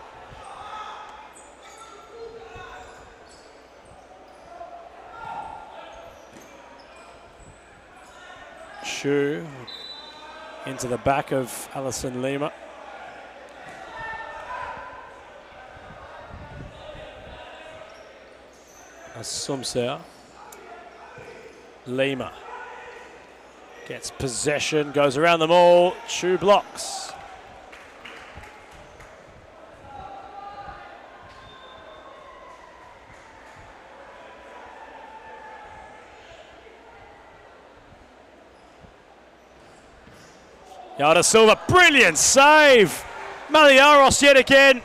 Shu into the back of Alison Lima. Asumsau. Lima gets possession, goes around them all. Shu blocks. Yada Silva, brilliant save. Maliaros yet again.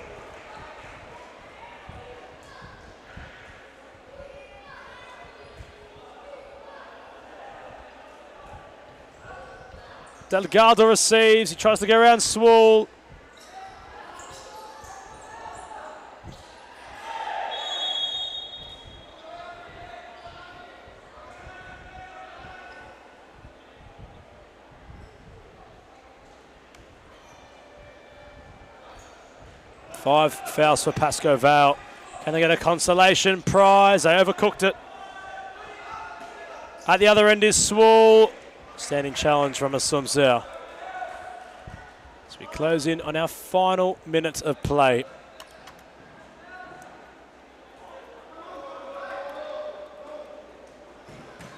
Delgado receives, he tries to go around Swall. Five fouls for Pasco Val. Can they get a consolation prize? They overcooked it. At the other end is Swall. Standing challenge from Asumsau. As we close in on our final minute of play.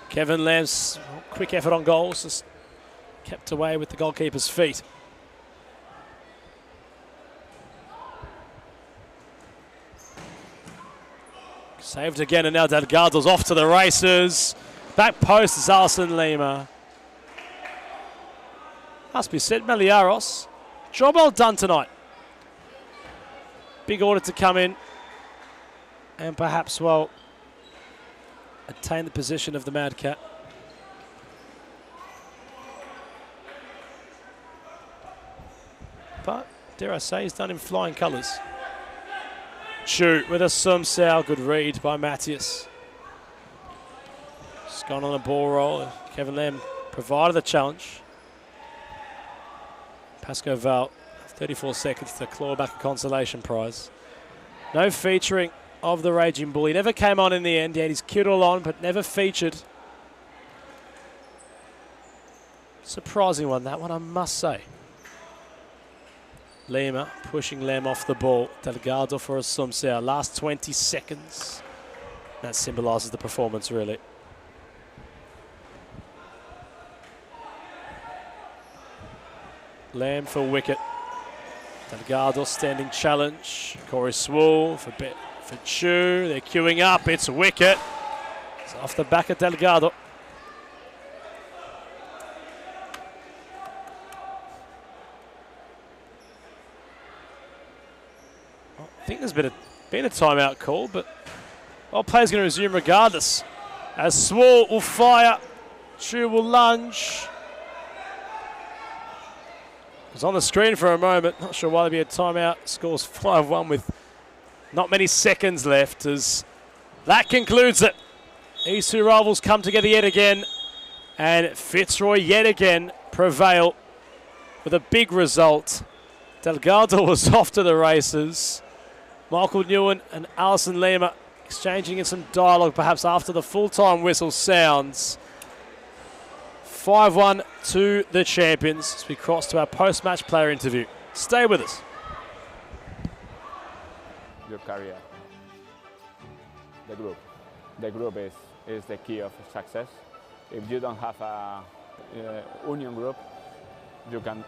Kevin Lamb's quick effort on goals, just kept away with the goalkeeper's feet. Saved again, and now Delgado's off to the races. Back post is Alison Lima. Must be said, Meliaros. Job well done tonight. Big order to come in and perhaps, attain the position of the Mad Cat. But, dare I say, he's done in flying colours. Shoot with a Asumsau, good read by Matthias. Just gone on a ball roll. Kevin Lamb provided the challenge. Pasco Val, 34 seconds to claw back a consolation prize. No featuring of the Raging Bull. He never came on in the end. He had his kit all on, but never featured. Surprising one, that one, I must say. Lima pushing Lem off the ball. Delgado for a Sumsea. Last 20 seconds. That symbolises the performance, really. Lamb for wicket. Delgado standing challenge. Corey Swool for Chu. They're queuing up. It's a wicket. It's off the back of Delgado. I think there's been a timeout call, but play's going to resume regardless. As Swool will fire. Chu will lunge. It was on the screen for a moment. Not sure why there'd be a timeout. Scores 5-1 with not many seconds left as that concludes it. These two rivals come together yet again, and Fitzroy yet again prevail with a big result. Delgado was off to the races. Michael Newen and Alison Lima exchanging in some dialogue perhaps after the full-time whistle sounds. 5-1 to the champions as we cross to our post-match player interview. Stay with us. Your career. The group is the key of success. If you don't have a union group, you can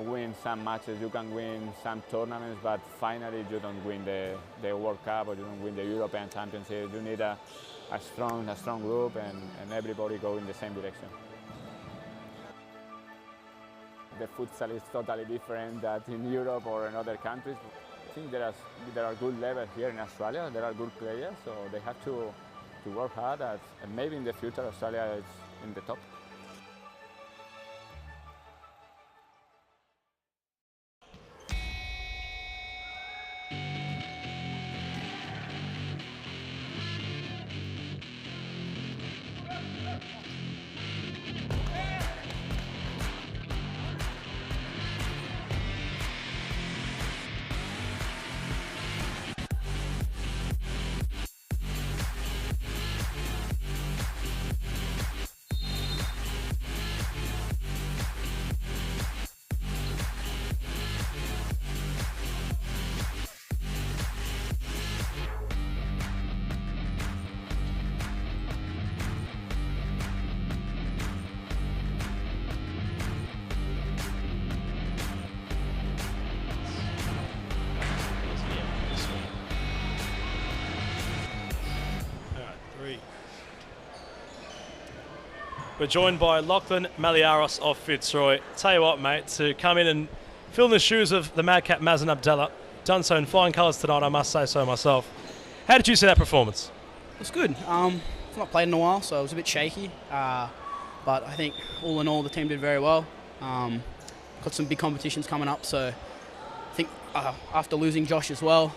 win some matches, you can win some tournaments, but finally you don't win the World Cup or you don't win the European Championship. You need a strong group and everybody go in the same direction. The futsal is totally different than in Europe or in other countries. I think there are good levels here in Australia. There are good players, so they have to work hard. And maybe in the future Australia is in the top. We're joined by Lachlan Maliaros of Fitzroy. Tell you what, mate, to come in and fill in the shoes of the madcap Mazen Abdallah. Done so in flying colours tonight, I must say so myself. How did you see that performance? It was good. I've not played in a while, so it was a bit shaky. But I think all in all, the team did very well. Got some big competitions coming up, so I think after losing Josh as well,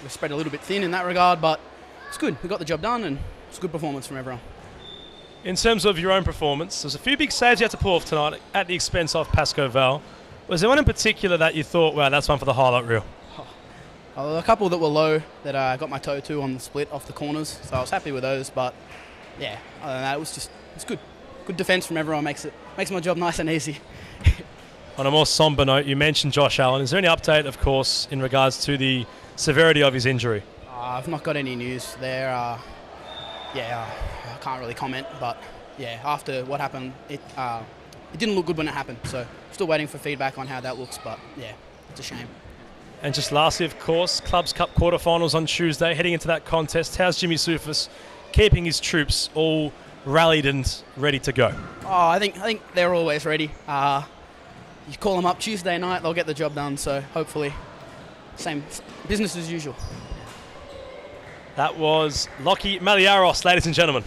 we're spread a little bit thin in that regard, but it's good. We got the job done, and it's a good performance from everyone. In terms of your own performance, there's a few big saves you had to pull off tonight at the expense of Pascoe Val. Was there one in particular that you thought, wow, that's one for the highlight reel? A couple that were low that I got my toe to on the split off the corners, so I was happy with those. But yeah, other than that, it's good. Good defence from everyone makes my job nice and easy. On a more sombre note, you mentioned Josh Allen. Is there any update, of course, in regards to the severity of his injury? I've not got any news there. I can't really comment, but yeah, after what happened, it didn't look good when it happened. So still waiting for feedback on how that looks, but yeah, it's a shame. And just lastly, of course, Clubs Cup quarterfinals on Tuesday. Heading into that contest, how's Jimmy Soufis keeping his troops all rallied and ready to go? I think they're always ready. You call them up Tuesday night, they'll get the job done. So hopefully, same business as usual. That was Lockie Maliaros, ladies and gentlemen.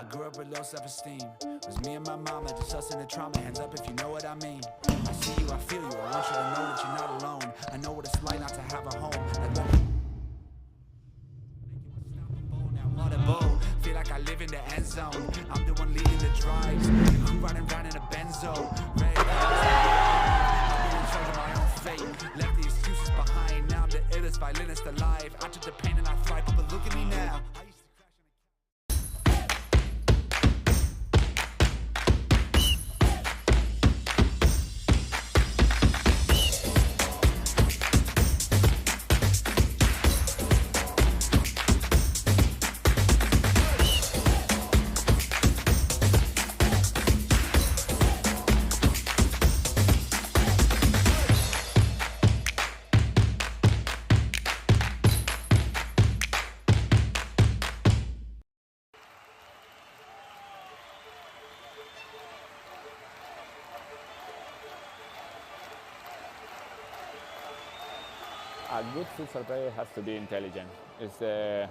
grew up with low self-esteem. Was me and my mama, just us in the trauma. Hands up if you know what I mean. I see you, I feel you. I want you to know that you're not alone. I know what it's like not to have a home. Like what a bow. Feel like I live in the end zone. I'm the one leading the drives. The crew riding round in a benzo. Red I'll be in charge of my own fate. Left the excuses behind. Now I'm the illest violinist alive. I took the pain and I thrive. But look at me now. A good futsal player has to be intelligent. It's the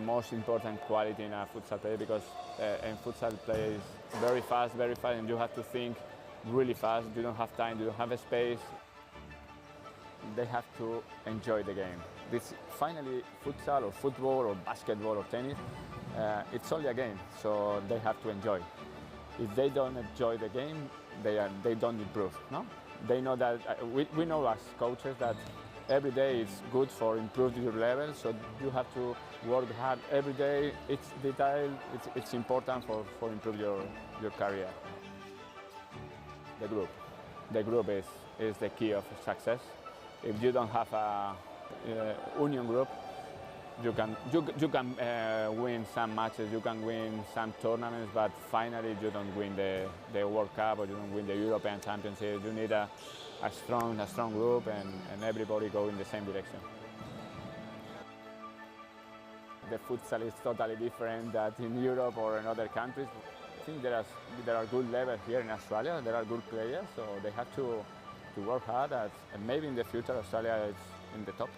most important quality in a futsal player because in futsal play is very fast, and you have to think really fast. You don't have time, you don't have a space. They have to enjoy the game. Finally, futsal or football or basketball or tennis, it's only a game, so they have to enjoy. If they don't enjoy the game, they don't improve. No? They know that, we know as coaches that every day is good for improving your level, so you have to work hard every day. It's detail, it's important for improve your career. The group is the key of success. If you don't have a union group, you can win some matches, you can win some tournaments, but finally you don't win the World Cup or you don't win the European Championship. You need a strong group and everybody go in the same direction. The futsal is totally different than in Europe or in other countries. I think there are good levels here in Australia. There are good players, so they have to work hard. And maybe in the future Australia is in the top.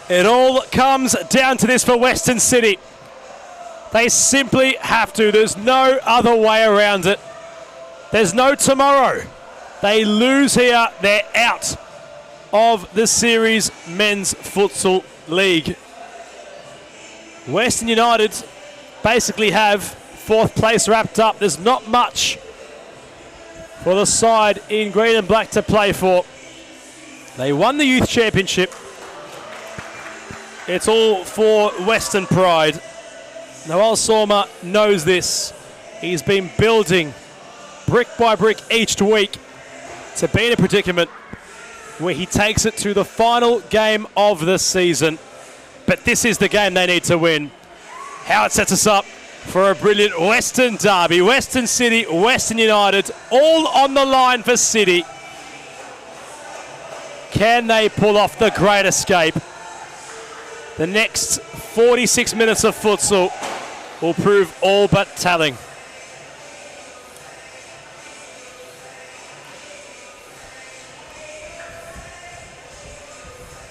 It all comes down to this for Western City. They simply have to. There's no other way around it. There's no tomorrow. They lose here, they're out of the Series Men's Futsal League. Western United basically have 4th place wrapped up. There's not much for the side in green and black to play for. They won the Youth Championship. It's all for Western pride. Noel Sorma knows this. He's been building brick by brick each week to be in a predicament where he takes it to the final game of the season. But this is the game they need to win. How it sets us up for a brilliant Western derby. Western City, Western United, all on the line for City. Can they pull off the great escape? The next 46 minutes of futsal will prove all but telling.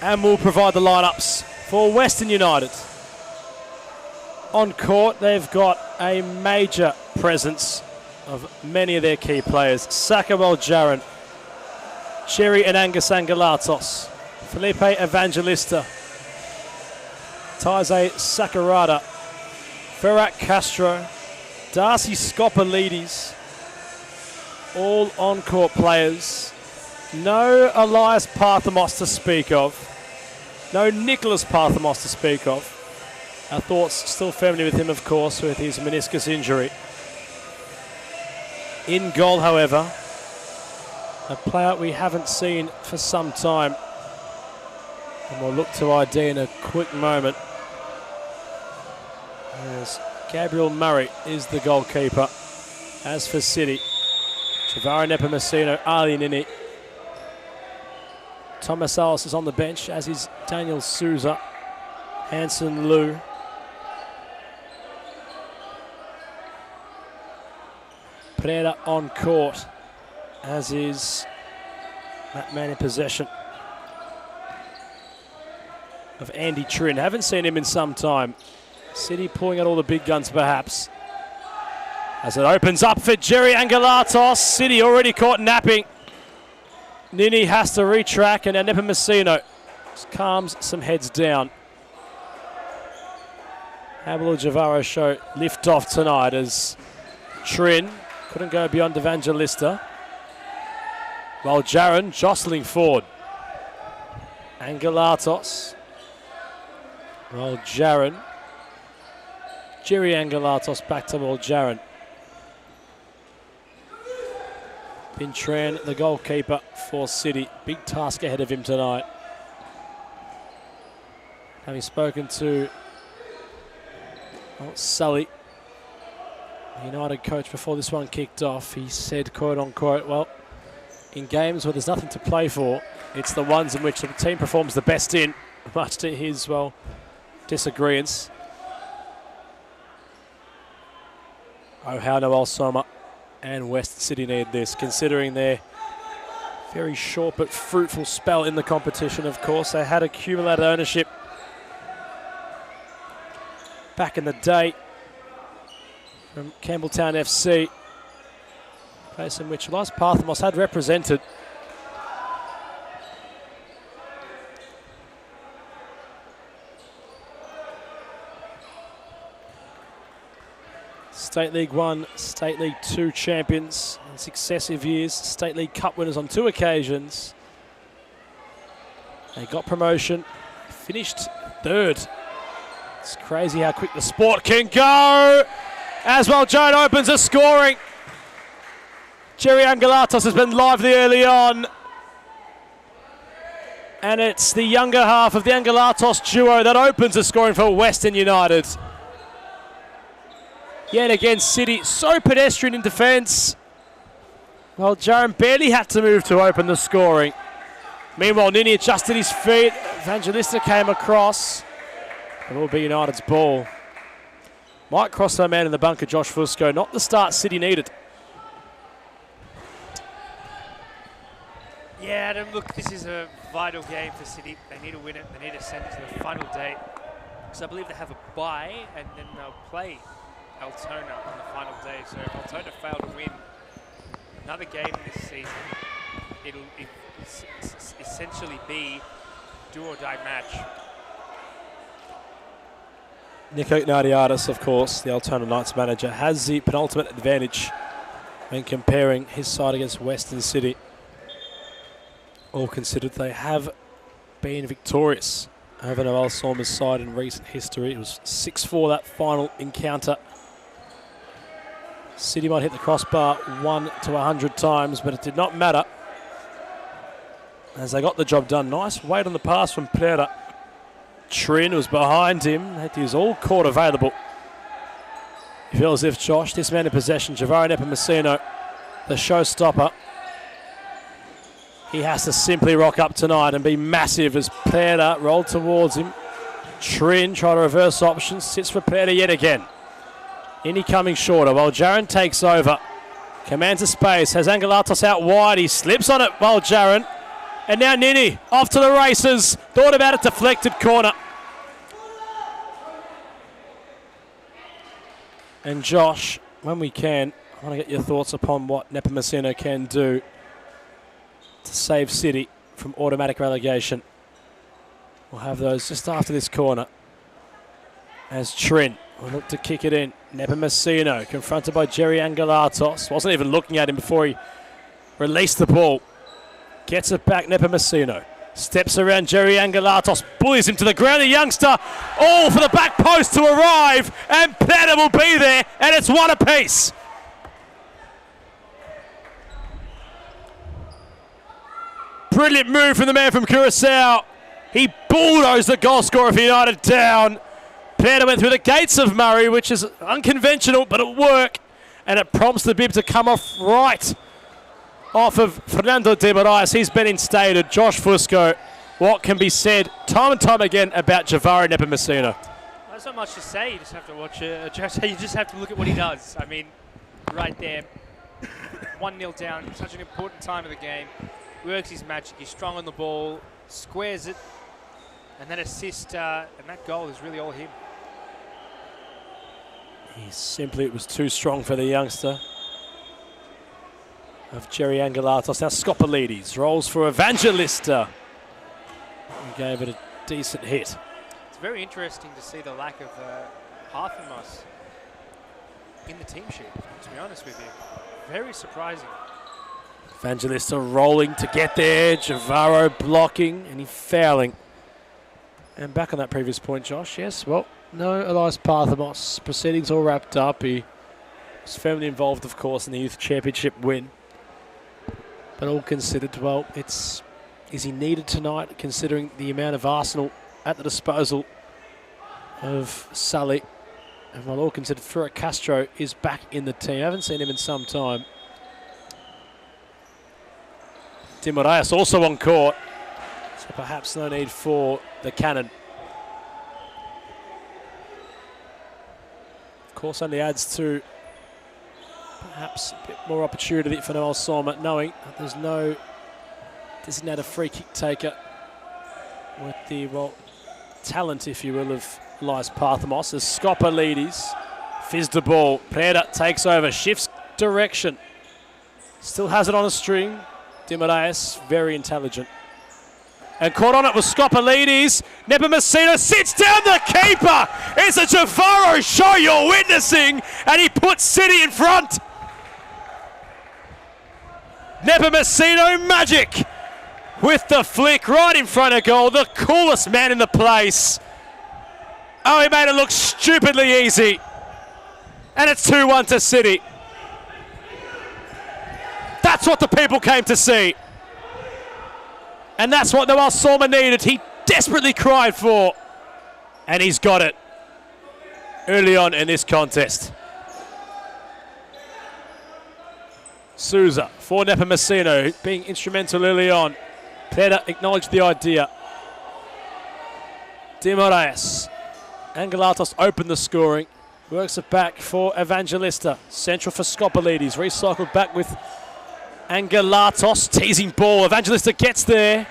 And we'll provide the lineups for Western United. On court, they've got a major presence of many of their key players. Sakawel Jaron, Cherry and Angus Angelatos, Felipe Evangelista, Taizé Sakurada, Ferrat Castro, Darcy Skopalides, all on-court players. No Elias Parthamos to speak of. No Nicholas Parthamos to speak of. Our thoughts still firmly with him, of course, with his meniscus injury. In goal, however, a player we haven't seen for some time. And we'll look to ID in a quick moment. As Gabriel Murray is the goalkeeper. As for City, Chavara Nepomuceno, Ali Nini. Thomas Ellis is on the bench, as is Daniel Souza, Hanson Liu. Pereira on court, as is that man in possession of Andy Trin. Haven't seen him in some time. City pulling out all the big guns perhaps. As it opens up for Jerry Angelatos. City already caught napping. Nini has to retrack, and Nepomuceno calms some heads down. How will the Javaro show lift off tonight as Trin couldn't go beyond Evangelista, while Jaron jostling forward. Angelatos, while Jaron, Jerry Angelatos back to ball Jaron. Pintran, the goalkeeper for City. Big task ahead of him tonight. Having spoken to Sully, the United coach, before this one kicked off, he said, quote unquote, well, in games where there's nothing to play for, it's the ones in which the team performs the best in, much to his, well, disagreeance. Oh, how Noel Soma and Western City need this, considering their very short but fruitful spell in the competition, of course. They had accumulated ownership back in the day from Campbelltown FC, place in which Elias Parthamos had represented. State League 1, State League 2 champions in successive years, State League Cup winners on 2 occasions. They got promotion, finished 3rd. It's crazy how quick the sport can go. As well, Joan opens the scoring. Jerry Angelatos has been lively early on. And it's the younger half of the Angelatos duo that opens the scoring for Western United. Yet again, City so pedestrian in defence. Well, Jaron barely had to move to open the scoring. Meanwhile, Nini adjusted his feet. Evangelista came across. It will be United's ball. Might cross our man in the bunker, Josh Fusco. Not the start City needed. Yeah, Adam, look, this is a vital game for City. They need to win it. They need to send it to the final day. Because I believe they have a bye, and then they'll play Altona on the final day. So if Altona fail to win another game this season, it'll essentially be do or die match. Nico Ignatiadis, of course, the Altona Knights manager, has the penultimate advantage when comparing his side against Western City. All considered, they have been victorious over Noel Sorma's side in recent history. It was 6-4 that final encounter. City might hit the crossbar 1 to 100 times, but it did not matter as they got the job done. Nice weight on the pass from Pereira. Trin was behind him. He was all court available. You feel as if Josh, this man in possession, Javaro Nepomuceno, the showstopper, he has to simply rock up tonight and be massive as Pereira rolled towards him. Trin tried to reverse options, sits for Pereira yet again. Indy coming shorter while Jaron takes over. Commands a space, has Angelatos out wide. He slips on it while Jaron. And now Nini off to the races. Thought about it, deflected corner. And Josh, when we can, I want to get your thoughts upon what Nepomuceno can do to save City from automatic relegation. We'll have those just after this corner. As Trin will look to kick it in. Nepomuceno confronted by Jerry Angelatos. Wasn't even looking at him before he released the ball. Gets it back, Nepomuceno. Steps around Jerry Angelatos, bullies him to the ground. The youngster, all for the back post to arrive, and Pereira will be there, and it's one apiece. Brilliant move from the man from Curaçao. He bulldozed the goal scorer for United down. Pereira went through the gates of Murray, which is unconventional, but it worked, and it prompts the bib to come off right off of Fernando de Moraes. He's been instated. Josh Fusco, what can be said time and time again about Javaro Nepomuceno? There's not much to say. You just have to watch it. You just have to look at what he does. I mean, right there, 1-0 down, such an important time of the game. Works his magic. He's strong on the ball, squares it, and that assist and that goal is really all him. It was too strong for the youngster of Jerry Angelatos. Now Scopelides rolls for Evangelista. He gave it a decent hit. It's very interesting to see the lack of Harthemos in the team sheet, to be honest with you. Very surprising. Evangelista rolling to get there. Javaro blocking and he fouling. And back on that previous point, Josh, yes, well, no Elias Parthamos. Proceedings all wrapped up. He was firmly involved, of course, in the Youth Championship win. But all considered, well, is he needed tonight, considering the amount of Arsenal at the disposal of Sully? And while all considered, Fura Castro is back in the team. I haven't seen him in some time. De Moraes also on court, so perhaps no need for the cannon. Of course, only adds to perhaps a bit more opportunity for Noel Sorma, knowing that there's no designated free kick taker with the, well, talent, if you will, of Elias Parthamos. As Scopelides fizzed the ball. Pereira takes over, shifts direction. Still has it on a string. De Moraes, very intelligent. And caught on it with Scopelides. Nepomuceno sits down the keeper. It's a Javaro show you're witnessing, and he puts City in front. Nepomuceno magic with the flick right in front of goal. The coolest man in the place. Oh, he made it look stupidly easy. And it's 2-1 to City. That's what the people came to see. And that's what Noel Sorma needed. He desperately cried for. And he's got it early on in this contest. Souza for Nepomuceno, being instrumental early on. Pereira acknowledged the idea. De Moraes. Angelatos opened the scoring. Works it back for Evangelista. Central for Scopelides. Recycled back with Angelatos. Teasing ball. Evangelista gets there.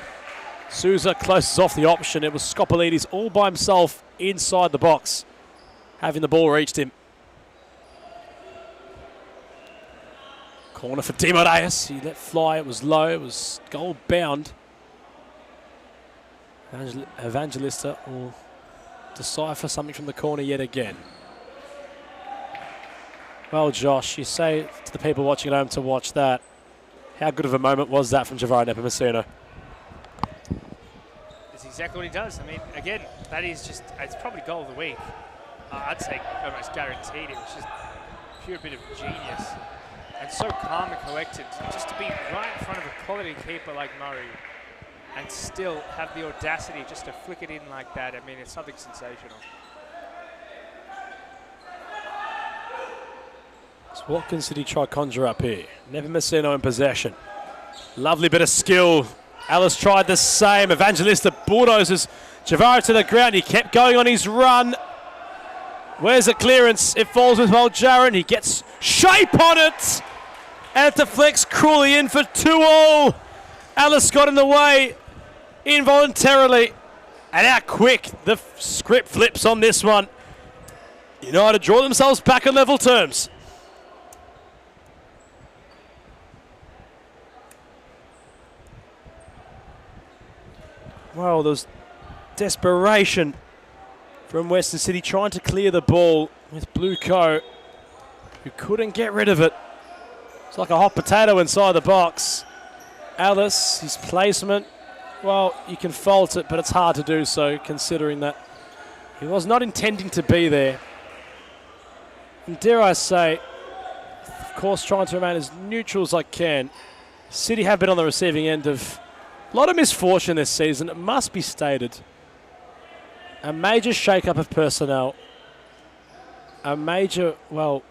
Souza closes off the option. It was Scopelides all by himself inside the box, having the ball reached him. Corner for De Moraes. He let fly. It was low. It was goal bound. Evangelista will decipher something from the corner yet again. Well, Josh, you say to the people watching at home to watch that. How good of a moment was that from Javari Nepomuceno? It's exactly what he does. I mean, again, that is just, it's probably goal of the week. I'd say almost guaranteed. It was just pure bit of genius. And so calm and collected. Just to be right in front of a quality keeper like Murray and still have the audacity just to flick it in like that. I mean, it's something sensational. So what can City try conjure up here? Nepomuceno in possession. Lovely bit of skill. Alice tried the same. Evangelista bulldozes Javari to the ground. He kept going on his run. Where's the clearance? It falls with Jaron. He gets shape on it. And it deflects cruelly in for 2-all. Alice got in the way involuntarily. And how quick the script flips on this one. United draw themselves back on level terms. Well, there's desperation from Western City trying to clear the ball with Blue Co, who couldn't get rid of it. It's like a hot potato inside the box. Alice, his placement, well, you can fault it, but it's hard to do so considering that he was not intending to be there. And dare I say, of course, trying to remain as neutral as I can. City have been on the receiving end of a lot of misfortune this season, it must be stated. A major shake-up of personnel. A major, well,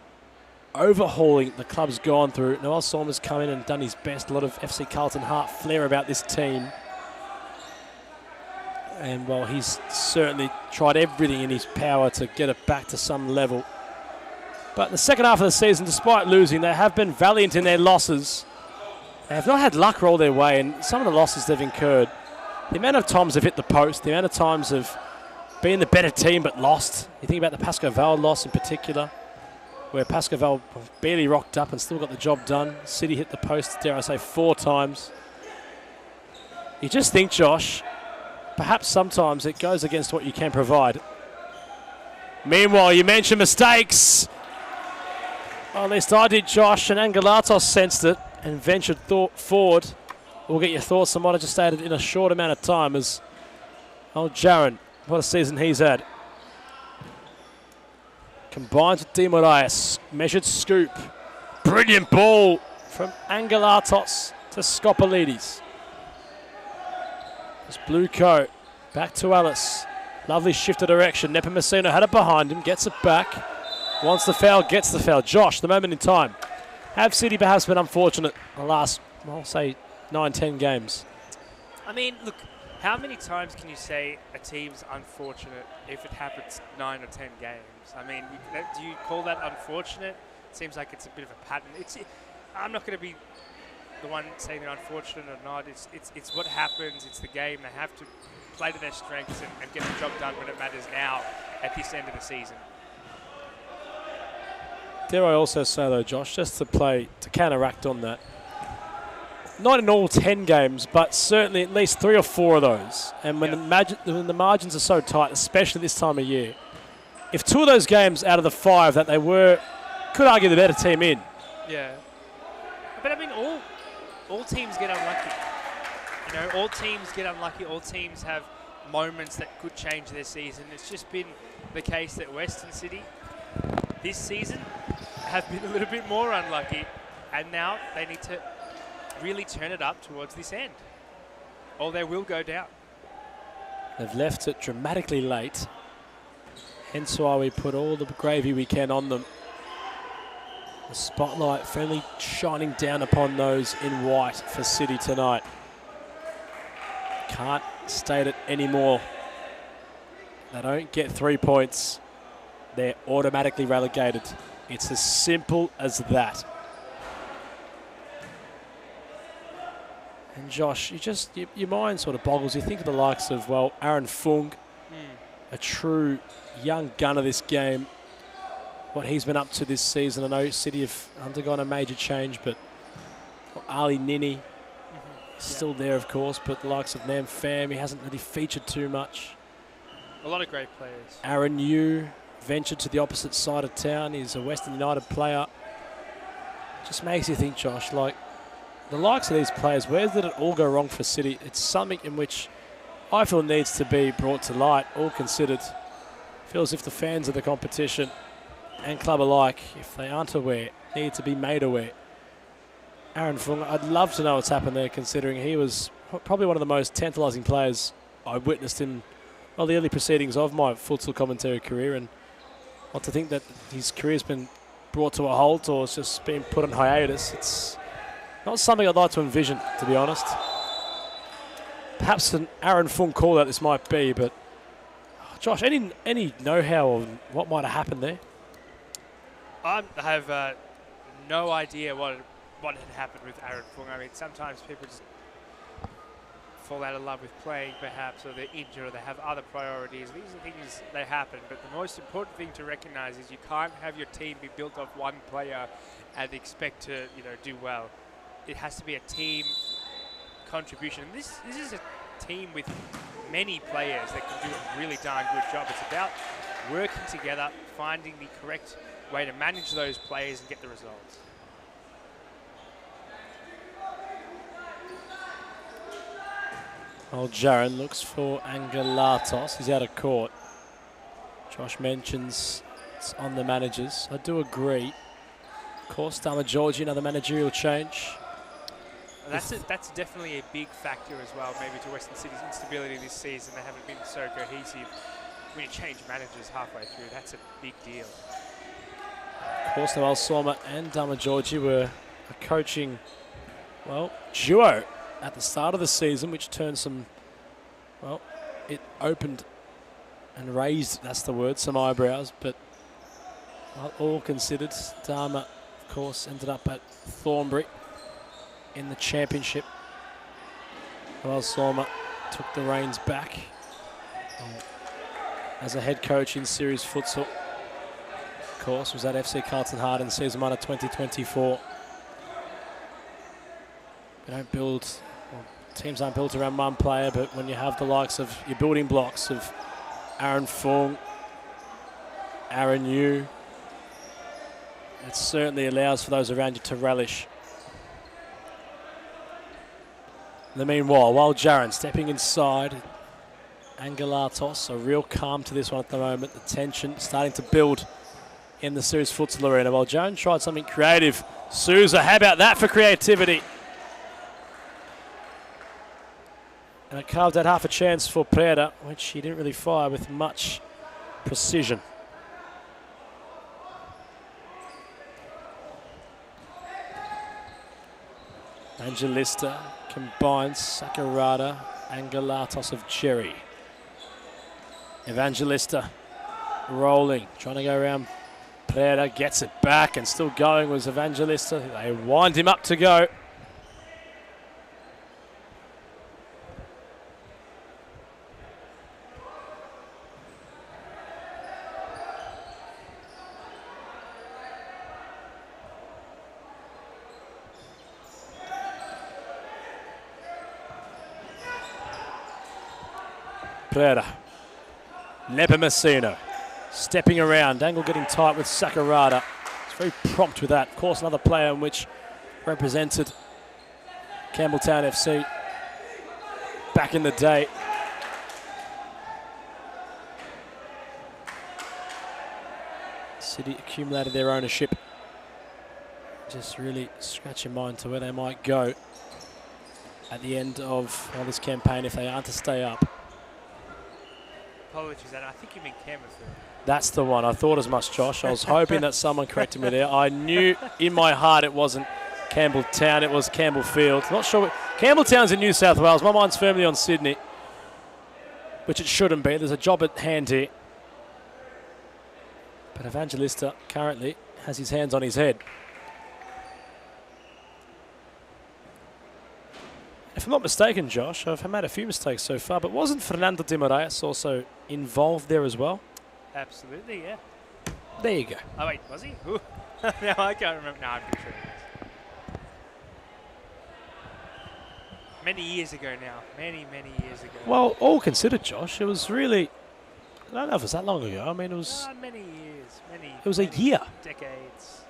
overhauling the club's gone through. Noel Solmer's come in and done his best. A lot of FC Carlton heart flair about this team. And, well, he's certainly tried everything in his power to get it back to some level. But in the second half of the season, despite losing, they have been valiant in their losses. They have not had luck roll their way, and some of the losses they've incurred, the amount of times they've hit the post, the amount of times they've been the better team but lost. You think about the Pasco Val loss in particular, where Pasco Val barely rocked up and still got the job done. City hit the post, dare I say, 4 times. You just think, Josh, perhaps sometimes it goes against what you can provide. Meanwhile, you mentioned mistakes. Well, at least I did, Josh, and Angelatos sensed it and ventured forward. We'll get your thoughts on what I just stated in a short amount of time as old Jaron, what a season he's had. Combines with Di Moraes, measured scoop. Brilliant ball from Angelatos to Skopolidis. It's Blue Co, back to Alice. Lovely shift of direction. Nepomuceno had it behind him, gets it back. Wants the foul, gets the foul. Josh, the moment in time. Have City perhaps been unfortunate in the last, I'll say, 9-10 games? I mean, look, how many times can you say a team's unfortunate if it happens 9 or 10 games? I mean, do you call that unfortunate? It seems like it's a bit of a pattern. I'm not going to be the one saying they're unfortunate or not. It's what happens. It's the game. They have to play to their strengths and get the job done when it matters now at this end of the season. Dare I also say, though, Josh, just to counteract on that, not in all 10 games, but certainly at least 3 or 4 of those. And when the margins are so tight, especially this time of year, if 2 of those games out of the 5 that they were, could argue the better team in. Yeah. But I mean, all teams get unlucky. You know, all teams get unlucky. All teams have moments that could change their season. It's just been the case that Western City this season have been a little bit more unlucky, and now they need to really turn it up towards this end, or they will go down. They've left it dramatically late, hence why we put all the gravy we can on them. The spotlight firmly shining down upon those in white for City tonight. Can't state it anymore. They don't get 3 points, they're automatically relegated. It's as simple as that. And Josh, your mind sort of boggles. You think of the likes of, well, Aaron Fung, a true young gun of this game. What he's been up to this season. I know City have undergone a major change, but Ali Nini still there, of course, but the likes of Nam Pham, he hasn't really featured too much. A lot of great players. Aaron Yu ventured to the opposite side of town. He's a Western United player. Just makes you think, Josh, like the likes of these players, where did it all go wrong for City? It's something in which I feel needs to be brought to light, all considered. Feels as if the fans of the competition and club alike, if they aren't aware, need to be made aware. Aaron Fung, I'd love to know what's happened there, considering he was probably one of the most tantalising players I witnessed in the early proceedings of my futsal commentary career, and not to think that his career's been brought to a halt or it's just been put on hiatus. It's not something I'd like to envision, to be honest. Perhaps an Aaron Fung call that this might be, but Josh, any know-how on what might have happened there? I have no idea what had happened with Aaron Fung. I mean, sometimes people just fall out of love with playing, perhaps, or they're injured, or they have other priorities. These are things that happen, but the most important thing to recognise is you can't have your team be built off one player and expect to, do well. It has to be a team contribution. And this is a team with many players that can do a really darn good job. It's about working together, finding the correct way to manage those players and get the results. Well, Jaron looks for Angelatos. He's out of court. Josh mentions it's on the managers. I do agree. Of course, Dama Georgie, another managerial change. That's definitely a big factor as well, maybe to Western City's instability this season. They haven't been so cohesive. When you change managers halfway through, that's a big deal. Of course, Noel Sorma and Dama Georgie were a coaching, duo at the start of the season, which turned it opened and raised, that's the word, some eyebrows, but all considered, Dama, of course, ended up at Thornbury in the championship. Noel Sorma took the reins back as a head coach in series futsal. Of course, was at FC Carlton Hard in season 1 of 2024. We don't build, teams aren't built around one player, but when you have the likes of your building blocks of Aaron Fung, Aaron Yu, it certainly allows for those around you to relish. In the meanwhile, while Jaron stepping inside, Angelatos, a real calm to this one at the moment. The tension starting to build in the series futsal arena. While Jaron tried something creative. Souza, how about that for creativity? And it carved out half a chance for Pereira, which he didn't really fire with much precision. Angelista combines Sakurada, Angelatos of Cherry. Evangelista rolling, trying to go around Pereira, gets it back and still going was Evangelista. They wind him up to go. Pereira, Nepomuceno, stepping around, Angle getting tight with Sakurada. It's very prompt with that. Of course, another player in which represented Campbelltown FC back in the day. City accumulated their ownership. Just really scratch your mind to where they might go at the end of this campaign if they aren't to stay up. Apologies, Adam. I think you mean Campbellfield. That's the one. I thought as much, Josh. I was hoping that someone corrected me there. I knew in my heart it wasn't Campbelltown, it was Campbellfield. Not sure. Campbelltown's in New South Wales. My mind's firmly on Sydney, which it shouldn't be. There's a job at hand here. But Evangelista currently has his hands on his head. If I'm not mistaken, Josh, I've made a few mistakes so far, but wasn't Fernando de Moraes also involved there as well? Absolutely, yeah. There you go. Oh, wait, was he? Ooh. No, I can't remember. No, I'm pretty sure he was. Many years ago now. Many years ago. Well, all considered, Josh, it was really I don't know if it was that long ago. I mean, it was. Many years, It was a year. decades,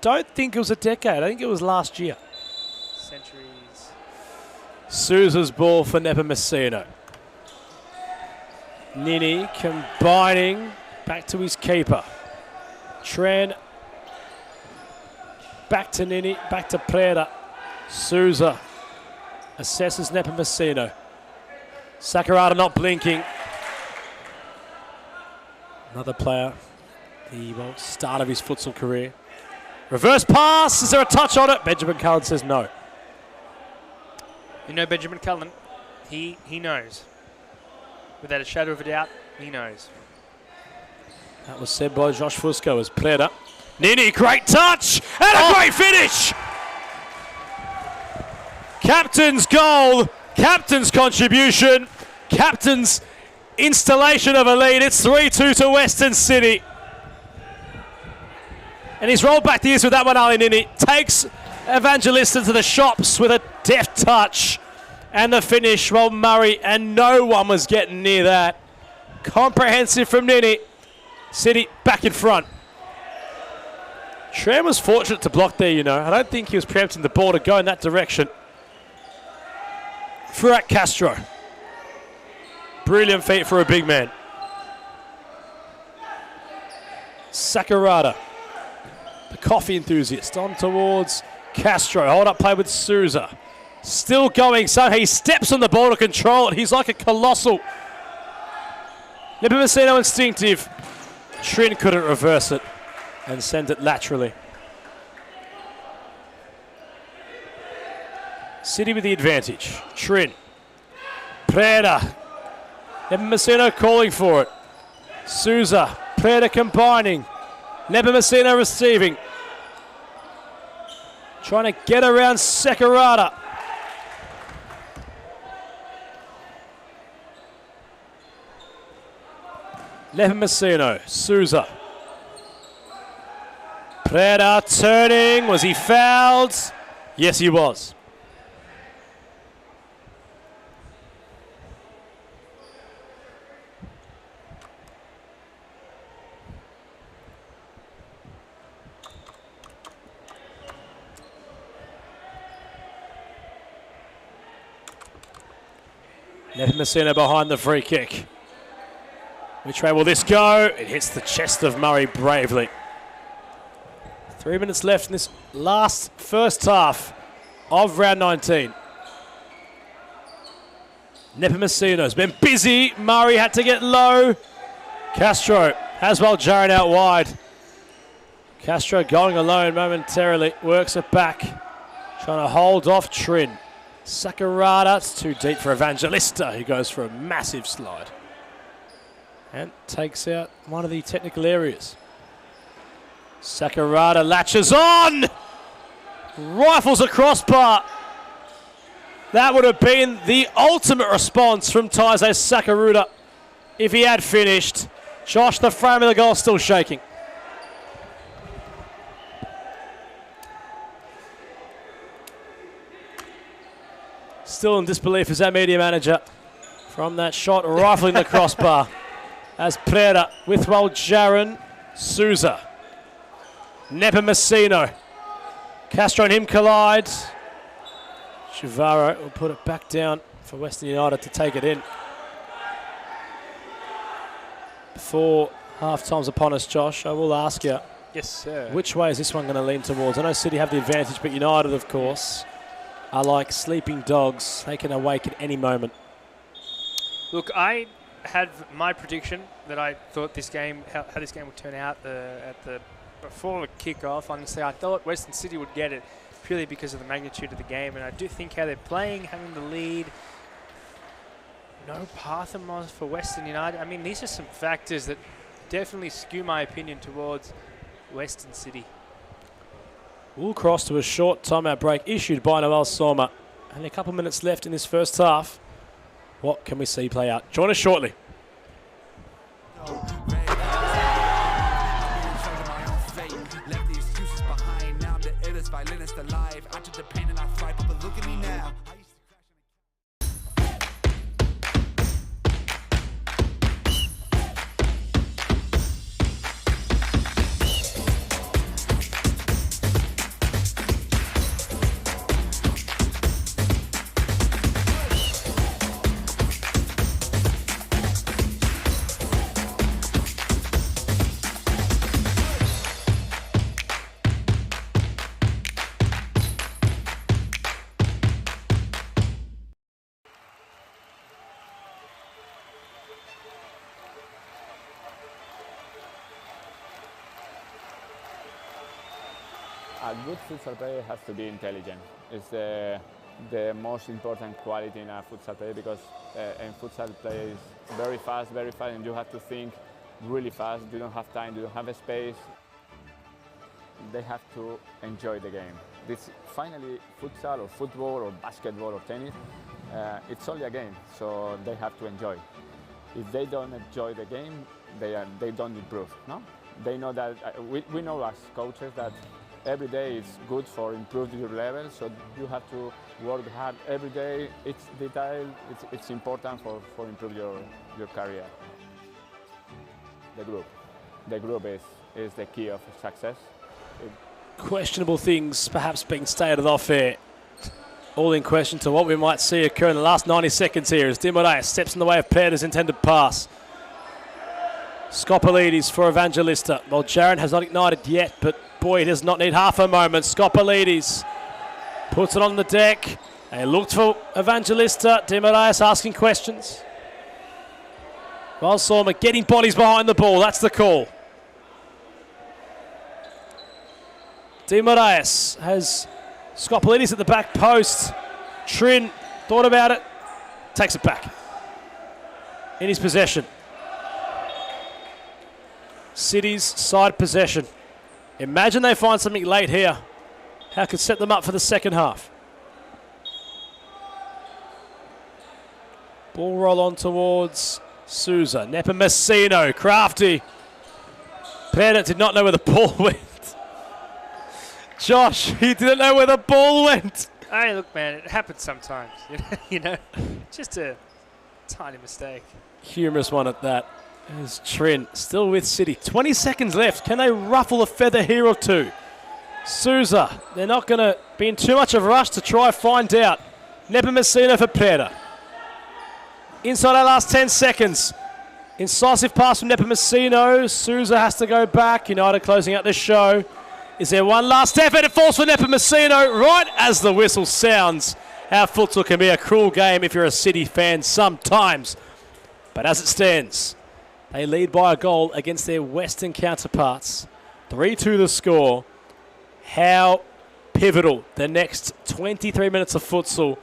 Don't think it was a decade. I think it was last year. centuries. Sousa's ball for Nepomuceno. Nini combining back to his keeper. Tran back to Nini, back to Preda. Sousa assesses Nepomuceno. Sakurada not blinking. Another player, the start of his futsal career. Reverse pass, is there a touch on it? Benjamin Cullen says no. You know Benjamin Cullen, he knows. Without a shadow of a doubt, he knows. That was said by Josh Fusco as Preda. Nini, great touch and a great finish! Captain's goal, captain's contribution, captain's installation of a lead. It's 3-2 to Western City. And he's rolled back the ears with that one, Ali Nini. Takes Evangelista to the shops with a deft touch. And the finish, well, Murray, and no one was getting near that. Comprehensive from Nini. City back in front. Tran was fortunate to block there, you know. I don't think he was preempting the ball to go in that direction. Furat Castro. Brilliant feat for a big man. Sakurada, the coffee enthusiast, on towards Castro. Hold up play with Sousa. Still going, so he steps on the ball to control it. He's like a colossal. Nepomuceno instinctive. Trin couldn't reverse it and send it laterally. City with the advantage. Trin. Preda. Nepomuceno calling for it. Sousa. Preda combining. Nepomuceno receiving. Trying to get around Sakurada. Nepomuceno. Sousa. Preda turning. Was he fouled? Yes, he was. Nepomuceno behind the free kick. Which way will this go? It hits the chest of Murray bravely. 3 minutes left in this last first half of round 19. Nepomuceno's been busy. Murray had to get low. Castro has well jarring out wide. Castro going alone momentarily. Works it back. Trying to hold off Trin. Sakurada, it's too deep for Evangelista, who goes for a massive slide. And takes out one of the technical areas. Sakurada latches on! Rifles a crossbar. That would have been the ultimate response from Taizé Sakurada if he had finished. Josh, the frame of the goal still shaking. Still in disbelief as our media manager from that shot, rifling the crossbar. As Preda with Jaron, Sousa, Nepomuceno, Castro and him collide. Chivaro will put it back down for Western United to take it in. Before half-time's upon us, Josh, I will ask you, Yes, sir. which way is this one going to lean towards? I know City have the advantage, but United, of course, are like sleeping dogs. They can awake at any moment. Look, I had my prediction that I thought this game, how this game would turn out before the kickoff. Honestly, I thought Western City would get it purely because of the magnitude of the game, and I do think how they're playing, having the lead, no Parthamos for Western United. I mean, these are some factors that definitely skew my opinion towards Western City. We'll cross to a short timeout break issued by Noel Soma. And a couple minutes left in this first half. What can we see play out? Join us shortly. A good futsal player has to be intelligent. It's the most important quality in a futsal player because in futsal play is very fast, and you have to think really fast. You don't have time, you don't have space. They have to enjoy the game. This finally, futsal or football or basketball or tennis, it's only a game, so they have to enjoy. If they don't enjoy the game, they don't improve. No, they know that we know as coaches that every day is good for improving your level, so you have to work hard every day. It's detail, it's important for improve your career. The group is the key of success. Questionable things perhaps being stated off here. All in question to what we might see occur in the last 90 seconds here as Di Maria steps in the way of Peter's intended pass. Skopolidis for Evangelista. Well, Jaron has not ignited yet, but boy, he does not need half a moment. Skopolidis puts it on the deck. They looked for Evangelista. Di Maria asking questions. Well, Sorma getting bodies behind the ball. That's the call. Di Maria has Skopolidis at the back post. Trin thought about it. Takes it back. In his possession. City's side possession. Imagine they find something late here. How could set them up for the second half. Ball roll on towards Souza. Nepomuceno, crafty. Pena did not know where the ball went. Josh, he didn't know where the ball went. Hey, look, man, it happens sometimes. You know, just a tiny mistake. Humorous one at that. There's Trin still with City. 20 seconds left. Can they ruffle a feather here or two? Souza, they're not going to be in too much of a rush to try find out. Nepomuceno for Pena. Inside our last 10 seconds. Incisive pass from Nepomuceno. Souza has to go back. United closing out this show. Is there one last effort? It falls for Nepomuceno right as the whistle sounds. Our futsal can be a cruel game if you're a City fan sometimes. But as it stands, they lead by a goal against their Western counterparts. 3-2 the score. How pivotal the next 23 minutes of futsal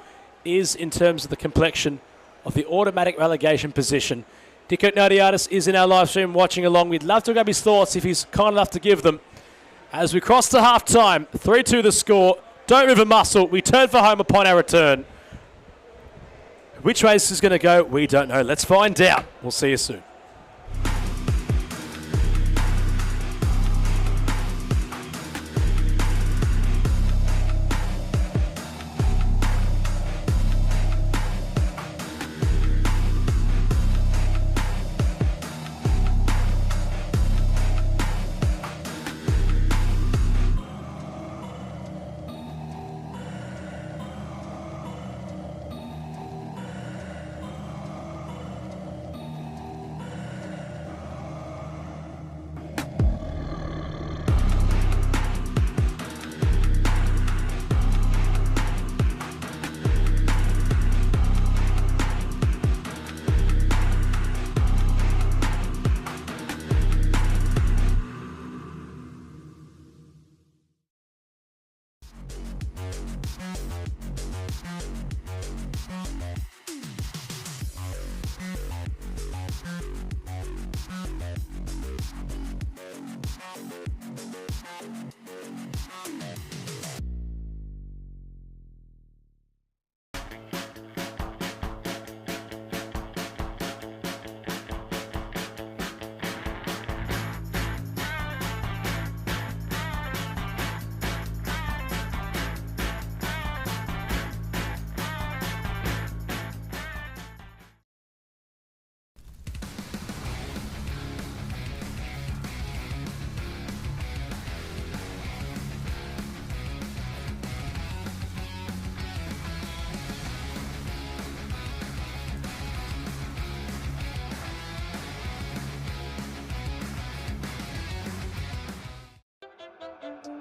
is in terms of the complexion of the automatic relegation position. Dicko Nadiadis is in our live stream watching along. We'd love to grab his thoughts if he's kind enough to give them. As we cross to half-time, 3-2 the score. Don't move a muscle. We turn for home upon our return. Which way this is going to go, we don't know. Let's find out. We'll see you soon.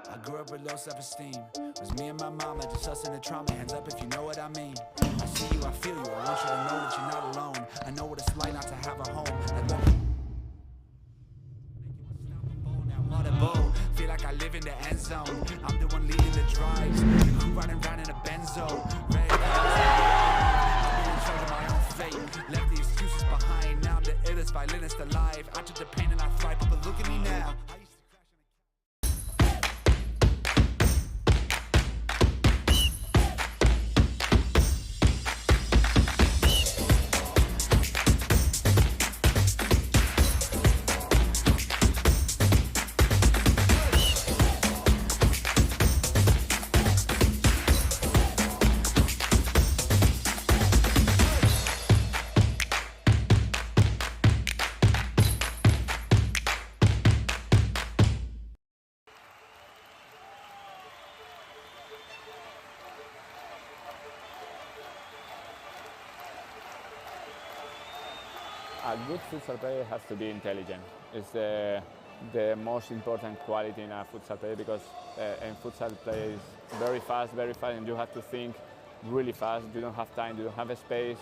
I grew up with low self-esteem. It was me and my mama, just us in the trauma. Hands up if you know what I mean. I see you, I feel you. I want you to know that you're not alone. I know what it's like not to have a home. Like, feel like I live in the end zone. I'm the one leading the drives. The crew riding round in a benzo. Red I'm in charge of my own fate. Left the excuses behind. Now I'm the illest violinist alive. I took the pain and I thrive, but look at me now. A good futsal player has to be intelligent. It's the most important quality in a futsal player because in futsal play is very fast, and you have to think really fast. You don't have time, you don't have a space.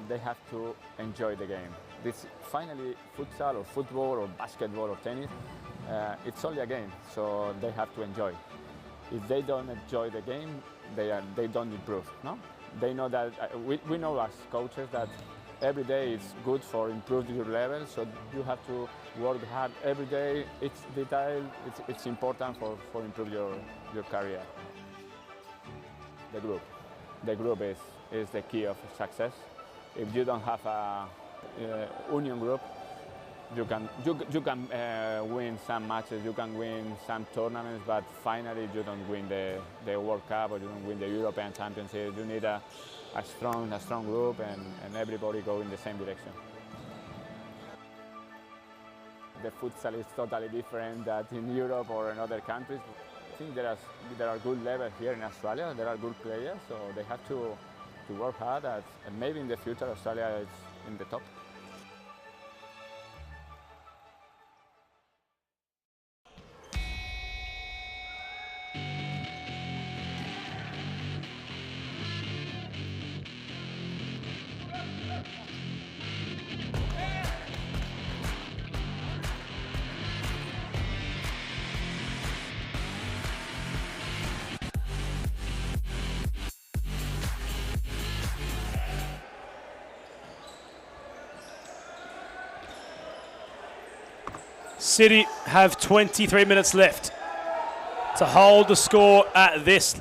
They have to enjoy the game. This finally futsal or football or basketball or tennis, it's only a game, so they have to enjoy. If they don't enjoy the game, they don't improve. No, they know that we know as coaches that every day it's good for improving your level, so you have to work hard every day. It's detail, it's important for improve your career. The group is the key of success. If you don't have a union group, you can win some matches, you can win some tournaments, but finally you don't win the World Cup or you don't win the European Championship. You need a strong group and everybody go in the same direction. The futsal is totally different than in Europe or in other countries. I think there are good levels here in Australia. There are good players, so they have to work hard. And maybe in the future Australia is in the top. City have 23 minutes left to hold the score at this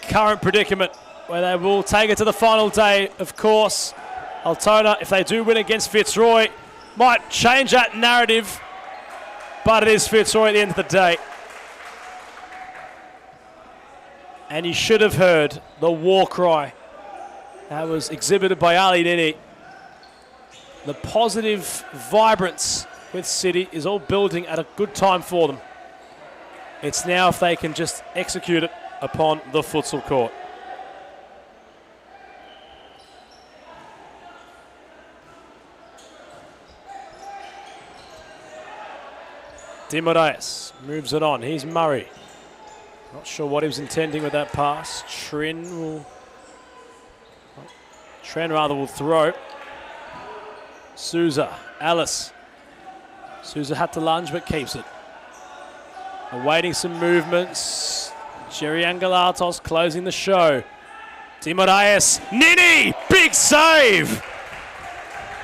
current predicament where they will take it to the final day. Of course, Altona, if they do win against Fitzroy, might change that narrative, but it is Fitzroy at the end of the day. And you should have heard the war cry that was exhibited by Ali Nini. The positive vibrance with City is all building at a good time for them. It's now if they can just execute it upon the futsal court. Dimorais moves it on. Here's Murray. Not sure what he was intending with that pass. Tren will throw. Souza, Alice. Souza had to lunge but keeps it. Awaiting some movements. Jerry Angelatos closing the show. Dimorais, Nini, big save!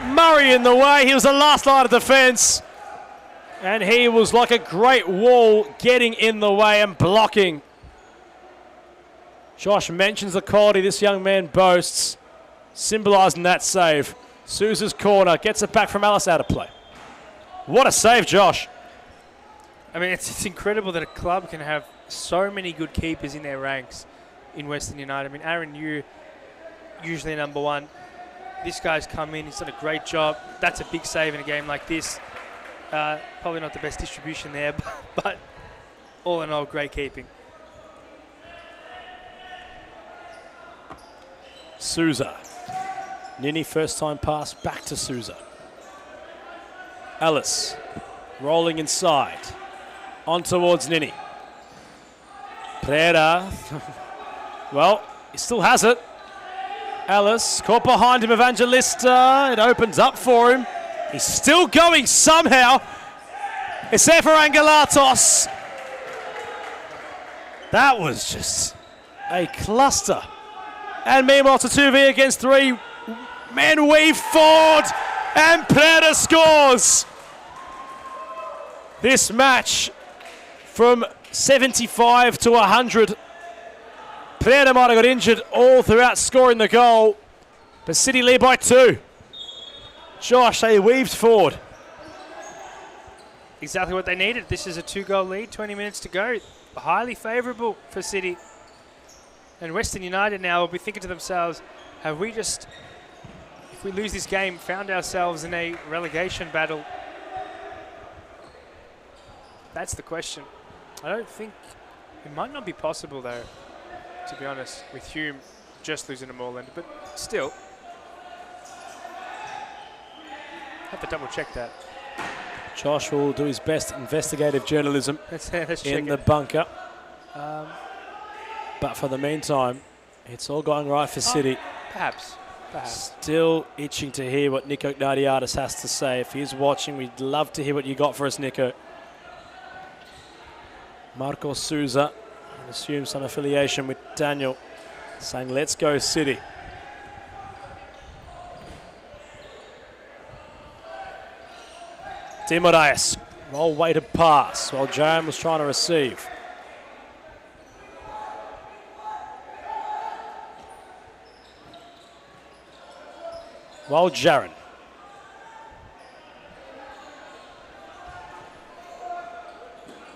Murray in the way, he was the last line of defence. And he was like a great wall getting in the way and blocking. Josh mentions the quality this young man boasts, symbolising that save. Souza's corner, gets it back from Alice out of play. What a save, Josh. I mean, it's incredible that a club can have so many good keepers in their ranks in Western United. I mean, Aaron Yu, usually number one. This guy's come in, he's done a great job. That's a big save in a game like this. Probably not the best distribution there, but all in all, great keeping. Souza. Nini first time pass back to Souza. Ellis rolling inside. On towards Nini. Pereira. Well, he still has it. Ellis caught behind him, Evangelista. It opens up for him. He's still going somehow. It's there for Angelatos. That was just a cluster. And meanwhile, it's a 2v against 3. Men weave forward, and Preda scores. This match from 75 to 100. Preda might have got injured all throughout scoring the goal, but City lead by 2. Josh, they weaved forward. Exactly what they needed. This is a 2-goal lead, 20 minutes to go. Highly favourable for City. And Western United now will be thinking to themselves, have we just, if we lose this game, found ourselves in a relegation battle? That's the question. I don't think, it might not be possible though, to be honest, with Hume just losing to Moreland, but still. Have to double check that. Josh will do his best investigative journalism Let's in check the it. bunker. But for the meantime, it's all going right for City. Perhaps. Still itching to hear what Nico Gnardiadis has to say. If he's watching, we'd love to hear what you got for us, Nico. Marco Souza, I assume some affiliation with Daniel, saying, let's go City. Timoraes, well weighted pass while Jaron was trying to receive. Well, Jaron.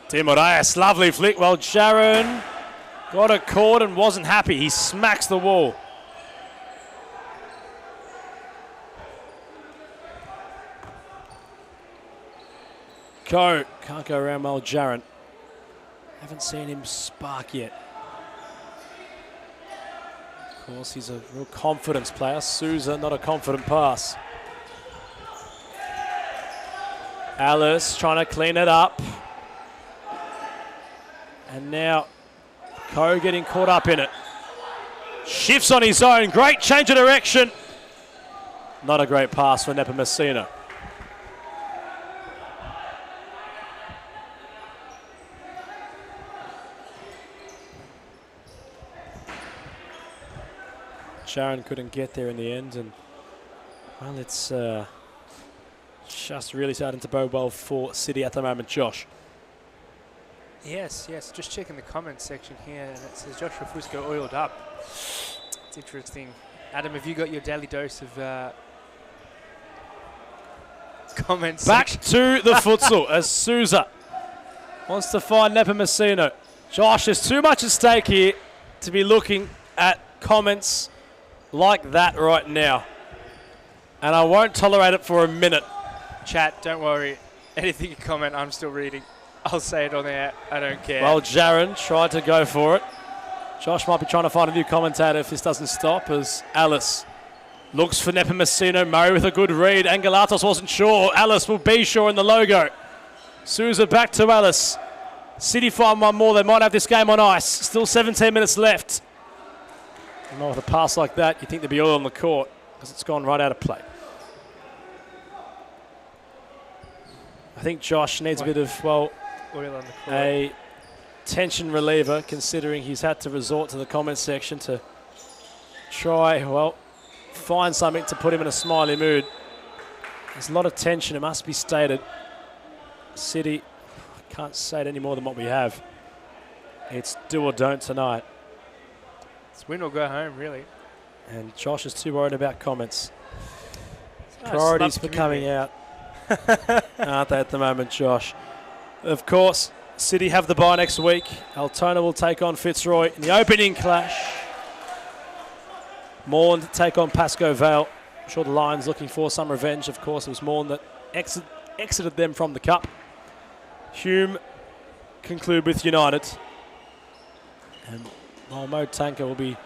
Timoraes, lovely flick. Well, Jaron got a cord and wasn't happy. He smacks the wall. Can't go around well, Jaron. Haven't seen him spark yet. Of course, he's a real confidence player. Souza, not a confident pass. Alice trying to clean it up. And now Ko getting caught up in it. Shifts on his own. Great change of direction. Not a great pass for Nepomuceno. Sharon couldn't get there in the end, and well, it's just really starting to bode well for City at the moment. Josh. Yes. Just checking the comments section here, and it says Joshua Fusco oiled up. It's interesting. Adam, have you got your daily dose of comments? Back to the futsal as Souza wants to find Nepomuceno. Josh, there's too much at stake here to be looking at comments like that right now, and I won't tolerate it for a minute. Chat, don't worry. Anything you comment, I'm still reading. I'll say it on air. I don't care. Well, Jaron tried to go for it. Josh might be trying to find a new commentator if this doesn't stop, as Alice looks for Nepomuceno. Murray with a good read. Angelatos wasn't sure. Alice will be sure in the logo. Souza back to Alice. City find one more. They might have this game on ice. Still 17 minutes left. Not with a pass like that, you think there'd be oil on the court, because it's gone right out of play. I think Josh needs a bit of, well, oil on the court. a tension reliever, considering he's had to resort to the comments section to try, well, find something to put him in a smiley mood. There's a lot of tension, it must be stated. City, I can't say it any more than what we have. It's do or don't tonight. It's win or go home, really. And Josh is too worried about comments. Oh, Priorities slap for coming out, aren't they, at the moment, Josh? Of course, City have the bye next week. Altona will take on Fitzroy in the opening clash. Morn to take on Pascoe Vale. I'm sure the Lions looking for some revenge. Of course, it was Morn that exited them from the cup. Hume conclude with United. And Mo Tanker will be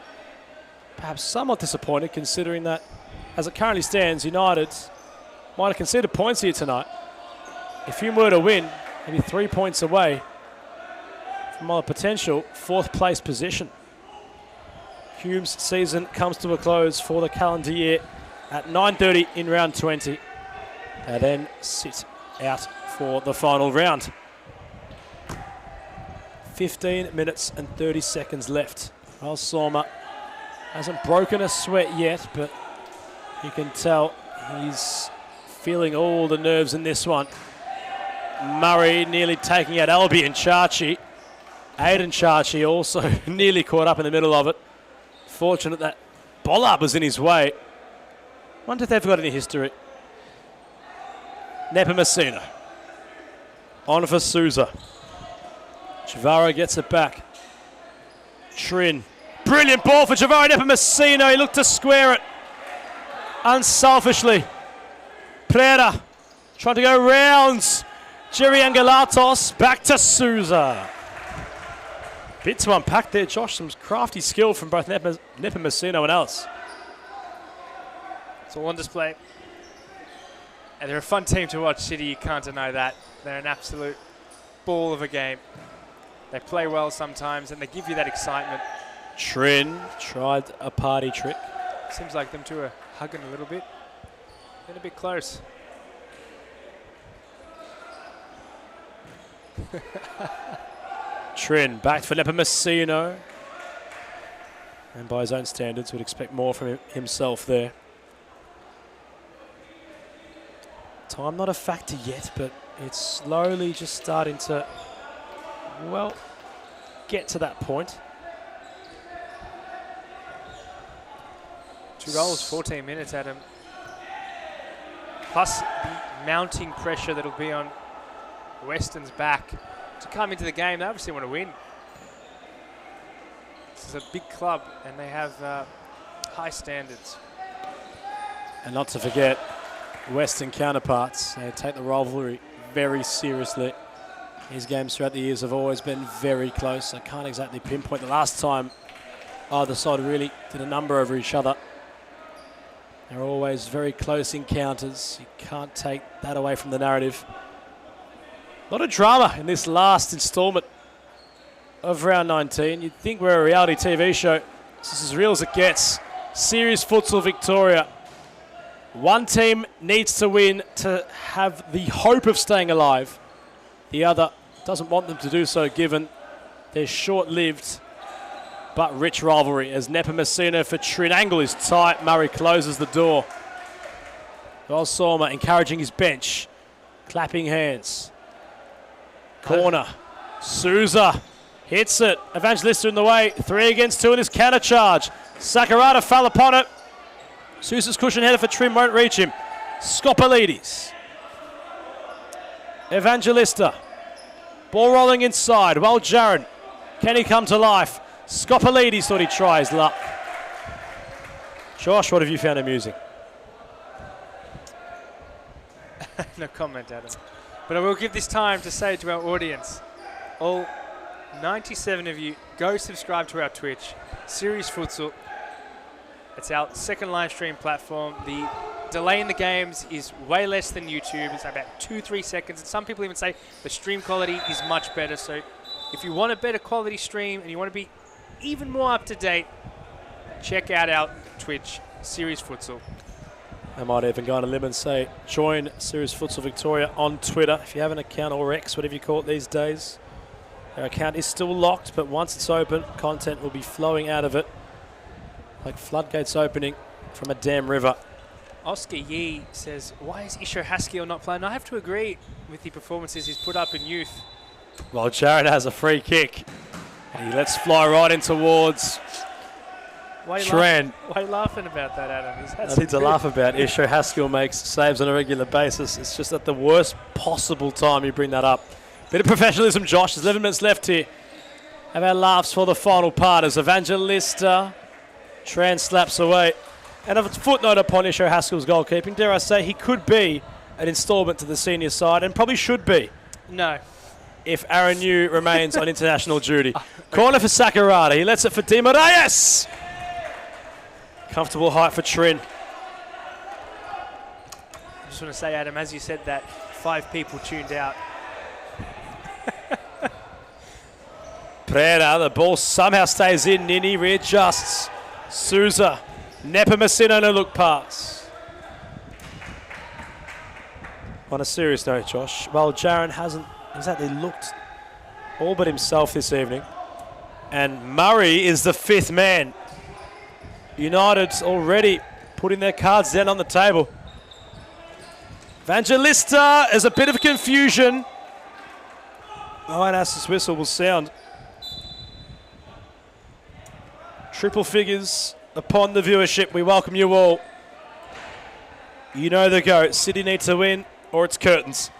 perhaps somewhat disappointed, considering that, as it currently stands, United might have conceded points here tonight. If Hume were to win, maybe 3 points away from a potential fourth place position. Hume's season comes to a close for the calendar year at 9:30 in round 20. They then sit out for the final round. 15 minutes and 30 seconds left. Well, Sorma hasn't broken a sweat yet, but you can tell he's feeling all the nerves in this one. Murray nearly taking out Albion Chachi. Aiden Chachi also nearly caught up in the middle of it. Fortunate that Bollard was in his way. Wonder if they've got any history. Nepomuceno. On for Souza. Chavaro gets it back. Trin. Brilliant ball for Chavaro Nepomuceno. He looked to square it unselfishly. Preda trying to go rounds. Jerry Angelatos back to Souza. Bit to unpack there, Josh. Some crafty skill from both Nepomuceno and Ellis. It's all on display. And they're a fun team to watch, City, you can't deny that. They're an absolute ball of a game. They play well sometimes and they give you that excitement. Trin tried a party trick. Seems like them two are hugging a little bit. Getting a bit close. Trin back for Nepomuceno. And by his own standards, would expect more from himself there. Time not a factor yet, but it's slowly just starting to, well, get to that point. 2 goals, 14 minutes, Adam. Plus the mounting pressure that'll be on Western's back to come into the game. They obviously want to win. This is a big club and they have high standards. And not to forget, Western counterparts, they take the rivalry very seriously. These games throughout the years have always been very close. I can't exactly pinpoint the last time either side really did a number over each other. They're always very close encounters. You can't take that away from the narrative. A lot of drama in this last instalment of round 19. You'd think we're a reality TV show. This is as real as it gets. Series Futsal Victoria. One team needs to win to have the hope of staying alive. The other doesn't want them to do so given their short-lived but rich rivalry as Nepomuceno for Trin. Angle is tight. Murray closes the door. Well, Sorma encouraging his bench. Clapping hands. Corner. Souza hits it. Evangelista in the way. 3 against 2 in this counter charge. Sakurada fell upon it. Sousa's cushion header for Trim won't reach him. Skopalides. Evangelista. Ball rolling inside. Well, Jaron. Can he come to life? Skopalides thought he'd try his luck. Josh, what have you found amusing? No comment, Adam. But I will give this time to say to our audience, all 97 of you, go subscribe to our Twitch, Series Futsal. It's our second live stream platform. The delay in the games is way less than YouTube. It's about 2-3 seconds. And some people even say the stream quality is much better. So if you want a better quality stream and you want to be even more up to date, check out our Twitch, Series Futsal. I might even go on a limb and say, join Series Futsal Victoria on Twitter. If you have an account or X, whatever you call it these days. Our account is still locked, but once it's open, content will be flowing out of it like floodgates opening from a damn river. Oscar Yee says, why is Isho Haskell not playing? I have to agree with the performances he's put up in youth. Well, Jared has a free kick. And he lets fly right in towards Tran. Why are you laughing about that, Adam? Nothing to laugh about. Isho Haskell makes saves on a regular basis. It's just at the worst possible time you bring that up. Bit of professionalism, Josh. There's 11 minutes left here. Have our laughs for the final part as Evangelista Tran slaps away. And a footnote upon Isho Haskell's goalkeeping. Dare I say, he could be an instalment to the senior side and probably should be. No. If Aaron Yu remains on international duty. Corner for Sakurada. He lets it for Di Moraes. Comfortable height for Trin. I just want to say, Adam, as you said that, 5 people tuned out. Preda, the ball somehow stays in. Nini readjusts. Souza. Nepomuceno, no look pass. On a serious note, Josh, well, Jaron hasn't exactly looked all but himself this evening. And Murray is the 5th man. United's already putting their cards down on the table. Evangelista is a bit of confusion. Iron-Ass's whistle will sound. Triple figures upon the viewership. We welcome you all. You know the go. City need to win or it's curtains.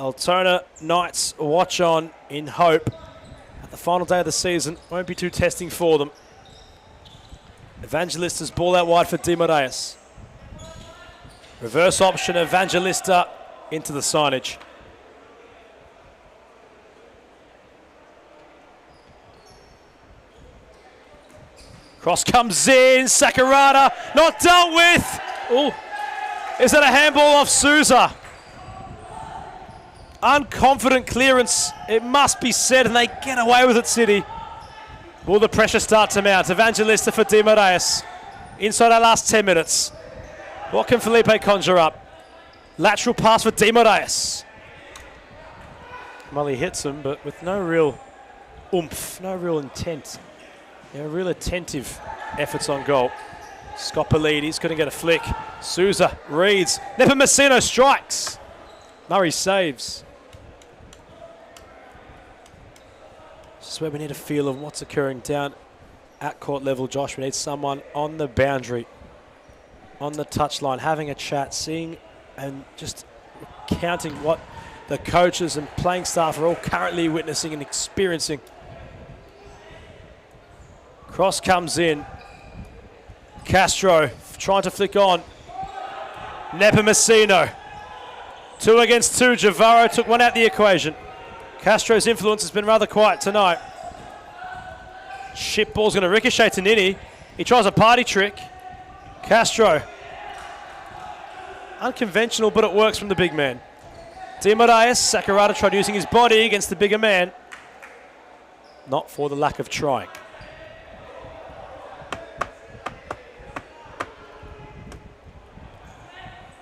Altona Knights watch on in hope that the final day of the season won't be too testing for them. Evangelista's ball out wide for Di Mareas. Reverse option, Evangelista into the signage. Cross comes in, Sakurada not dealt with. Ooh. Is that a handball off Souza? Unconfident clearance, it must be said, and they get away with it, City. Will the pressure start to mount? Evangelista for Di Mareas. Inside our last 10 minutes. What can Felipe conjure up? Lateral pass for Di Mareas. Mully hits him, but with no real oomph, no real intent. Real attentive efforts on goal. Scoppolidi's going to get a flick. Souza reads. Nepomuceno strikes. Murray saves. This is where we need a feel of what's occurring down at court level, Josh. We need someone on the boundary, on the touchline, having a chat, seeing and just counting what the coaches and playing staff are all currently witnessing and experiencing. Cross comes in. Castro trying to flick on. Nepomuceno. 2 against 2. Javaro took one out the equation. Castro's influence has been rather quiet tonight. Ship ball's going to ricochet to Nini. He tries a party trick. Castro. Unconventional, but it works from the big man. Di Mareas. Sakurada tried using his body against the bigger man. Not for the lack of trying.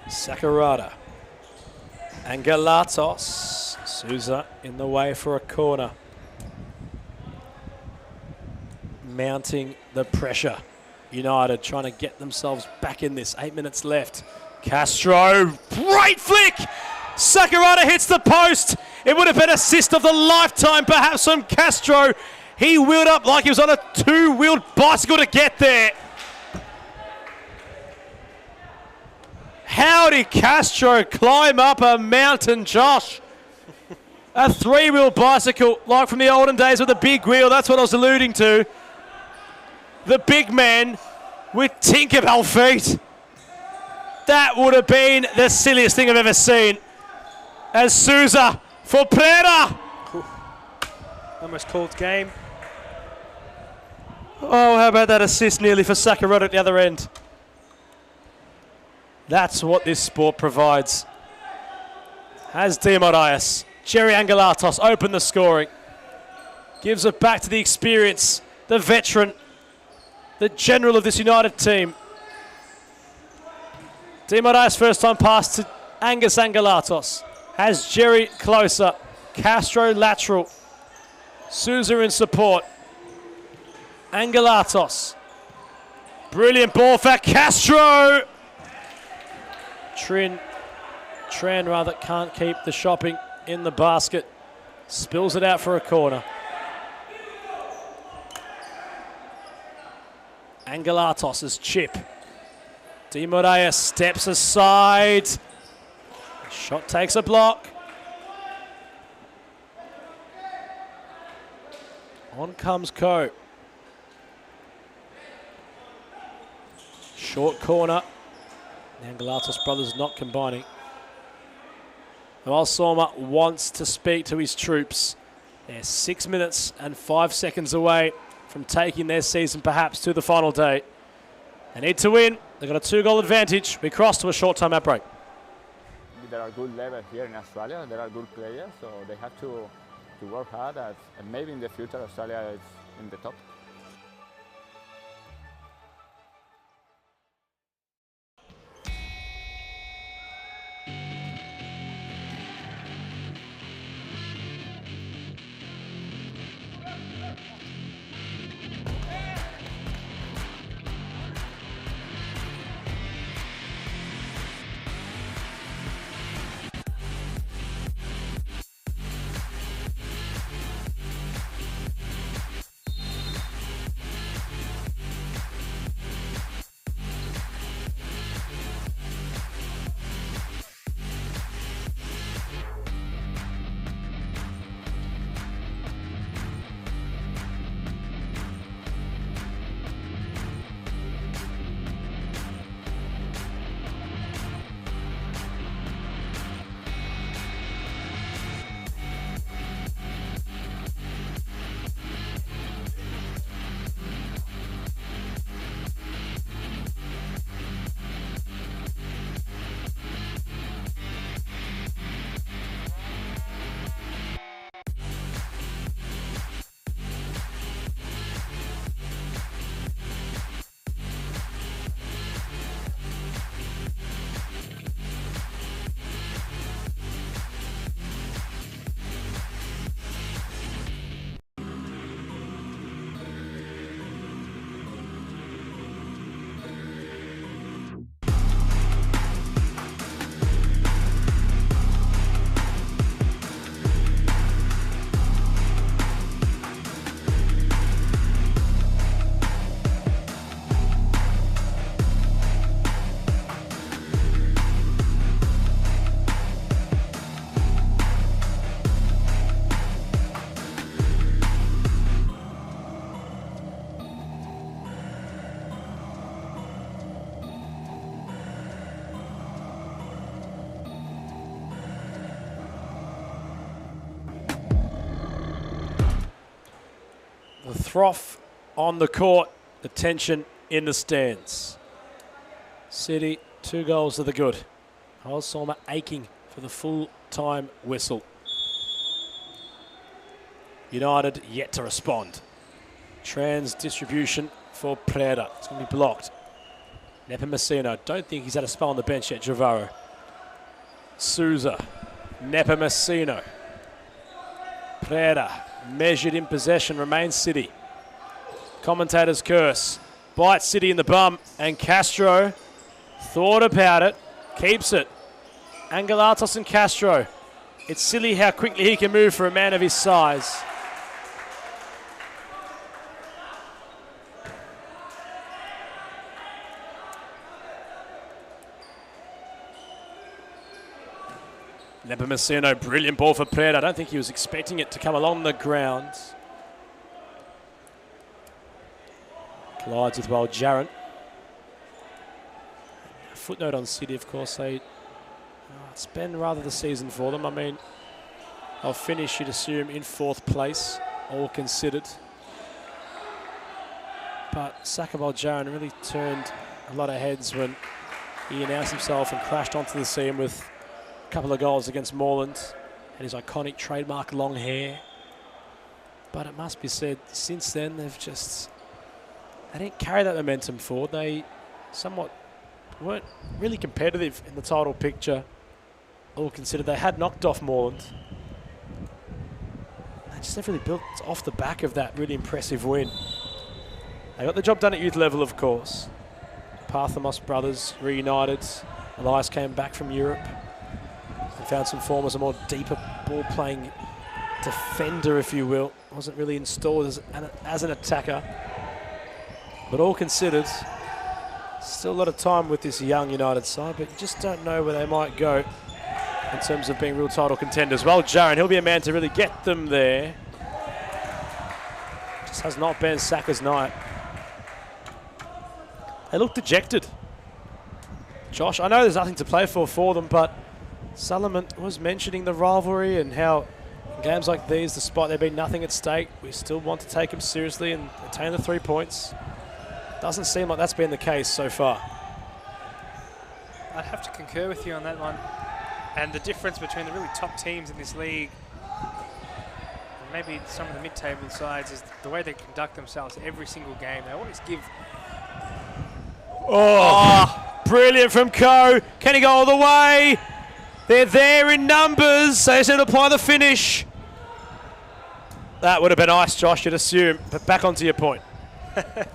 Sakurada. And Galatos. Souza in the way for a corner. Mounting the pressure. United trying to get themselves back in this. 8 minutes left. Castro. Great flick! Sakurada hits the post. It would have been assist of the lifetime perhaps from Castro. He wheeled up like he was on a 2-wheeled bicycle to get there. How did Castro climb up a mountain, Josh? A 3-wheel bicycle, like from the olden days with a big wheel. That's what I was alluding to. The big man with Tinkerbell feet. That would have been the silliest thing I've ever seen. As Souza for Pereira. Almost called game. Oh, how about that assist nearly for Sakurada at the other end. That's what this sport provides. Has Di Mareas. Jerry Angelatos open the scoring. Gives it back to the experience, the veteran, the general of this United team. Di Mareas first time pass to Angus Angelatos. Has Jerry closer. Castro lateral. Souza in support. Angelatos. Brilliant ball for Castro. Tran rather can't keep the shopping in the basket. Spills it out for a corner. Angelatos' chip. Di Mareas steps aside. Shot takes a block. On comes Ko. Short corner. The Angelatos brothers not combining. While Soma wants to speak to his troops. They're 6 minutes and 5 seconds away from taking their season perhaps to the final day. They need to win. They've got a 2-goal advantage. We cross to a short time out break. There are good levels here in Australia. There are good players, so they have to work hard. And maybe in the future Australia is in the top. froth on the court, the tension in the stands. City, 2 goals to the good. Holsalmer aching for the full-time whistle. United yet to respond. Trans distribution for Preda. It's going to be blocked. Nepomuceno. Don't think he's had a spell on the bench yet, Javaro. Souza. Nepomuceno. Preda. Measured in possession. Remains City. Commentator's curse. Bites City in the bum. And Castro thought about it. Keeps it. Angelatos and Castro. It's silly how quickly he can move for a man of his size. Nepomuceno, brilliant ball for Preda. I don't think he was expecting it to come along the ground. Collides with Jaron. A footnote on City, of course, it's been rather the season for them. I mean, they'll finish, you'd assume, in 4th place, all considered. But Saka Jaron really turned a lot of heads when he announced himself and crashed onto the scene with couple of goals against Moreland and his iconic trademark long hair. But it must be said, since then they didn't carry that momentum forward. They somewhat weren't really competitive in the title picture, all considered. They had knocked off Moreland. They just never really built off the back of that really impressive win. They got the job done at youth level, of course. Parthamos brothers reunited. Elias came back from Europe and found some form as a more deeper ball-playing defender, if you will. Wasn't really installed as an attacker. But all considered, still a lot of time with this young United side, but you just don't know where they might go in terms of being real title contenders. Well, Jaron, he'll be a man to really get them there. Just has not been Saka's night. They look dejected. Josh, I know there's nothing to play for them, but Solomon was mentioning the rivalry and how in games like these, despite there being nothing at stake, we still want to take them seriously and attain the 3 points. Doesn't seem like that's been the case so far. I'd have to concur with you on that one. And the difference between the really top teams in this league and maybe some of the mid-table sides is the way they conduct themselves every single game. They always give... Oh, brilliant from Coe. Can he go all the way? They're there in numbers. They said apply the finish. That would have been nice, Josh, you'd assume. But back onto your point.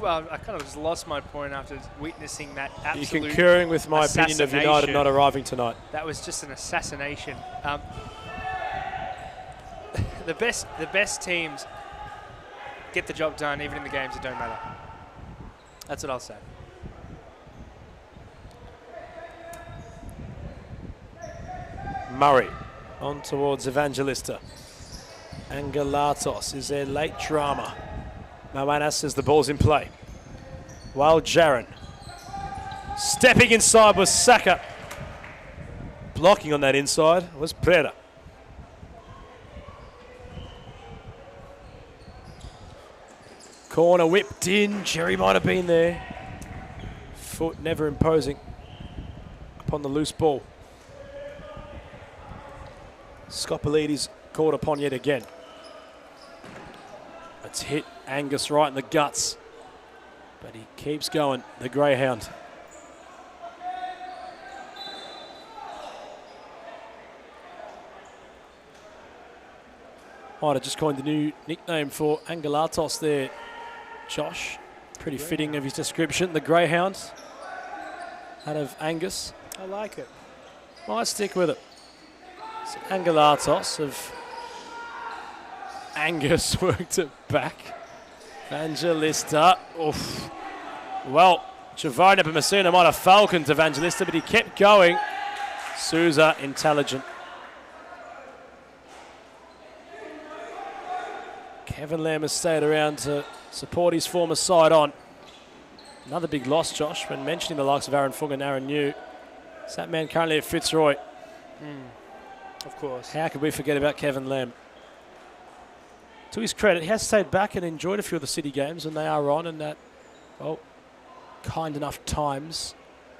Well, I kind of just lost my point after witnessing that absolute You're concurring with my opinion of United not arriving tonight. That was just an assassination. The best teams get the job done even in the games that don't matter. That's what I'll say. Murray on towards Evangelista. Angelatos is their late drama. Moana says the ball's in play. While Jaron stepping inside was Saka. Blocking on that inside was Preda. Corner whipped in. Jerry might have been there. Foot never imposing upon the loose ball. Scopolides caught upon yet again. It's hit Angus right in the guts. But he keeps going, the Greyhound. Might have just coined the new nickname for Angelatos there, Josh. Pretty fitting of his description. The Greyhound out of Angus. I like it. Might stick with it. So Angelatos of Angus worked it back. Evangelista. Oof. Well, Javaro Nepomuceno might have falconed Evangelista, but he kept going. Souza intelligent. Kevin Lamb has stayed around to support his former side on. Another big loss, Josh, when mentioning the likes of Aaron Fung and Aaron New. Is that man currently at Fitzroy? Of course. How could we forget about Kevin Lamb? to his credit, he has stayed back and enjoyed a few of the City games, and they are on, and that, well, kind enough times.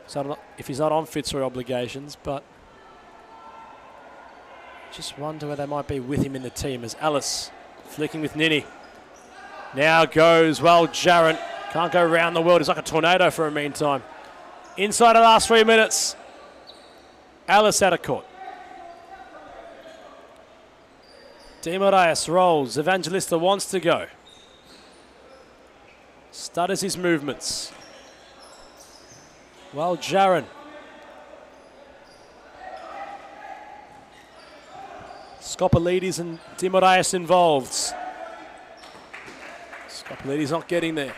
So if he's not on Fitzroy obligations, but just wonder where they might be with him in the team as Alice flicking with Nini. Now goes, well, Jarrett. Can't go around the world. He's like a tornado for a meantime. Inside the last 3 minutes. Alice out of court. Di Moraes rolls. Evangelista wants to go. Stutters his movements. Well, Jaron. Scopolides and Di Moraes involved. Scopolides not getting there.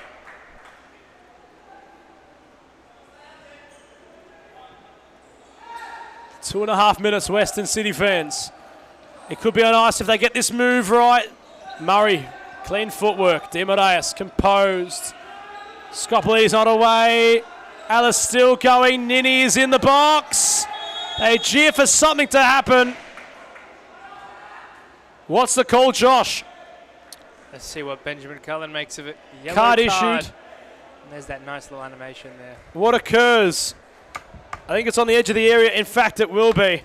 Two and a half minutes, Western City fans. It could be on ice if they get this move right. Murray, clean footwork. Di Moraes composed. Scopolides not away. Alice still going. Nini is in the box. They jeer for something to happen. What's the call, Josh? Let's see what Benjamin Cullen makes of it. Yellow Card card issued. And there's that nice little animation there. What occurs? I think it's on the edge of the area. In fact, it will be.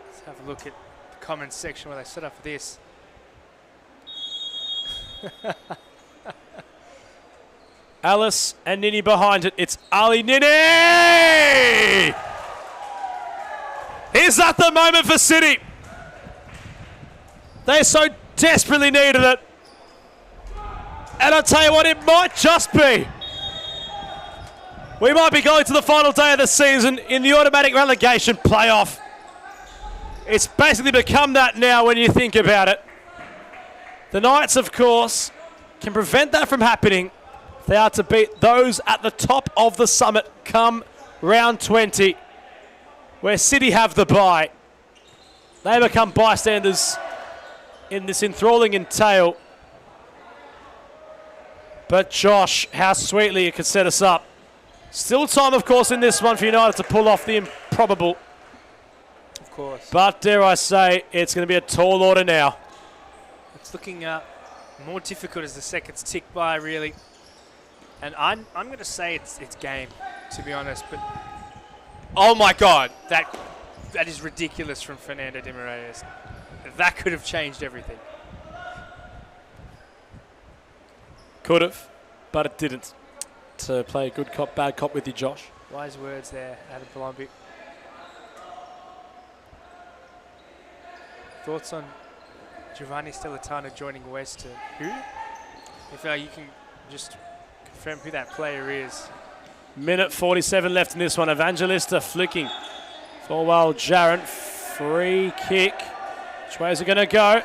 Let's have a look at the comments section where they set up for this. Alice and Nini behind it. It's Ali Nini! Is that the moment for City? They so desperately needed it. And I'll tell you what, it might just be. We might be going to the final day of the season in the automatic relegation playoff. It's basically become that now when you think about it. The Knights, of course, can prevent that from happening. They are to beat those at the top of the summit come round 20, where City have the bye. They become bystanders in this enthralling entail. But Josh, how sweetly it could set us up. Still time, of course, in this one for United to pull off the improbable. Of course. But dare I say, it's going to be a tall order now. It's looking more difficult as the seconds tick by, really. And I'm going to say it's game, to be honest. But oh my God, that is ridiculous from Fernando Di Moraes. That could have changed everything. Could have, but it didn't. To play a good cop, bad cop with you, Josh. Wise words there, Adam Palombi. Thoughts on Giovanni Stellitano joining West to who? If you can just confirm who that player is. Minute 47 left in this one. Evangelista flicking for wild Jarrett. Free kick. Which way is it going to go?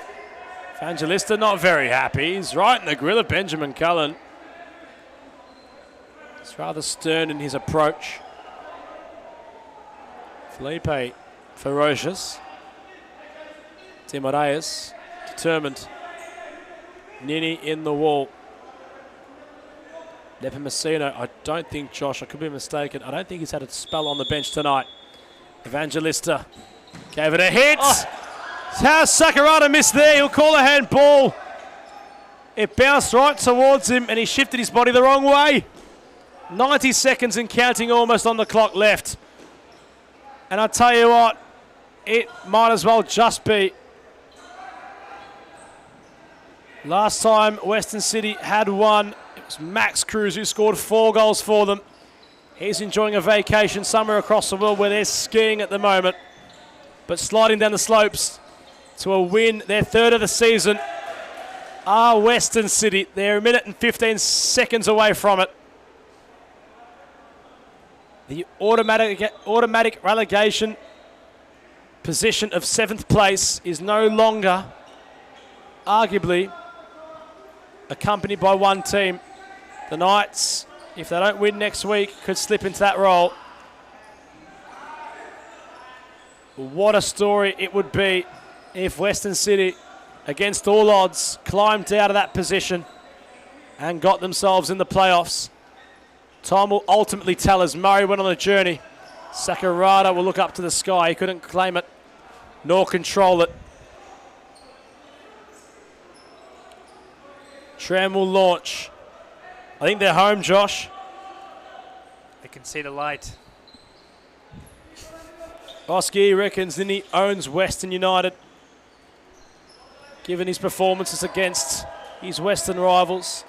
Evangelista not very happy. He's right in the grill of Benjamin Cullen. He's rather stern in his approach. Felipe ferocious. Di Moraes determined. Nini in the wall. Nepomuceno, I don't think, Josh, I could be mistaken, I don't think he's had a spell on the bench tonight. Evangelista gave it a hit. Oh. How Sakurada missed there. He'll call a handball. It bounced right towards him and he shifted his body the wrong way. 90 seconds and counting almost on the clock left. And I tell you what, it might as well just be. Last time Western City had won, it was Max Cruz who scored 4 goals for them. He's enjoying a vacation somewhere across the world where they're skiing at the moment. But sliding down the slopes to a win, their 3rd of the season, are Western City. They're a minute and 15 seconds away from it. The automatic relegation position of 7th place is no longer arguably accompanied by one team. The Knights, if they don't win next week, could slip into that role. What a story it would be if Western City, against all odds, climbed out of that position and got themselves in the playoffs. Time will ultimately tell as Murray went on a journey Sakurada will look up to the sky. He couldn't claim it nor control it. Tram will launch. I think they're home, Josh. They can see the light. Oski reckons then he owns Western United, given his performances against his Western rivals.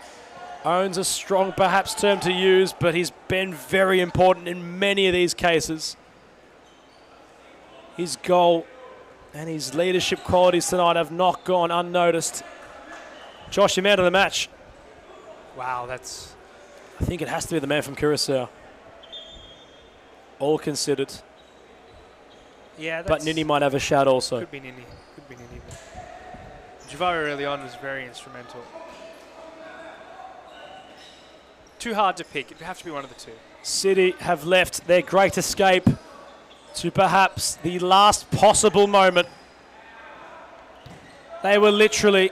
Owns a strong, perhaps, term to use, but he's been very important in many of these cases. His goal and his leadership qualities tonight have not gone unnoticed. Josh, your man of the match. Wow, that's... I think it has to be the man from Curacao. All considered. Yeah, But Nini might have a shout also. Could be Nini. Javara early on was very instrumental. Too hard to pick. It would have to be one of the two. City have left their great escape to perhaps the last possible moment. They were literally,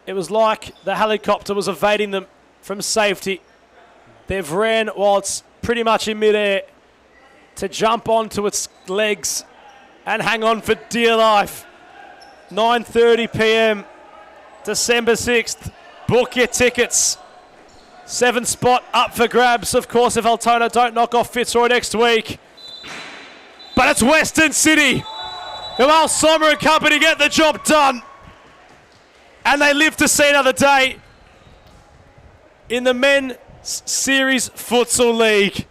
it was like the helicopter was evading them from safety. They've ran while it's pretty much in midair to jump onto its legs and hang on for dear life. 9:30 p.m. December 6th. Book your tickets. 7th spot up for grabs, of course, if Altona don't knock off Fitzroy next week. But it's Western City who Al Sommer and company get the job done. And they live to see another day in the Men's Series Futsal League.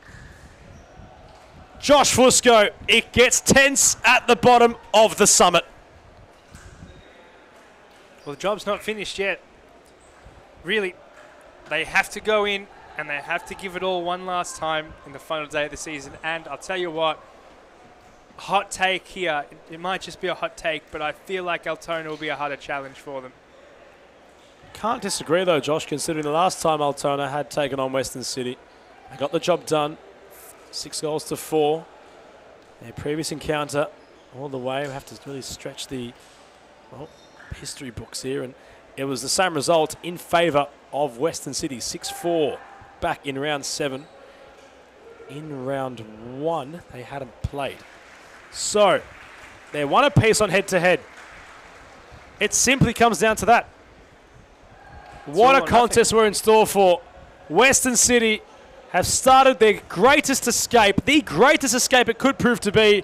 Josh Fusco, it gets tense at the bottom of the summit. Well, the job's not finished yet. Really, they have to go in and they have to give it all one last time in the final day of the season. And I'll tell you what, hot take here. It might just be a hot take, but I feel like Altona will be a harder challenge for them. Can't disagree though, Josh, considering the last time Altona had taken on Western City. They got the job done. 6-4. Their previous encounter all the way. We have to really stretch the history books here. And it was the same result in favour of Western City. 6-4 back in round 7. In round 1, they hadn't played. So, they're one apiece on head-to-head. It simply comes down to that. What a contest we're in store for. Western City have started their greatest escape, the greatest escape it could prove to be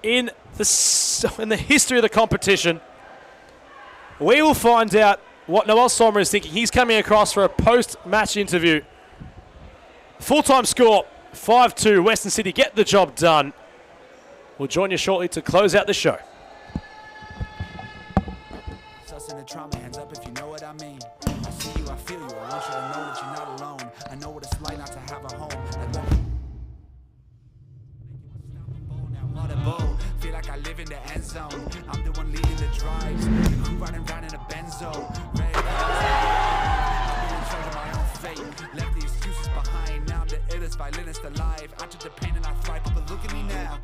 in the history of the competition. We will find out what Noel Sommer is thinking. He's coming across for a post-match interview. Full-time score, 5-2. Western City get the job done. We'll join you shortly to close out the show. In the trauma, hands up if you know what I mean. I see you, I feel you. I want you to know that you're not alone. I know what it's like not to have a home. Feel like I live in the end zone. I'm the one leading the drives. The crew riding around in a benzo. Red I'll be in charge of my own fate. Left the excuses behind. Now I'm the illest violinist alive. I took the pain and I thrive, but look at me now.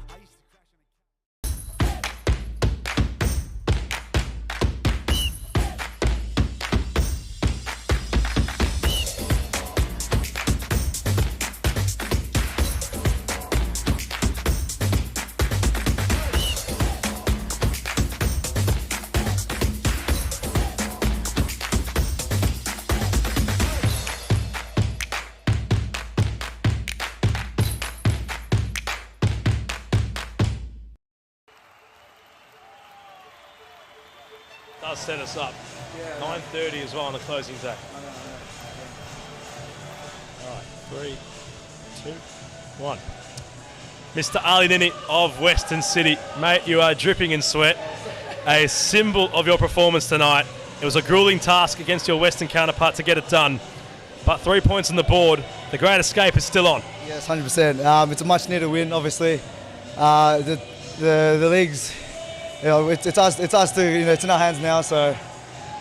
Does set us up. 9:30 as well on the closing day. All right, 3, 2, 1. Mr. Ali Nini of Western City. Mate, you are dripping in sweat. A symbol of your performance tonight. It was a grueling task against your Western counterpart to get it done. But 3 points on the board. The great escape is still on. Yes, 100%. It's a much needed win, obviously. The league's, it's us to, it's in our hands now. So,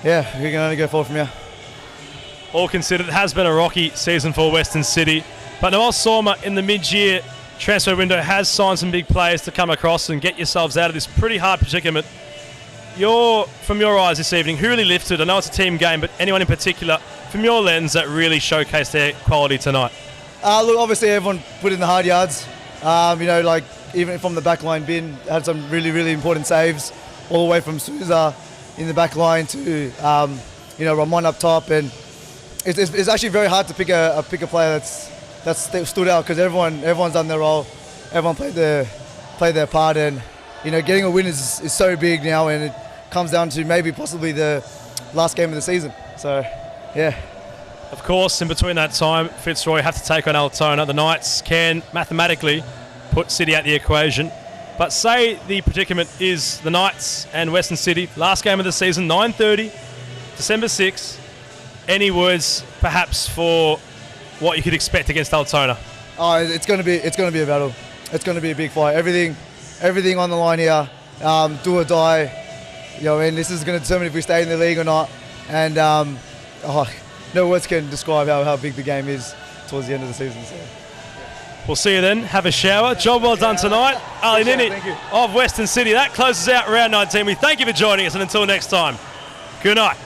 yeah, we can only go forward from here. All considered, it has been a rocky season for Western City. But Noel Sommer in the mid-year transfer window has signed some big players to come across and get yourselves out of this pretty hard predicament. From your eyes this evening, who really lifted? I know it's a team game, but anyone in particular, from your lens, that really showcased their quality tonight? Look, obviously everyone put in the hard yards. You know, like even from the back line, Bin had some really, really important saves all the way from Souza in the back line to, you know, Ramon up top. And it's actually very hard to pick a player that's stood out because everyone's done their role. Everyone played their part. And, you know, getting a win is so big now, and it comes down to maybe possibly the last game of the season. So, yeah. Of course, in between that time, Fitzroy have to take on Altona. The Knights can mathematically put City out the equation. But say the predicament is the Knights and Western City, last game of the season, 9:30, December 6th. Any words, perhaps, for what you could expect against Altona? Oh, it's going to be a battle. It's going to be a big fight. Everything on the line here. Do or die. You know, and this is going to determine if we stay in the league or not. And no words can describe how big the game is towards the end of the season. So. We'll see you then. Have a shower. Job well done tonight. Ali Nini of Western City. That closes out round 19. We thank you for joining us, and until next time, good night.